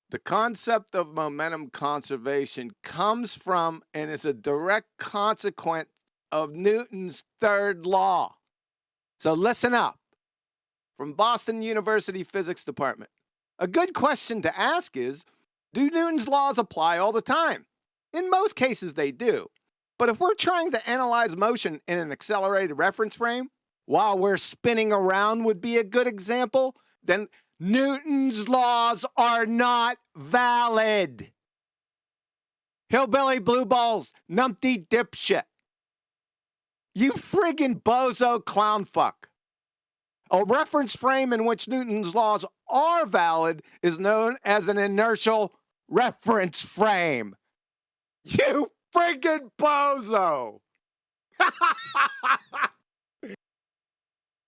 The concept of momentum conservation comes from and is a direct consequence of Newton's third law. So listen up. From Boston University Physics Department. A good question to ask is, do Newton's laws apply all the time? In most cases, they do. But if we're trying to analyze motion in an accelerated reference frame, while we're spinning around would be a good example, then Newton's laws are not valid. Hillbilly blue balls, numpty dipshit. You friggin' bozo clown fuck. A reference frame in which Newton's laws are valid is known as an inertial reference frame. You friggin' bozo!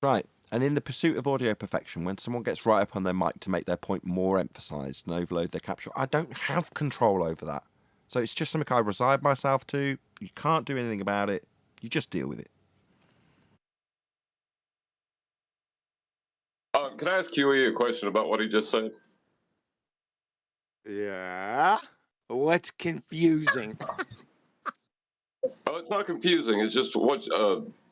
Right. And in the pursuit of audio perfection, when someone gets right up on their mic to make their point more emphasised and overload their capture, I don't have control over that. So it's just something I resign myself to. You can't do anything about it. You just deal with it. Can I ask QE a question about what he just said? Yeah? What's confusing? Oh, it's not confusing. It's just what.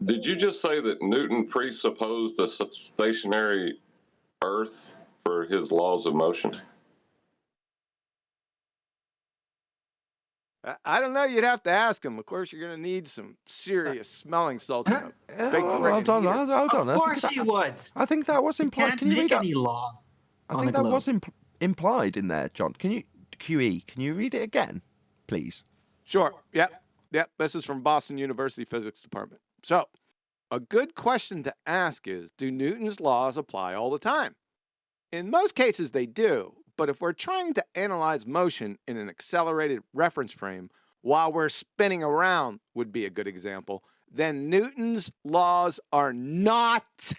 Did you just say that Newton presupposed a stationary Earth for his laws of motion? I don't know. You'd have to ask him. Of course, you're going to need some serious smelling salts. Hold on. Of course he would. I think that was implied. Can't Can you make read that? any law. I think that was implied in there, John. Can you, QE, can you read it again, please? Sure. Yep. This is from Boston University Physics Department. So, a good question to ask is, do Newton's laws apply all the time? In most cases, they do. But if we're trying to analyze motion in an accelerated reference frame while we're spinning around would be a good example, then Newton's laws are not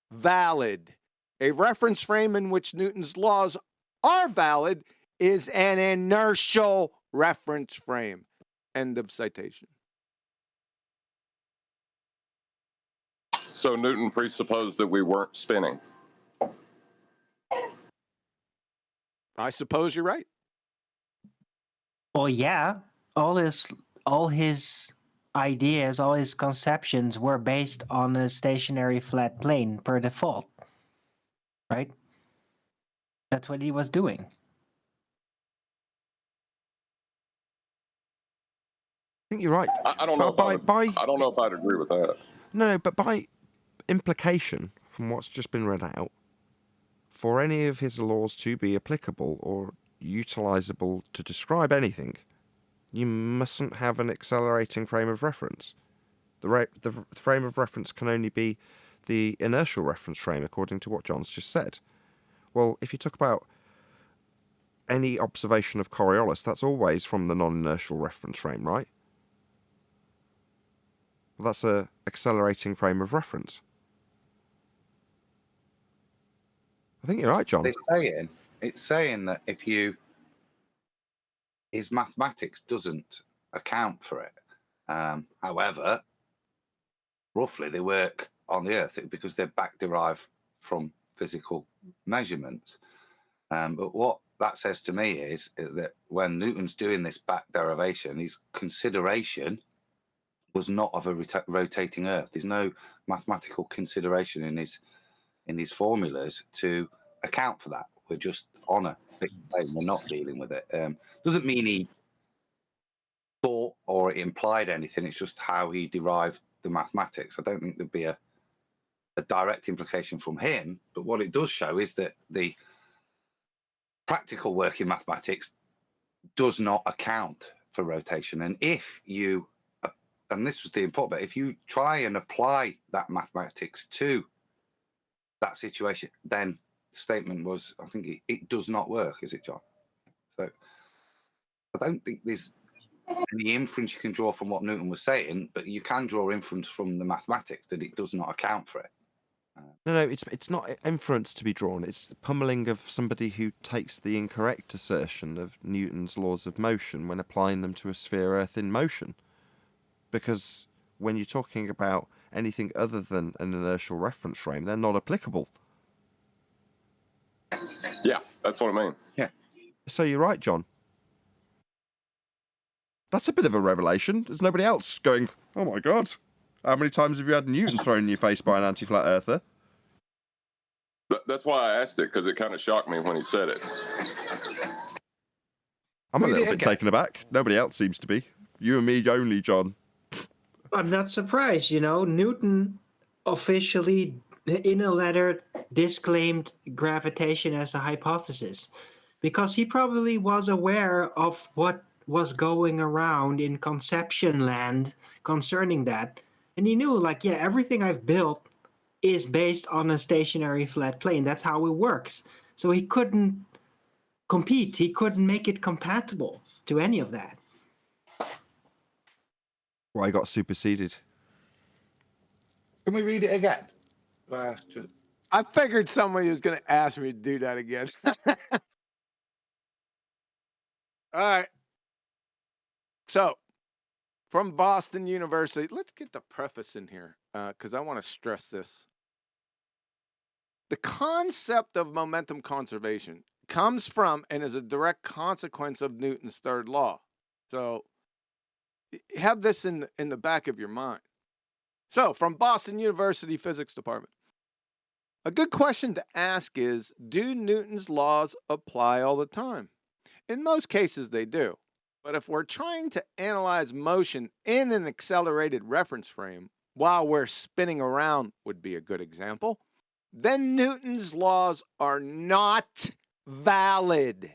valid. A reference frame in which Newton's laws are valid is an inertial reference frame. End of citation. So Newton presupposed that we weren't spinning. I suppose you're right. Well, yeah, all his ideas, all his conceptions were based on a stationary flat plane per default, right? That's what he was doing. I think you're right. I don't know. I don't know if I'd agree with that. No, but by implication, from what's just been read out, for any of his laws to be applicable or utilizable to describe anything, you mustn't have an accelerating frame of reference. The frame of reference can only be the inertial reference frame, according to what John's just said. Well, if you talk about any observation of Coriolis, that's always from the non-inertial reference frame, right? Well, that's a accelerating frame of reference. I think you're right, John. It's saying that his mathematics doesn't account for it. However, roughly they work on the Earth because they're back derived from physical measurements. But what that says to me is that when Newton's doing this back derivation, his consideration was not of a rotating Earth. There's no mathematical consideration in his formulas to account for that. We're just on a fixed plane. We're not dealing with it. Doesn't mean he thought or it implied anything. It's just how he derived the mathematics. I don't think there'd be a direct implication from him. But what it does show is that the practical work in mathematics does not account for rotation. And if you, and this was the important bit, if you try and apply that mathematics to that situation, then the statement was, I think it does not work, is it, John? So I don't think there's any inference you can draw from what Newton was saying, but you can draw inference from the mathematics that it does not account for it. No, it's not inference to be drawn. It's the pummeling of somebody who takes the incorrect assertion of Newton's laws of motion when applying them to a sphere Earth in motion. Because when you're talking about anything other than an inertial reference frame, they're not applicable. Yeah, that's what I mean. Yeah. So you're right, John. That's a bit of a revelation. There's nobody else going, oh my God, how many times have you had Newton thrown in your face by an anti-flat earther? That's why I asked it, because it kind of shocked me when he said it. I'm a Read little it bit again. taken aback. Nobody else seems to be. You and me only, John. I'm not surprised, Newton officially, in a letter, disclaimed gravitation as a hypothesis because he probably was aware of what was going around in conception land concerning that. And he knew, everything I've built is based on a stationary flat plane. That's how it works. So he couldn't compete, he couldn't make it compatible to any of that. Well, I got superseded. Can we read it again? I figured somebody was going to ask me to do that again. All right. So, from Boston University, let's get the preface in here because I want to stress this. The concept of momentum conservation comes from and is a direct consequence of Newton's third law. So, have this in the back of your mind. So, from Boston University Physics Department. A good question to ask is, do Newton's laws apply all the time? In most cases, they do. But if we're trying to analyze motion in an accelerated reference frame while we're spinning around would be a good example, then Newton's laws are not valid.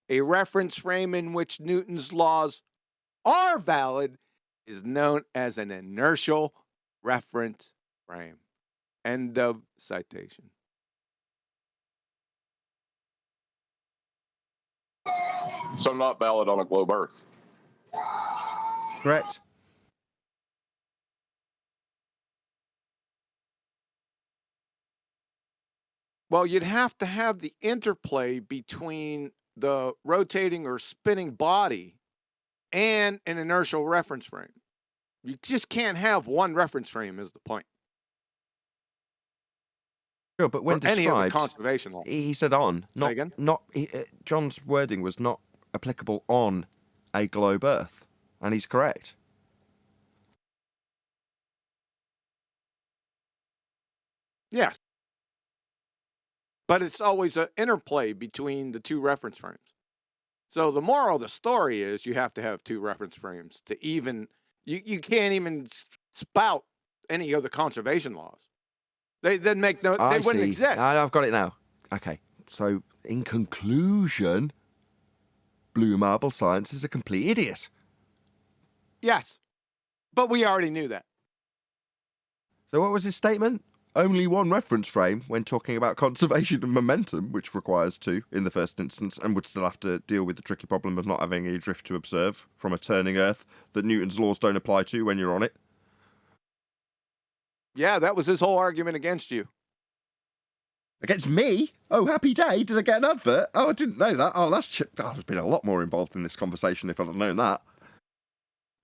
A reference frame in which Newton's laws are valid is known as an inertial reference frame. End of citation. So not valid on a globe Earth. Correct. Well, you'd have to have the interplay between the rotating or spinning body and an inertial reference frame. You just can't have one reference frame is the point. Sure, but when For any of the described, conservation law. he said on, Say again? John's wording was not applicable on a globe Earth, and he's correct. Yes. But it's always an interplay between the two reference frames. So the moral of the story is you have to have two reference frames to even, you can't even spout any of the conservation laws. They make no, they wouldn't exist. I've got it now. Okay, so in conclusion, Blue Marble Science is a complete idiot. Yes, but we already knew that. So what was his statement? Only one reference frame when talking about conservation of momentum, which requires two in the first instance, and would still have to deal with the tricky problem of not having any drift to observe from a turning Earth that Newton's laws don't apply to when you're on it. Yeah, that was his whole argument against you. Against me? Oh, happy day. Did I get an advert? Oh, I didn't know that. Oh, I've been a lot more involved in this conversation if I'd have known that.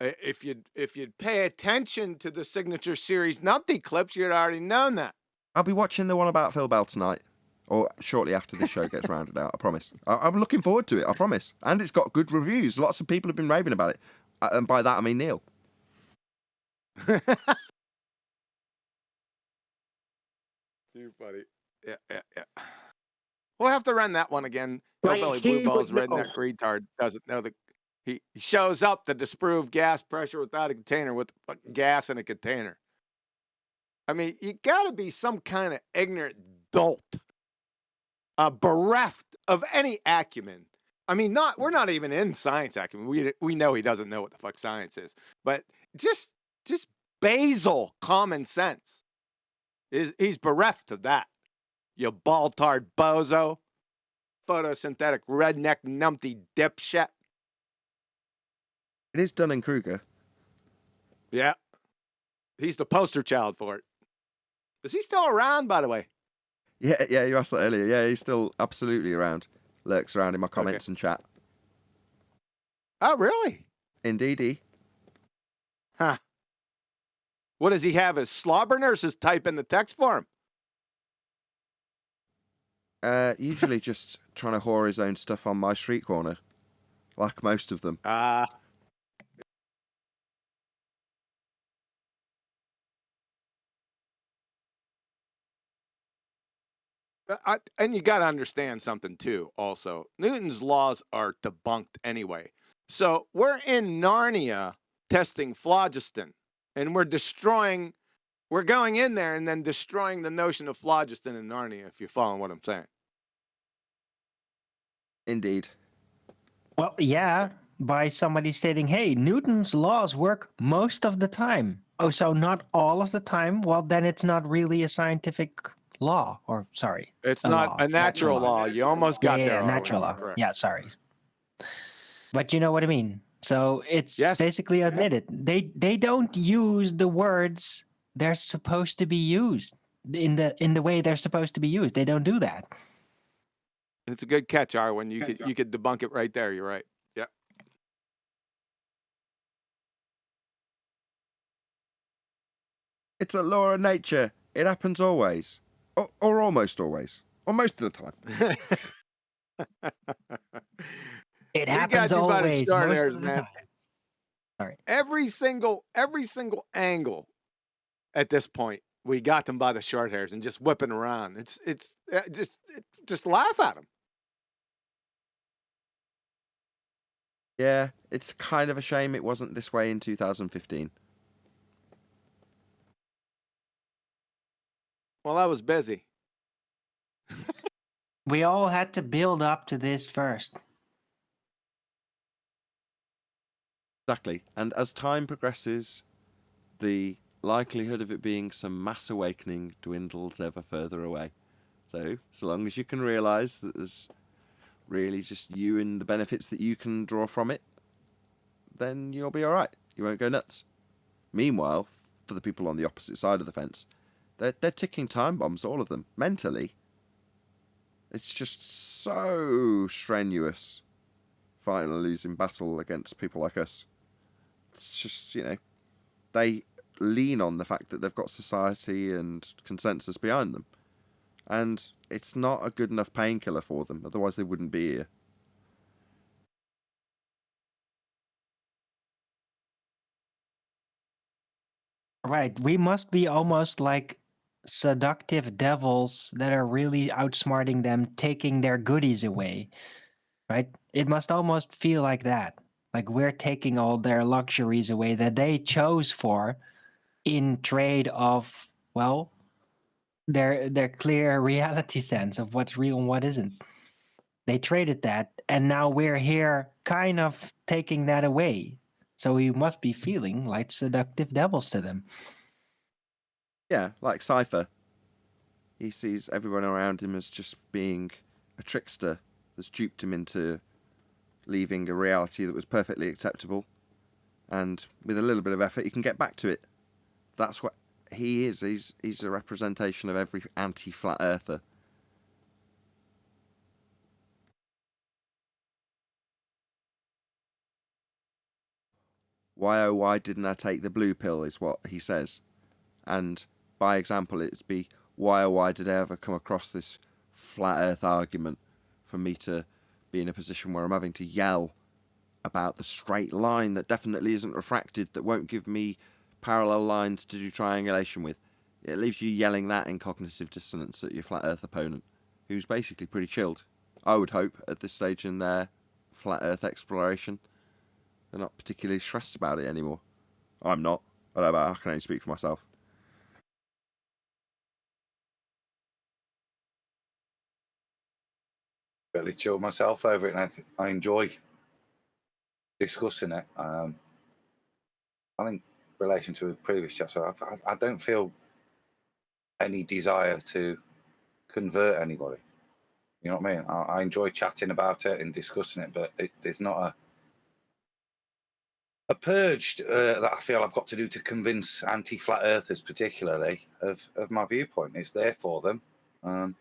If you'd pay attention to the signature series Numpty clips, you'd already known that. I'll be watching the one about Phil Bell tonight, or shortly after this show gets rounded out. I promise. I'm looking forward to it. I promise. And it's got good reviews. Lots of people have been raving about it, and by that I mean Neil. Too funny. Yeah. We'll have to run that one again. Hillbilly Blue Balls redneck retard doesn't know that he shows up to disprove gas pressure without a container with gas in a container. I mean, you got to be some kind of ignorant dolt, bereft of any acumen. I mean, we're not even in science acumen. We know he doesn't know what the fuck science is, but just basal common sense he's bereft of that. You ball-tard bozo, photosynthetic redneck numpty dipshit. It is Dunning-Kruger. Yeah. He's the poster child for it. Is he still around, by the way? Yeah, you asked that earlier. Yeah, he's still absolutely around. Lurks around in my comments and chat. Oh, really? Indeedy. Huh. What does he have? His slobber nurses type in the text for him? Usually just trying to whore his own stuff on my street corner. Like most of them. and you got to understand something too. Also, Newton's laws are debunked anyway. So we're in Narnia testing phlogiston, and we're going in there and then destroying the notion of phlogiston in Narnia. If you're following what I'm saying. Indeed. Well, yeah, by somebody stating, hey, Newton's laws work most of the time. Oh, so not all of the time? Well, then it's not really a scientific law, or sorry. It's a not law. a natural law. You almost got there. Yeah, natural law. Correct. Yeah, sorry. But you know what I mean. So it's Yes. basically admitted. They don't use the words they're supposed to be used in the way they're supposed to be used. They don't do that. It's a good catch, Arwen. You could debunk it right there. You're right. Yeah. It's a law of nature. It happens always. Or almost always. Or most of the time. It We happens got you by the always, short most hairs, of the man. time. Sorry. Every single angle at this point, we got them by the short hairs and just whipping around. It's just laugh at them. Yeah, it's kind of a shame it wasn't this way in 2015. Well, I was busy. We all had to build up to this first. Exactly. And as time progresses, the likelihood of it being some mass awakening dwindles ever further away. So long as you can realise that there's really just you and the benefits that you can draw from it, then you'll be alright. You won't go nuts. Meanwhile, for the people on the opposite side of the fence, they're ticking time bombs, all of them, mentally. It's just so strenuous fighting a losing battle against people like us. It's just, they lean on the fact that they've got society and consensus behind them. And it's not a good enough painkiller for them, otherwise they wouldn't be here. Right. We must be almost like seductive devils that are really outsmarting them, taking their goodies away. Right? It must almost feel like that. Like we're taking all their luxuries away that they chose for in trade of, well, their clear reality sense of what's real and what isn't. They traded that, and now we're here kind of taking that away. So we must be feeling like seductive devils to them. Yeah, like Cypher. He sees everyone around him as just being a trickster that's duped him into leaving a reality that was perfectly acceptable. And with a little bit of effort, he can get back to it. That's what he is. He's a representation of every anti-flat earther. Why, oh, why didn't I take the blue pill is what he says. And by example, it'd be, why, oh, why did I ever come across this flat earth argument for me to be in a position where I'm having to yell about the straight line that definitely isn't refracted, that won't give me parallel lines to do triangulation with. It leaves you yelling that in cognitive dissonance at your flat earth opponent, who's basically pretty chilled. I would hope at this stage in their flat earth exploration, they're not particularly stressed about it anymore. I'm not. I can only speak for myself. Really chilled myself over it, and I enjoy discussing it. I think, in relation to the previous chat, so I don't feel any desire to convert anybody. You know what I mean? I enjoy chatting about it and discussing it, but there's not a purge that I feel I've got to do to convince anti-flat earthers, particularly, of my viewpoint. It's there for them. And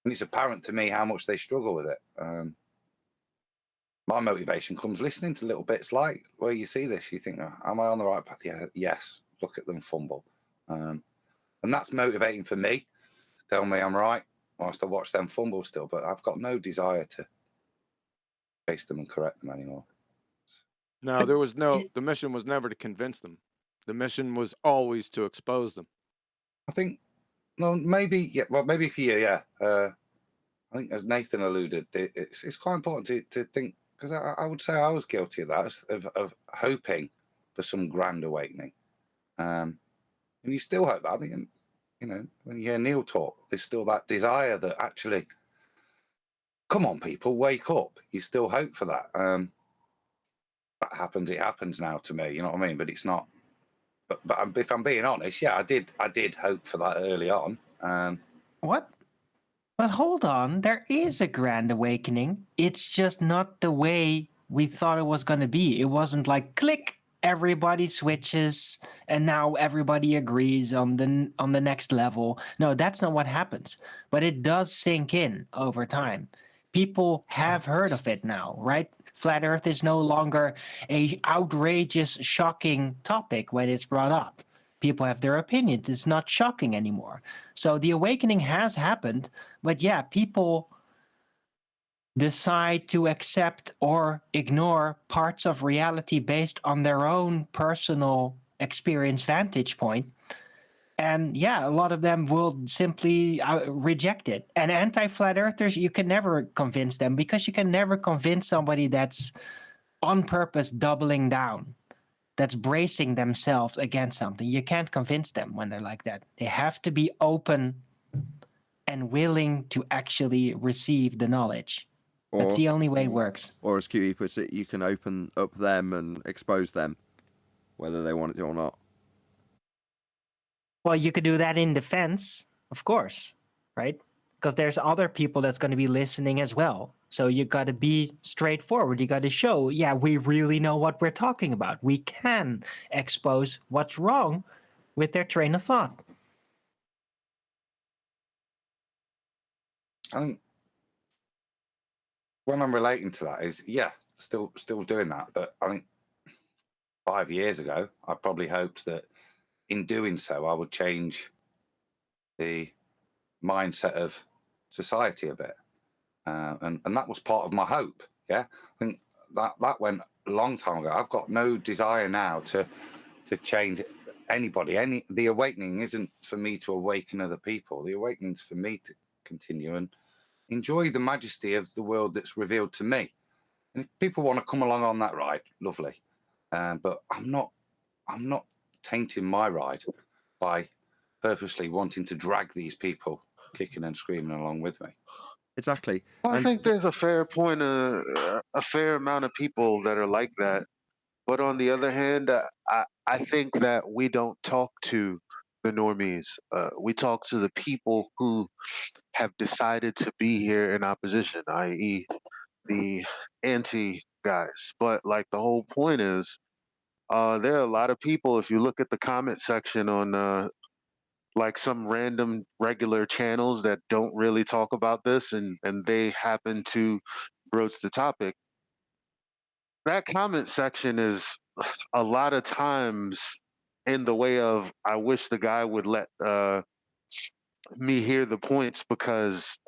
it's apparent to me how much they struggle with it. My motivation comes listening to little bits like where you see this, you think, am I on the right path? Yeah, yes. Look at them fumble. And that's motivating for me to tell me I'm right whilst I watch them fumble still. But I've got no desire to face them and correct them anymore. No, the mission was never to convince them. The mission was always to expose them. I think Well, maybe, yeah. Well, maybe for you, yeah. I think, as Nathan alluded, it's quite important to think, because I would say I was guilty of that, of hoping for some grand awakening. And you still hope that. I think, you know, when you hear Neil talk, there's still that desire that actually, come on, people, wake up. You still hope for that. That happens. It happens now to me. You know what I mean? But it's not. But if I'm being honest, yeah, I did hope for that early on. What? But hold on, there is a grand awakening. It's just not the way we thought it was going to be. It wasn't like click, everybody switches, and now everybody agrees on the next level. No, that's not what happens. But it does sink in over time. People have heard of it now, right? Flat Earth is no longer a outrageous, shocking topic when it's brought up. People have their opinions. It's not shocking anymore. So the awakening has happened, but yeah, people decide to accept or ignore parts of reality based on their own personal experience vantage point. And yeah, a lot of them will simply reject it. And anti-flat earthers, you can never convince them, because you can never convince somebody that's on purpose doubling down, that's bracing themselves against something. You can't convince them when they're like that. They have to be open and willing to actually receive the knowledge. That's the only way it works. Or as QE puts it, you can open up them and expose them, whether they want it or not. Well, you could do that in defense, of course, right? Because there's other people that's going to be listening as well. So you got to be straightforward. You got to show, yeah, we really know what we're talking about. We can expose what's wrong with their train of thought. I think when I'm relating to that is, yeah, still doing that. But I think 5 years ago, I probably hoped that in doing so, I would change the mindset of society a bit. And that was part of my hope. Yeah, I think that went a long time ago. I've got no desire now to change anybody. The awakening isn't for me to awaken other people. The awakening's for me to continue and enjoy the majesty of the world that's revealed to me. And if people want to come along on that ride, lovely. But I'm not tainting my ride by purposely wanting to drag these people kicking and screaming along with me. Exactly. I think there's a fair point, a fair amount of people that are like that. But on the other hand, I think that we don't talk to the normies. We talk to the people who have decided to be here in opposition, i.e., the anti guys. But like the whole point is, there are a lot of people. If you look at the comment section on like some random regular channels that don't really talk about this, and they happen to broach the topic, that comment section is a lot of times in the way of, I wish the guy would let me hear the points, because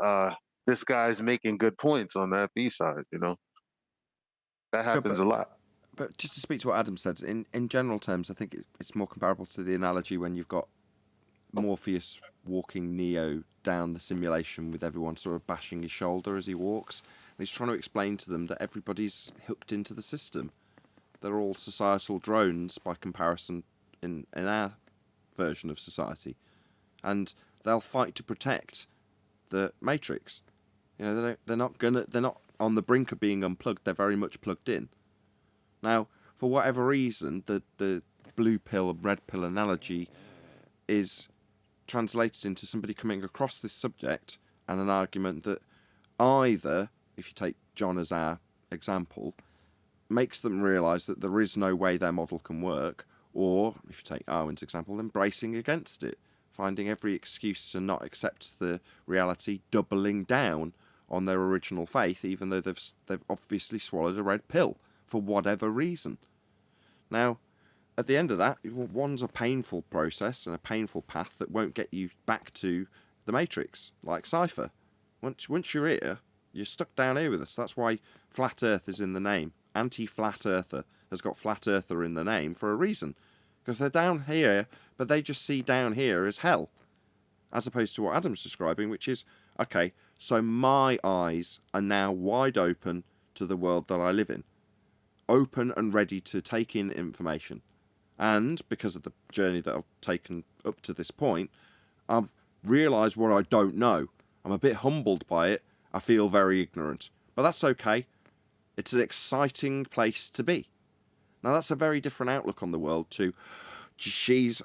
this guy's making good points on that B side, you know. That happens a lot. But just to speak to what Adam said, in general terms, I think it's more comparable to the analogy when you've got Morpheus walking Neo down the simulation with everyone sort of bashing his shoulder as he walks. And he's trying to explain to them that everybody's hooked into the system. They're all societal drones by comparison in our version of society. And they'll fight to protect the Matrix. You know, they're not on the brink of being unplugged. They're very much plugged in. Now, for whatever reason, the blue pill and red pill analogy is translated into somebody coming across this subject and an argument that either, if you take John as our example, makes them realise that there is no way their model can work, or, if you take Arwen's example, then bracing against it, finding every excuse to not accept the reality, doubling down on their original faith, even though they've obviously swallowed a red pill for whatever reason. Now, at the end of that, one's a painful process and a painful path that won't get you back to the Matrix, like Cypher. Once you're here, you're stuck down here with us. That's why Flat Earth is in the name. Anti-Flat Earther has got Flat Earther in the name for a reason. Because they're down here, but they just see down here as hell. as opposed to what Adam's describing, which is, okay, so my eyes are now wide open to the world that I live in, open and ready to take in information. And because of the journey that I've taken up to this point, I've realised what I don't know. I'm a bit humbled by it. I feel very ignorant. But that's okay. It's an exciting place to be. Now, that's a very different outlook on the world to,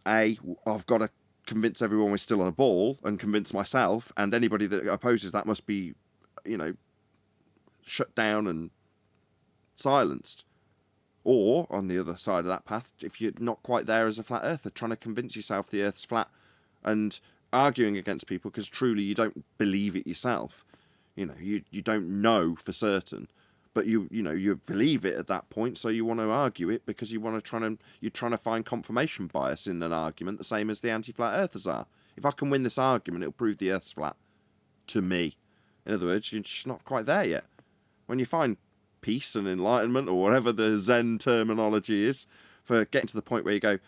I've got to convince everyone we're still on a ball and convince myself, and anybody that opposes that must be, shut down and silenced. Or, on the other side of that path, if you're not quite there as a flat earther, trying to convince yourself the earth's flat and arguing against people because truly you don't believe it yourself. You don't know for certain, but you believe it at that point, so you want to argue it because you're trying to find confirmation bias in an argument, the same as the anti-flat earthers are. If I can win this argument, it'll prove the earth's flat to me. In other words, you're just not quite there yet. When you find peace and enlightenment, or whatever the Zen terminology is, for getting to the point where you go,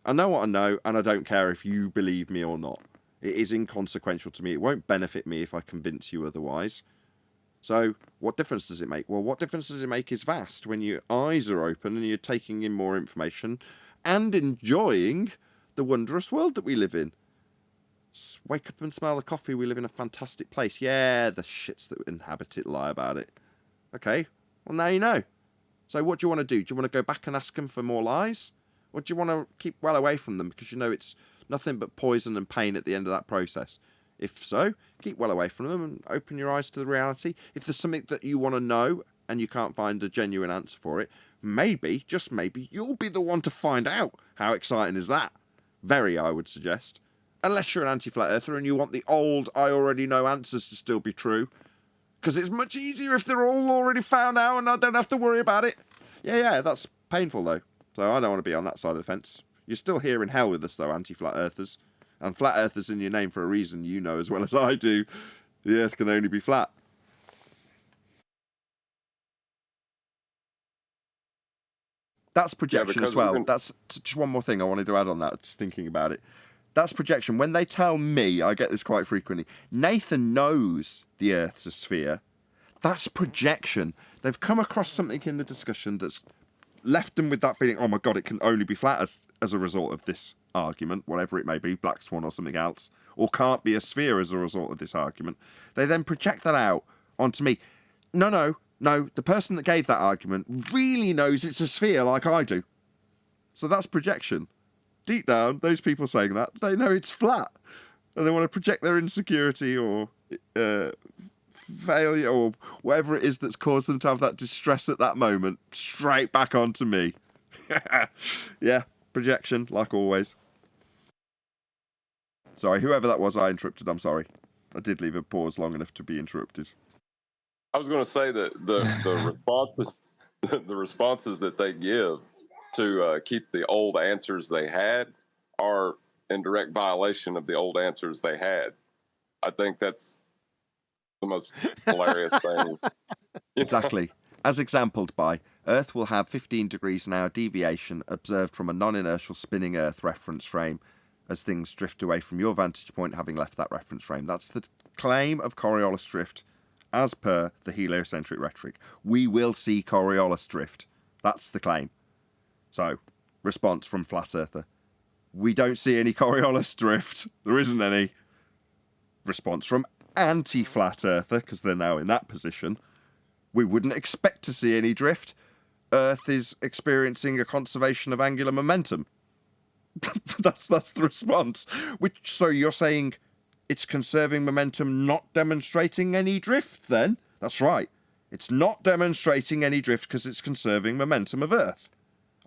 I know what I know, and I don't care if you believe me or not. It is inconsequential to me. It won't benefit me if I convince you otherwise. So what difference does it make? Well, what difference does it make is vast when your eyes are open and you're taking in more information and enjoying the wondrous world that we live in. Wake up and smell the coffee. We live in a fantastic place. Yeah, the shits that inhabit it lie about it. Okay, well, now you know. So what do you want to do? Do you want to go back and ask them for more lies? Or do you want to keep well away from them because you know it's nothing but poison and pain at the end of that process? If so, keep well away from them and open your eyes to the reality. If there's something that you want to know and you can't find a genuine answer for it, maybe, just maybe, you'll be the one to find out. How exciting is that? Very, I would suggest. Unless you're an anti-flat earther and you want the old I already know answers to still be true. Because it's much easier if they're all already found out and I don't have to worry about it. Yeah, that's painful though. So I don't want to be on that side of the fence. You're still here in hell with us though, anti-flat earthers. And flat earthers in your name for a reason, you know as well as I do. The earth can only be flat. That's projection as well. That's just one more thing I wanted to add on that, just thinking about it. That's projection. When they tell me, I get this quite frequently, Nathan knows the Earth's a sphere. That's projection. They've come across something in the discussion that's left them with that feeling, oh my God, it can only be flat as a result of this argument, whatever it may be, Black Swan or something else, or can't be a sphere as a result of this argument. They then project that out onto me. No, the person that gave that argument really knows it's a sphere like I do. So that's projection. Deep down, those people saying that, they know it's flat. And they want to project their insecurity or failure or whatever it is that's caused them to have that distress at that moment straight back onto me. Yeah, projection, like always. Sorry, whoever that was I interrupted, I'm sorry. I did leave a pause long enough to be interrupted. I was going to say that the responses that they give to keep the old answers they had are in direct violation of the old answers they had. I think that's the most hilarious thing. Exactly. As exampled by, Earth will have 15 degrees an hour deviation observed from a non-inertial spinning Earth reference frame as things drift away from your vantage point having left that reference frame. That's the claim of Coriolis drift as per the heliocentric rhetoric. We will see Coriolis drift. That's the claim. So, response from Flat Earther. We don't see any Coriolis drift. There isn't any. Response from anti-Flat Earther, because they're now in that position. We wouldn't expect to see any drift. Earth is experiencing a conservation of angular momentum. That's the response. So you're saying it's conserving momentum, not demonstrating any drift then? That's right. It's not demonstrating any drift because it's conserving momentum of Earth.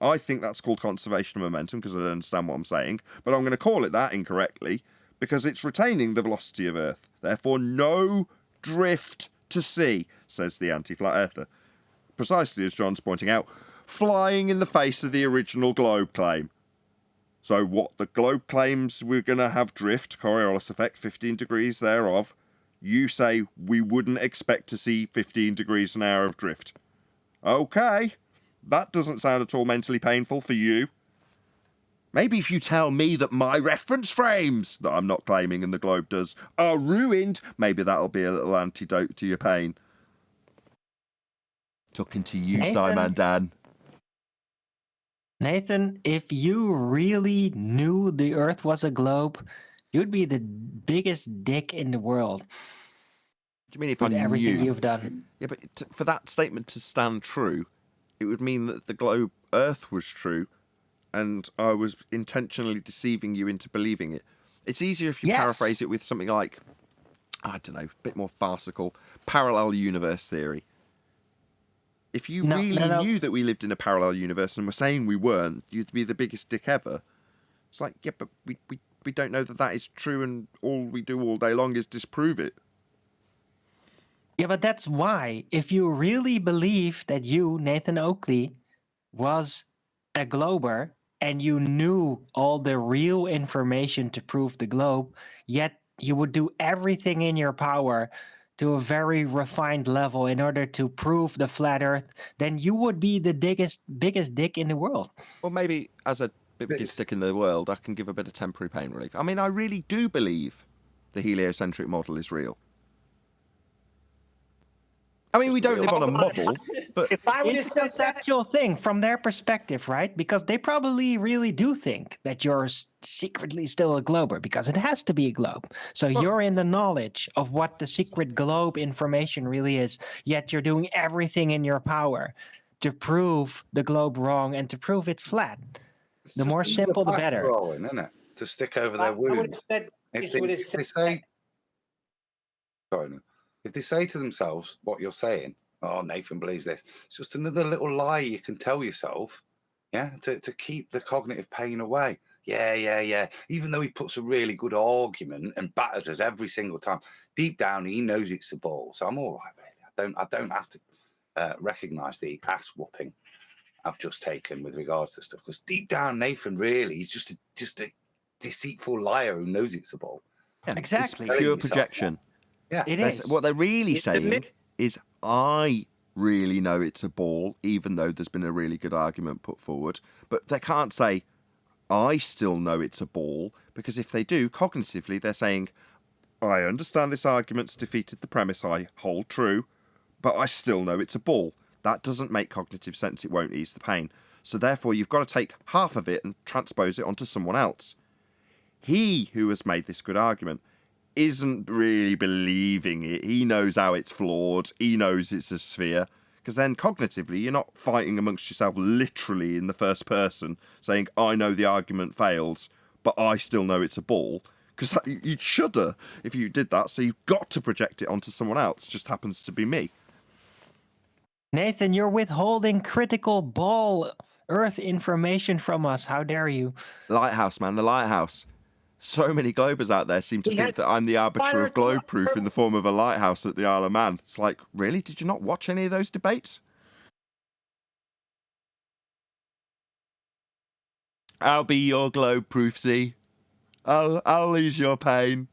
I think that's called conservation of momentum because I don't understand what I'm saying, but I'm going to call it that incorrectly because it's retaining the velocity of Earth. Therefore, no drift to see, says the anti-flat earther. Precisely as John's pointing out, flying in the face of the original globe claim. So what the globe claims we're going to have drift, Coriolis effect, 15 degrees thereof. You say we wouldn't expect to see 15 degrees an hour of drift. Okay, that doesn't sound at all mentally painful for you. Maybe if you tell me that my reference frames, that I'm not claiming and the globe does, are ruined, maybe that'll be a little antidote to your pain. Talking to you, Nathan? Simon Dan. Nathan, if you really knew the Earth was a globe, you'd be the biggest dick in the world. Do you mean if with I everything knew? you've done? Yeah, but for that statement to stand true, it would mean that the globe Earth was true, and I was intentionally deceiving you into believing it. It's easier if you Yes. paraphrase it with something like, I don't know, a bit more farcical, parallel universe theory. If you really knew that we lived in a parallel universe and were saying we weren't, you'd be the biggest dick ever. It's like, yeah, but we don't know that that is true, and all we do all day long is disprove it. Yeah, but that's why. If you really believe that you, Nathan Oakley, was a glober and you knew all the real information to prove the globe, yet you would do everything in your power to a very refined level in order to prove the flat earth, then you would be the biggest dick in the world. Well, maybe as a biggest dick in the world, I can give a bit of temporary pain relief. I mean, I really do believe the heliocentric model is real. I mean, we don't live on a model, but If I would It's have a said that, conceptual thing from their perspective, right? Because they probably really do think that you're secretly still a glober, because it has to be a globe. So you're in the knowledge of what the secret globe information really is, yet you're doing everything in your power to prove the globe wrong and to prove it's flat. It's The just more another simple, the back better. rolling, isn't it? To stick over I their would wound. have said, If this they, would have if they said say, sorry, no. If they say to themselves what you're saying, oh, Nathan believes this, it's just another little lie you can tell yourself, yeah, to keep the cognitive pain away. Yeah. Even though he puts a really good argument and batters us every single time, deep down he knows it's a ball. So I'm all right, really. I don't have to recognise the ass whooping I've just taken with regards to stuff, because deep down Nathan really is just a deceitful liar who knows it's a ball. Exactly. it's pure projection. Yeah, It is. What they're really It's a saying myth. is, I really know it's a ball, even though there's been a really good argument put forward. But they can't say, I still know it's a ball, because if they do, cognitively, they're saying, I understand this argument's defeated the premise I hold true, but I still know it's a ball. That doesn't make cognitive sense. It won't ease the pain. So therefore, you've got to take half of it and transpose it onto someone else. He who has made this good argument isn't really believing it. He knows how it's flawed. He knows it's a sphere. Because then cognitively, you're not fighting amongst yourself literally in the first person, saying, I know the argument fails, but I still know it's a ball. Because you'd shudder if you did that, so you've got to project it onto someone else. It just happens to be me. Nathan, you're withholding critical ball Earth information from us. How dare you? Lighthouse, man, the lighthouse. So many globers out there seem to He think had that I'm the arbiter fire of globe proof in the form of a lighthouse at the Isle of Man. It's like, really? Did you not watch any of those debates? I'll be your globe proof, Z. I'll ease your pain.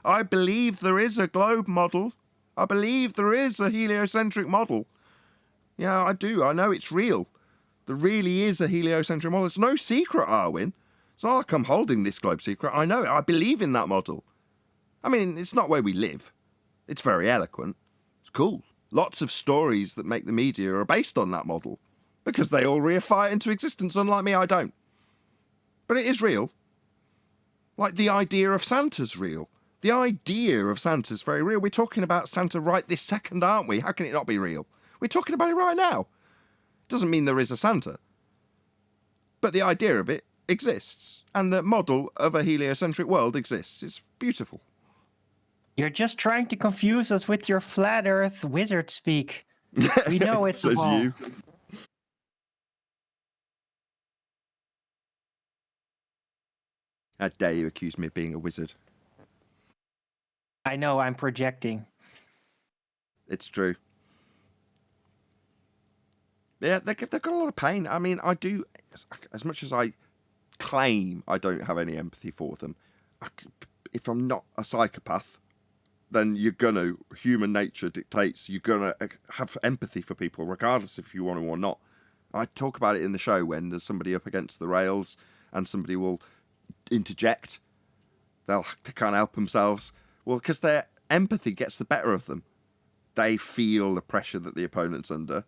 I believe there is a globe model. I believe there is a heliocentric model. Yeah, I do. I know it's real. There really is a heliocentric model. It's no secret, Arwin. It's not like I'm holding this globe secret. I know it. I believe in that model. I mean, it's not where we live. It's very eloquent. It's cool. Lots of stories that make the media are based on that model. Because they all reify it into existence, unlike me, I don't. But it is real. Like the idea of Santa's real. The idea of Santa's very real. We're talking about Santa right this second, aren't we? How can it not be real? We're talking about it right now. Doesn't mean there is a Santa. But the idea of it exists. And the model of a heliocentric world exists. It's beautiful. You're just trying to confuse us with your flat Earth wizard speak. We know it's a Says ball. you. How dare you accuse me of being a wizard? I know, I'm projecting. It's true. Yeah, they've got a lot of pain. I mean, I do, as much as I claim I don't have any empathy for them, if I'm not a psychopath, then human nature dictates you're going to have empathy for people, regardless if you want to or not. I talk about it in the show when there's somebody up against the rails and somebody will interject. They can't help themselves. Well, because their empathy gets the better of them. They feel the pressure that the opponent's under,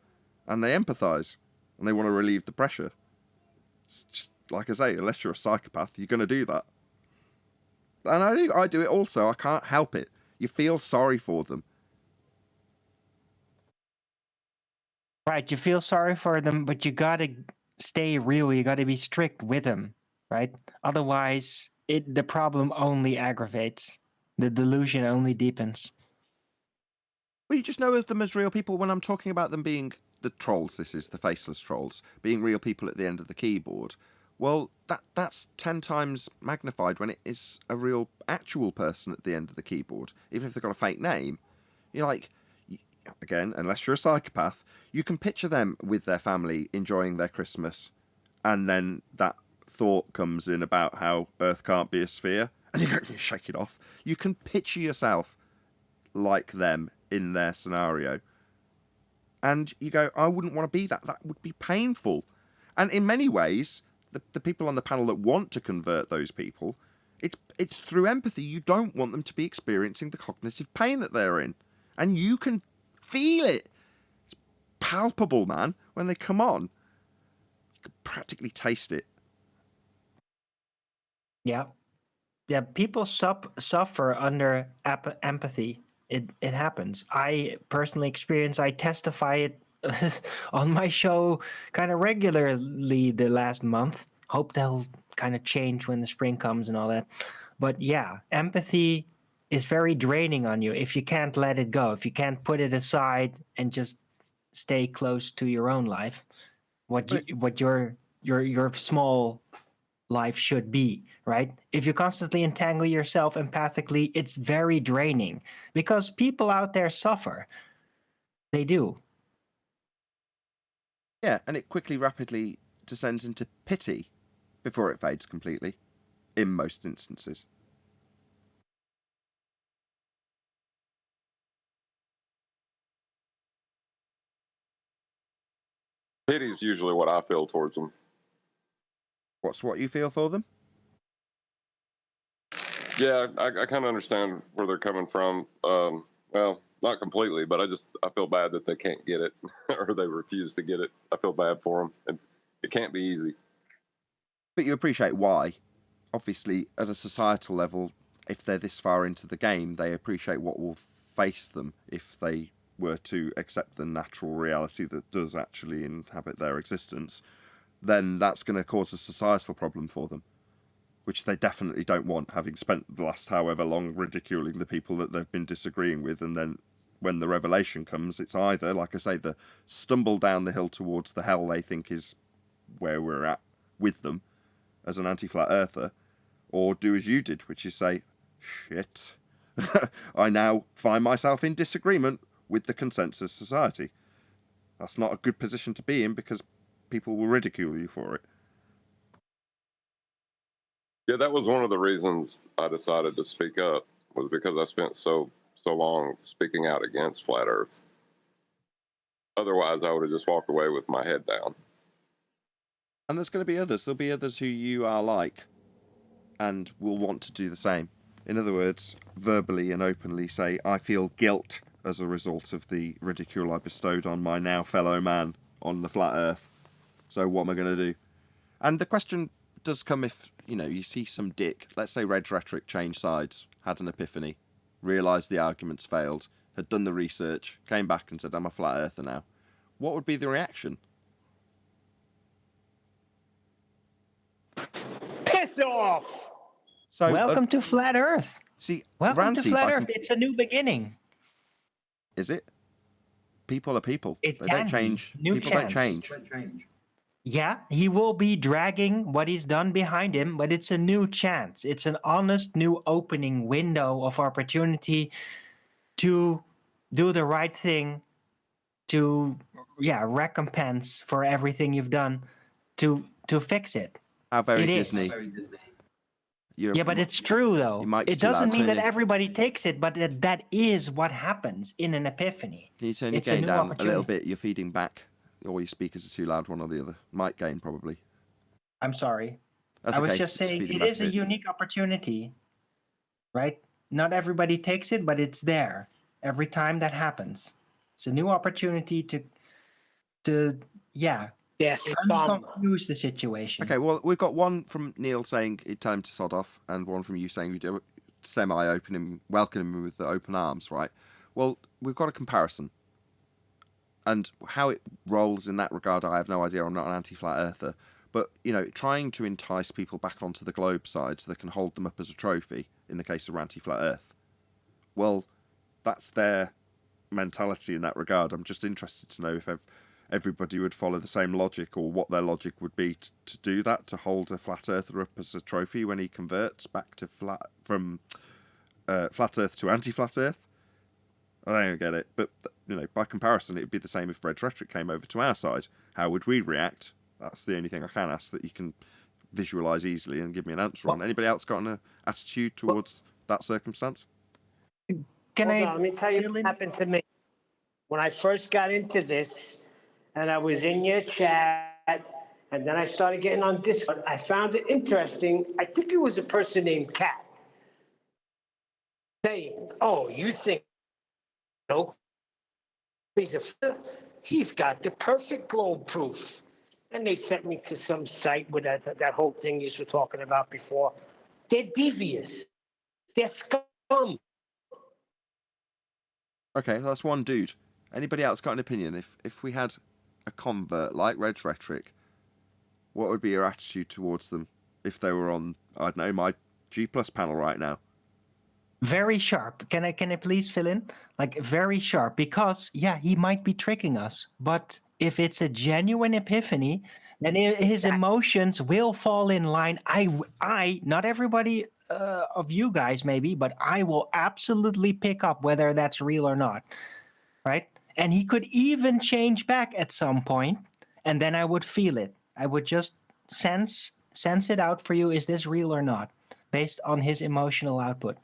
and they empathise, and they want to relieve the pressure. It's just, like I say, unless you're a psychopath, you're going to do that. And I do it also. I can't help it. You feel sorry for them. Right, you feel sorry for them, but you gotta stay real. You gotta be strict with them, right? Otherwise, the problem only aggravates. The delusion only deepens. Well, you just know them as real people when I'm talking about them being the trolls. This is the faceless trolls being real people at the end of the keyboard. Well, that's 10 times magnified when it is a real, actual person at the end of the keyboard, even if they've got a fake name. You're like, again, unless you're a psychopath, you can picture them with their family enjoying their Christmas, and then that thought comes in about how Earth can't be a sphere, and you shake it off. You can picture yourself like them in their scenario, and you go, I wouldn't want to be that. That would be painful. And in many ways, the people on the panel that want to convert those people, it's through empathy. You don't want them to be experiencing the cognitive pain that they're in, and you can feel it. It's palpable, man. When they come on, you can practically taste it. Yeah. People suffer under empathy. It happens. I personally experience. I testify it on my show kind of regularly the last month. Hope they'll kind of change when the spring comes and all that. But yeah, empathy is very draining on you if you can't let it go, if you can't put it aside and just stay close to your own life, what your small life should be, right? If you constantly entangle yourself empathically, it's very draining because people out there suffer. They do. Yeah, and it rapidly descends into pity before it fades completely, in most instances. Pity is usually what I feel towards them. What's what you feel for them? Yeah, I kind of understand where they're coming from. Well, not completely, but I feel bad that they can't get it or they refuse to get it. I feel bad for them, and it can't be easy. But you appreciate why. Obviously, at a societal level, if they're this far into the game, they appreciate what will face them if they were to accept the natural reality that does actually inhabit their existence. Then that's going to cause a societal problem for them, which they definitely don't want, having spent the last however long ridiculing the people that they've been disagreeing with. And then when the revelation comes, it's either, like I say, the stumble down the hill towards the hell they think is where we're at with them as an anti-flat earther, or do as you did, which is say, shit, I now find myself in disagreement with the consensus society. That's not a good position to be in because people will ridicule you for it. Yeah, that was one of the reasons I decided to speak up, was because I spent so long speaking out against flat Earth. Otherwise, I would have just walked away with my head down. And there's going to be others. There'll be others who you are like and will want to do the same. In other words, verbally and openly say, I feel guilt as a result of the ridicule I bestowed on my now fellow man on the flat Earth. So what am I going to do? And the question does come if, you see some dick, let's say Red's Rhetoric changed sides, had an epiphany, realised the arguments failed, had done the research, came back and said, I'm a flat earther now. What would be the reaction? Piss off! So, Welcome to Flat Earth. See, Welcome to Ranty, Flat Earth. It's a new beginning. Is it? People are people. It They can don't be. change. New People chance. don't change. Yeah, he will be dragging what he's done behind him, but it's a new chance. It's an honest new opening window of opportunity to do the right thing, to recompense for everything you've done, to fix it. How very It is. Disney. Yeah, but it's true though. mic's It too loud. doesn't mean Turn that your- everybody takes it, but that is what happens in an epiphany. Can you turn your It's a gain new down a little opportunity. bit? You're feeding back. Or your speakers are too loud, one or the other. Mic gain, probably. I'm sorry. That's I was okay. just saying feeding it back is to a it. unique opportunity, right? Not everybody takes it, but it's there every time that happens. It's a new opportunity to They're unconfuse the situation. Okay, well, we've got one from Neil saying he'd tell him to sod off, and one from you saying we do semi-open welcome him with the open arms, right? Well, we've got a comparison. And how it rolls in that regard, I have no idea. I'm not an anti-flat earther. But, trying to entice people back onto the globe side so they can hold them up as a trophy, in the case of anti-flat earth, well, that's their mentality in that regard. I'm just interested to know if everybody would follow the same logic, or what their logic would be to do that, to hold a flat earther up as a trophy when he converts back to from flat earth to anti-flat earth. I don't get it, but by comparison, it'd be the same if Red Rhetoric came over to our side. How would we react? That's the only thing I can ask that you can visualize easily and give me an answer on. Anybody else got an attitude towards that circumstance? Let me tell you what happened to me. When I first got into this, and I was in your chat, and then I started getting on Discord, I found it interesting. I think it was a person named Kat saying, "Oh, you think he's got the perfect globe proof." And they sent me to some site with that whole thing you were talking about before. They're devious. They're scum. Okay, that's one dude. Anybody else got an opinion? If we had a convert like Red Rhetoric, what would be your attitude towards them if they were on, I don't know, my G+ panel right now? Very sharp. Can I please fill in? Like, very sharp, because he might be tricking us, but if it's a genuine epiphany, then his emotions will fall in line. I not everybody of you guys maybe, but I will absolutely pick up whether that's real or not, right? And he could even change back at some point, and then I would feel it. I would just sense it out for you. Is this real or not? Based on his emotional output.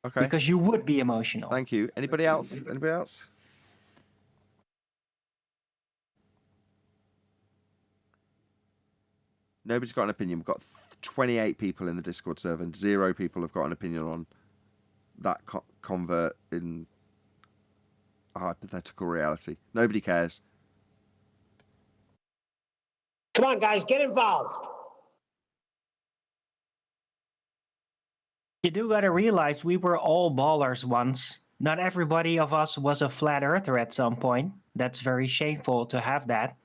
Okay. Because you would be emotional. Thank you. Anybody else? Anybody else? Nobody's got an opinion. We've got 28 people in the Discord server, and 0 people have got an opinion on that convert in a hypothetical reality. Nobody cares. Come on, guys, get involved. You do got to realize we were all ballers once. Not everybody of us was a flat earther at some point. That's very shameful to have that.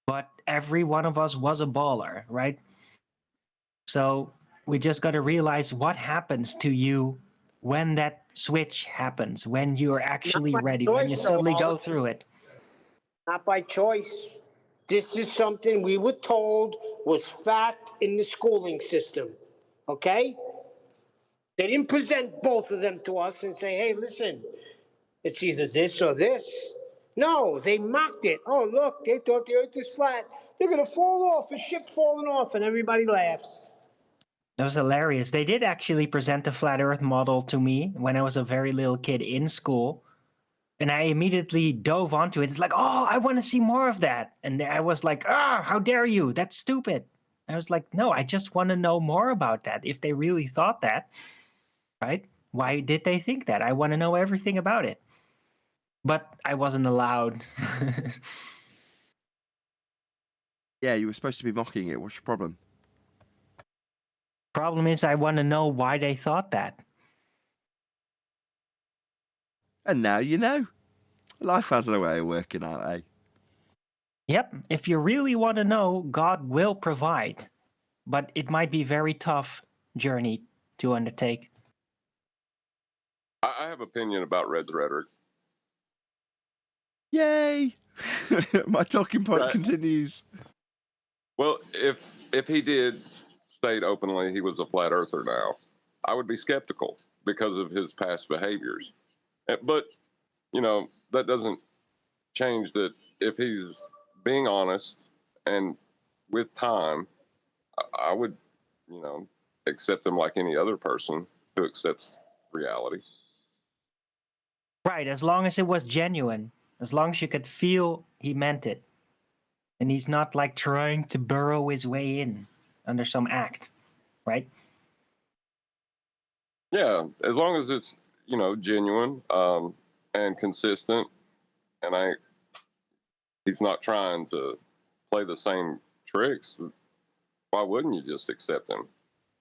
But every one of us was a baller, right? So we just got to realize what happens to you when that switch happens, when you're actually ready, when you suddenly go through it. Not by choice. This is something we were told was fact in the schooling system, okay? They didn't present both of them to us and say, hey, listen, it's either this or this. No, they mocked it. Oh, look, they thought the earth is flat. They're going to fall off, a ship falling off, and everybody laughs. That was hilarious. They did actually present the flat earth model to me when I was a very little kid in school. And I immediately dove onto it. It's like, oh, I want to see more of that. And I was like, how dare you? That's stupid. I was like, no, I just want to know more about that. If they really thought that, right? Why did they think that? I want to know everything about it. But I wasn't allowed. Yeah, you were supposed to be mocking it. What's your problem? Problem is, I want to know why they thought that. And now you know. Life has a way of working out, eh? Yep. If you really want to know, God will provide. But it might be a very tough journey to undertake. I have opinion about Red Rhetoric. Yay! My talking point continues. Well, if he did state openly he was a flat earther now, I would be skeptical because of his past behaviors. But, that doesn't change that if he's being honest and with time, I would, accept him like any other person who accepts reality. Right, as long as it was genuine. As long as you could feel he meant it. And he's not like trying to burrow his way in. under some act, right? Yeah, as long as it's genuine and consistent, and he's not trying to play the same tricks. Why wouldn't you just accept him?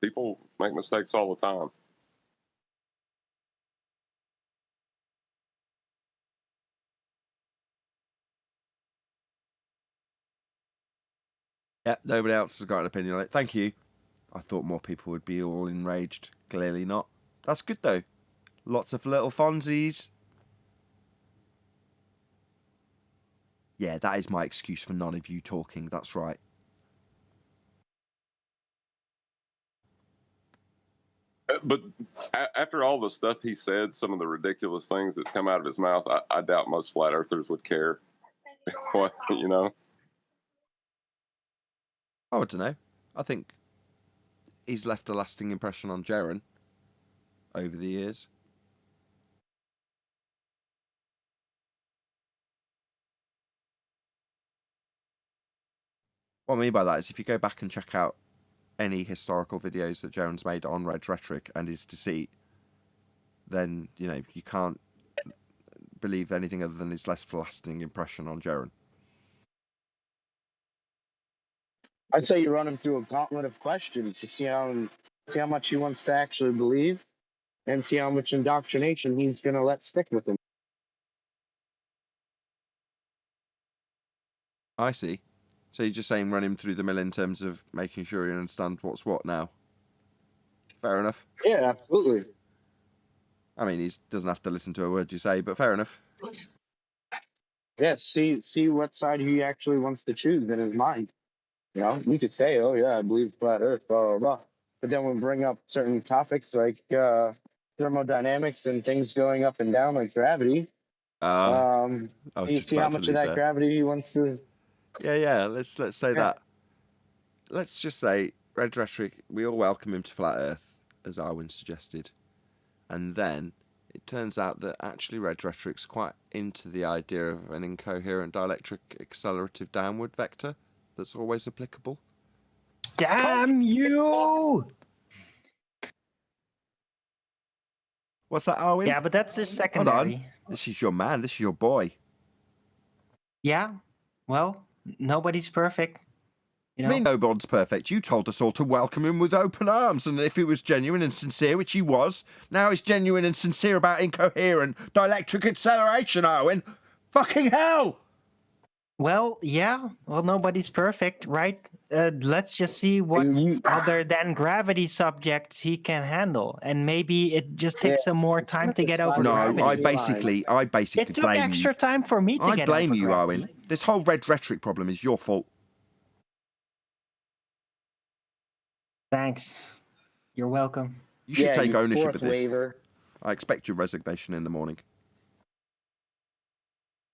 People make mistakes all the time. Yeah, nobody else has got an opinion on it. Thank you. I thought more people would be all enraged. Clearly not. That's good though. Lots of little Fonzies. Yeah, that is my excuse for none of you talking. That's right. But after all the stuff he said, some of the ridiculous things that's come out of his mouth, I doubt most flat earthers would care. What, I don't know. I think he's left a lasting impression on Jaren over the years. What I mean by that is if you go back and check out any historical videos that Jaren's made on Red's rhetoric and his deceit, then, you can't believe anything other than his left a lasting impression on Jaren. I'd say you run him through a gauntlet of questions to see how much he wants to actually believe and see how much indoctrination he's going to let stick with him. I see. So you're just saying run him through the mill in terms of making sure he understands what's what now? Fair enough. Yeah, absolutely. I mean, he doesn't have to listen to a word you say, but fair enough. Yes, see what side he actually wants to choose in his mind. You could say, oh, yeah, I believe flat Earth, blah, blah, blah. But then we bring up certain topics like thermodynamics and things going up and down like gravity. You see how much of that gravity he wants to... Yeah, let's say that. Let's just say, Red Rhetoric, we all welcome him to Flat Earth, as Arwen suggested. And then it turns out that actually Red Rhetoric's quite into the idea of an incoherent dielectric accelerative downward vector that's always applicable. Damn you! What's that, Arwen? Yeah, but that's his secondary. Hold on. This is your man. This is your boy. Yeah, well, nobody's perfect. I mean, nobody's perfect. You told us all to welcome him with open arms, and if he was genuine and sincere, which he was, now he's genuine and sincere about incoherent dielectric acceleration, Arwen. Fucking hell! Well, yeah. Well, nobody's perfect, right? Let's just see what other than gravity subjects he can handle, and maybe it just takes some more time to get over gravity. I basically it took blame extra you. time for me to get over I blame you, gravity. Arwen. This whole Red Rhetoric problem is your fault. Thanks. You're welcome. You should take ownership of this. Waiver. I expect your resignation in the morning.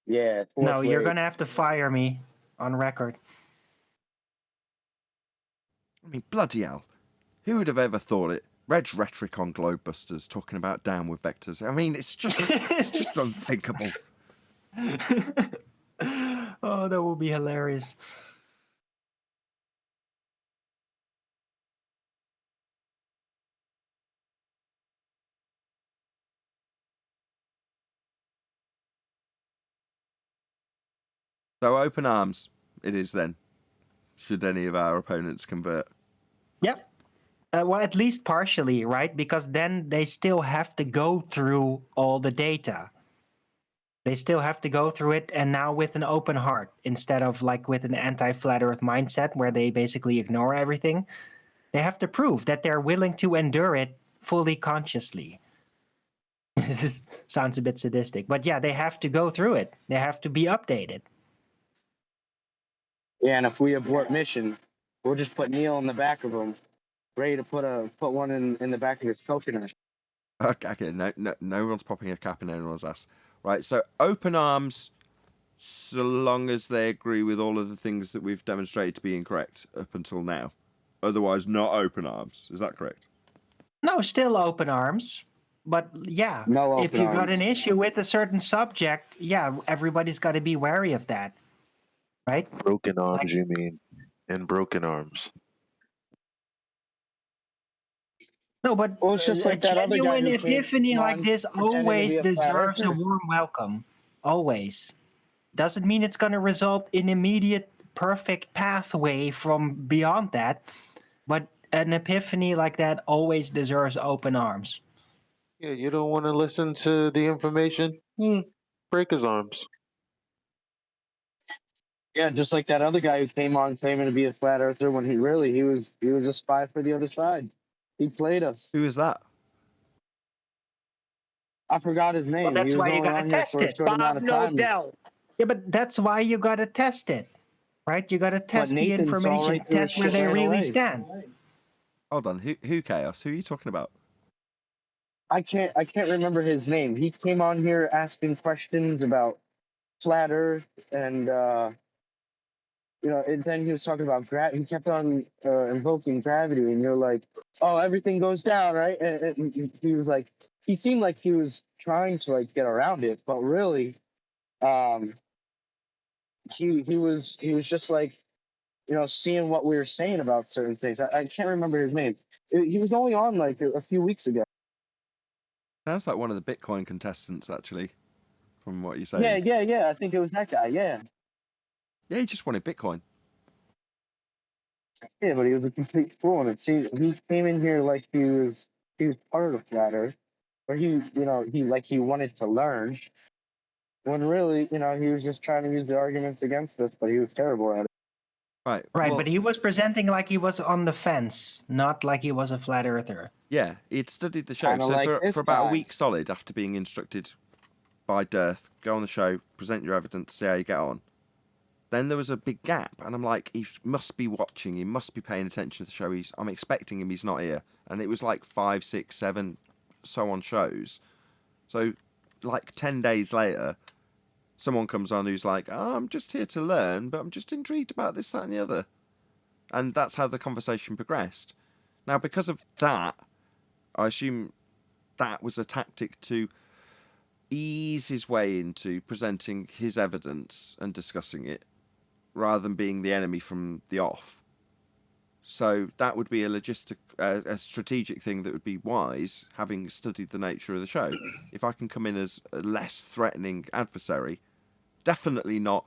Yeah. No, you're going to have to fire me on record. I mean, bloody hell. Who would have ever thought it? Red's rhetoric on Globebusters talking about downward vectors. I mean, it's just unthinkable. Oh, that would be hilarious. So open arms it is then, should any of our opponents convert. Yep. Well, at least partially, right? Because then they still have to go through all the data. They still have to go through it, and now with an open heart, instead of like with an anti-flat Earth mindset where they basically ignore everything. They have to prove that they're willing to endure it fully consciously. This sounds a bit sadistic, but yeah, they have to go through it. They have to be updated. Yeah, and if we abort mission, we'll just put Neil in the back of him, ready to put one in the back of his coconut. Okay, no one's popping a cap in anyone's ass. Right, so open arms, so long as they agree with all of the things that we've demonstrated to be incorrect up until now. Otherwise, not open arms. Is that correct? No, still open arms. But yeah, if you got an issue with a certain subject, yeah, everybody's got to be wary of that. Right? Broken arms, you mean? And broken arms. No, but Well, it's just a like that other guy genuine who came epiphany like on this pretending to always be a flat deserves a earther. warm welcome. Always. Doesn't mean it's going to result in immediate perfect pathway from beyond that, but an epiphany like that always deserves open arms. Yeah, you don't want to listen to the information? Break his arms. Yeah, just like that other guy who came on claiming to be a flat earther when he was a spy for the other side. He played us. Who is that? I forgot his name. Well, that's He was why you only got to on here test for a it. short amount of time. Yeah, but that's why you got to test it, right? You got to test the Nathan saw information, right through his test where shit they right really away. stand. Hold on. Who Chaos? Who are you talking about? I can't remember his name. He came on here asking questions about flat Earth and and then he was talking about gravity. He kept on invoking gravity, and you're like, "Oh, everything goes down, right?" And he was like, he seemed like he was trying to like get around it, but really, he was just like, seeing what we were saying about certain things. I can't remember his name. He was only on like a few weeks ago. Sounds like one of the Bitcoin contestants, actually, from what you're Yeah, saying. yeah. I think it was that guy. Yeah. Yeah, he just wanted Bitcoin. Yeah, but he was a complete fool, and it seemed he came in here like he was part of the flat Earth, or he wanted to learn, when really, he was just trying to use the arguments against us, but he was terrible at it. Right. Right, well, but he was presenting like he was on the fence, not like he was a flat earther. yeah, he'd studied the show. Kinda So like for this about a guy. week solid, after being instructed by Dearth, go on the show, present your evidence, see how you get on. Then there was a big gap, and I'm like, he must be watching, he must be paying attention to the show. I'm expecting him, he's not here. And it was like 5, 6, 7, so on shows. So, like 10 days later, someone comes on who's like, oh, I'm just here to learn, but I'm just intrigued about this, that, and the other. And that's how the conversation progressed. Now, because of that, I assume that was a tactic to ease his way into presenting his evidence and discussing it, rather than being the enemy from the off. So that would be a strategic thing that would be wise, having studied the nature of the show. If I can come in as a less threatening adversary, definitely not,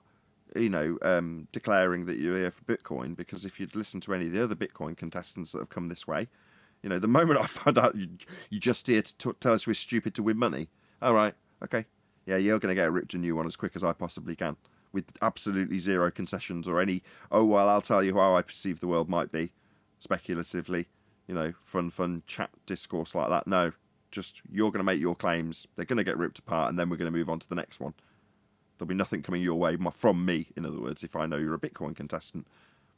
declaring that you're here for Bitcoin, because if you'd listened to any of the other Bitcoin contestants that have come this way, the moment I found out you're just here to tell us we're stupid to win money, all right, okay, yeah, you're going to get ripped a new one as quick as I possibly can, with absolutely zero concessions or any, oh, well, I'll tell you how I perceive the world might be, speculatively, fun chat discourse like that. No, just you're going to make your claims, they're going to get ripped apart, and then we're going to move on to the next one. There'll be nothing coming your way from me, in other words, if I know you're a Bitcoin contestant.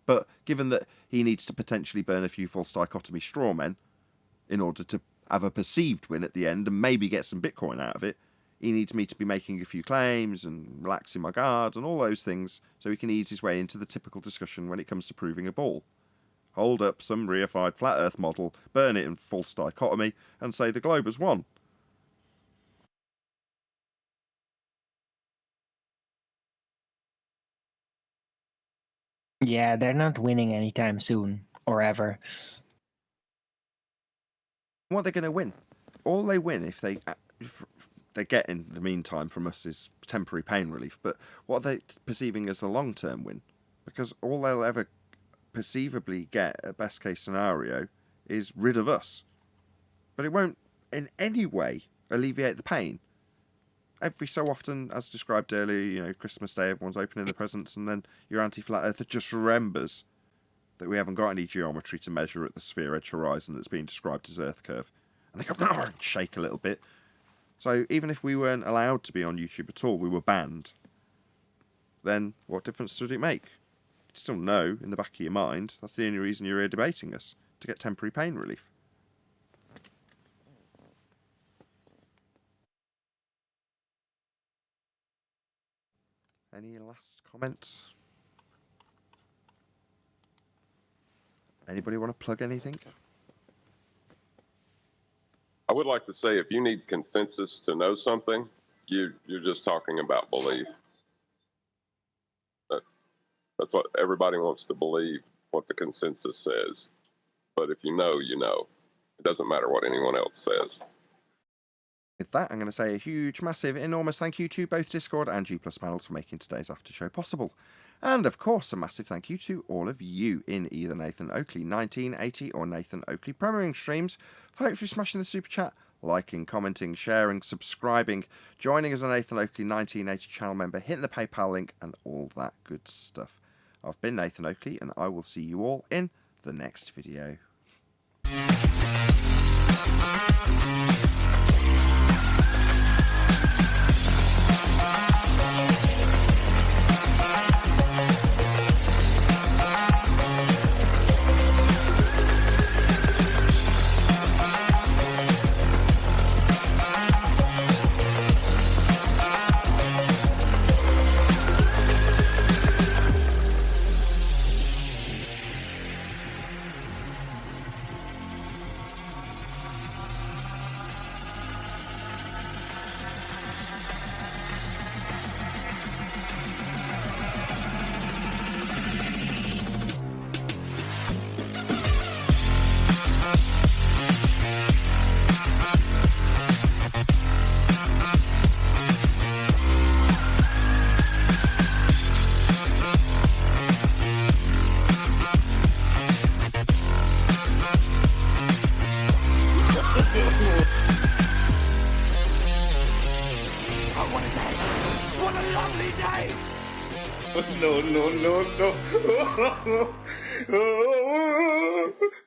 But given that he needs to potentially burn a few false dichotomy straw men in order to have a perceived win at the end and maybe get some Bitcoin out of it, he needs me to be making a few claims and relaxing my guard and all those things so he can ease his way into the typical discussion when it comes to proving a ball. Hold up some reified flat earth model, burn it in false dichotomy, and say the globe has won. Yeah, they're not winning anytime soon, or ever. What are they going to win? All they win if they get in the meantime from us is temporary pain relief, but what are they perceiving as the long-term win? Because all they'll ever perceivably get at best case scenario is rid of us. But it won't in any way alleviate the pain. Every so often, as described earlier, Christmas Day, everyone's opening the presents, and then your anti-flat earther just remembers that we haven't got any geometry to measure at the sphere edge horizon that's being described as Earth curve. And they go, no, and shake a little bit. So even if we weren't allowed to be on YouTube at all, we were banned, then what difference does it make? You'd still know in the back of your mind that's the only reason you're here debating us, to get temporary pain relief. Any last comments? Anybody want to plug anything? I would like to say, if you need consensus to know something, you're just talking about belief. That's what everybody wants to believe, what the consensus says. But if you know, you know. It doesn't matter what anyone else says. With that, I'm going to say a huge, massive, enormous thank you to both Discord and G Plus panels for making today's after show possible. And of course, a massive thank you to all of you in either Nathan Oakley 1980 or Nathan Oakley Premiering streams for hopefully smashing the super chat, liking, commenting, sharing, subscribing, joining as a Nathan Oakley 1980 channel member, hitting the PayPal link, and all that good stuff. I've been Nathan Oakley, and I will see you all in the next video. What a lovely day! No, no, no, no.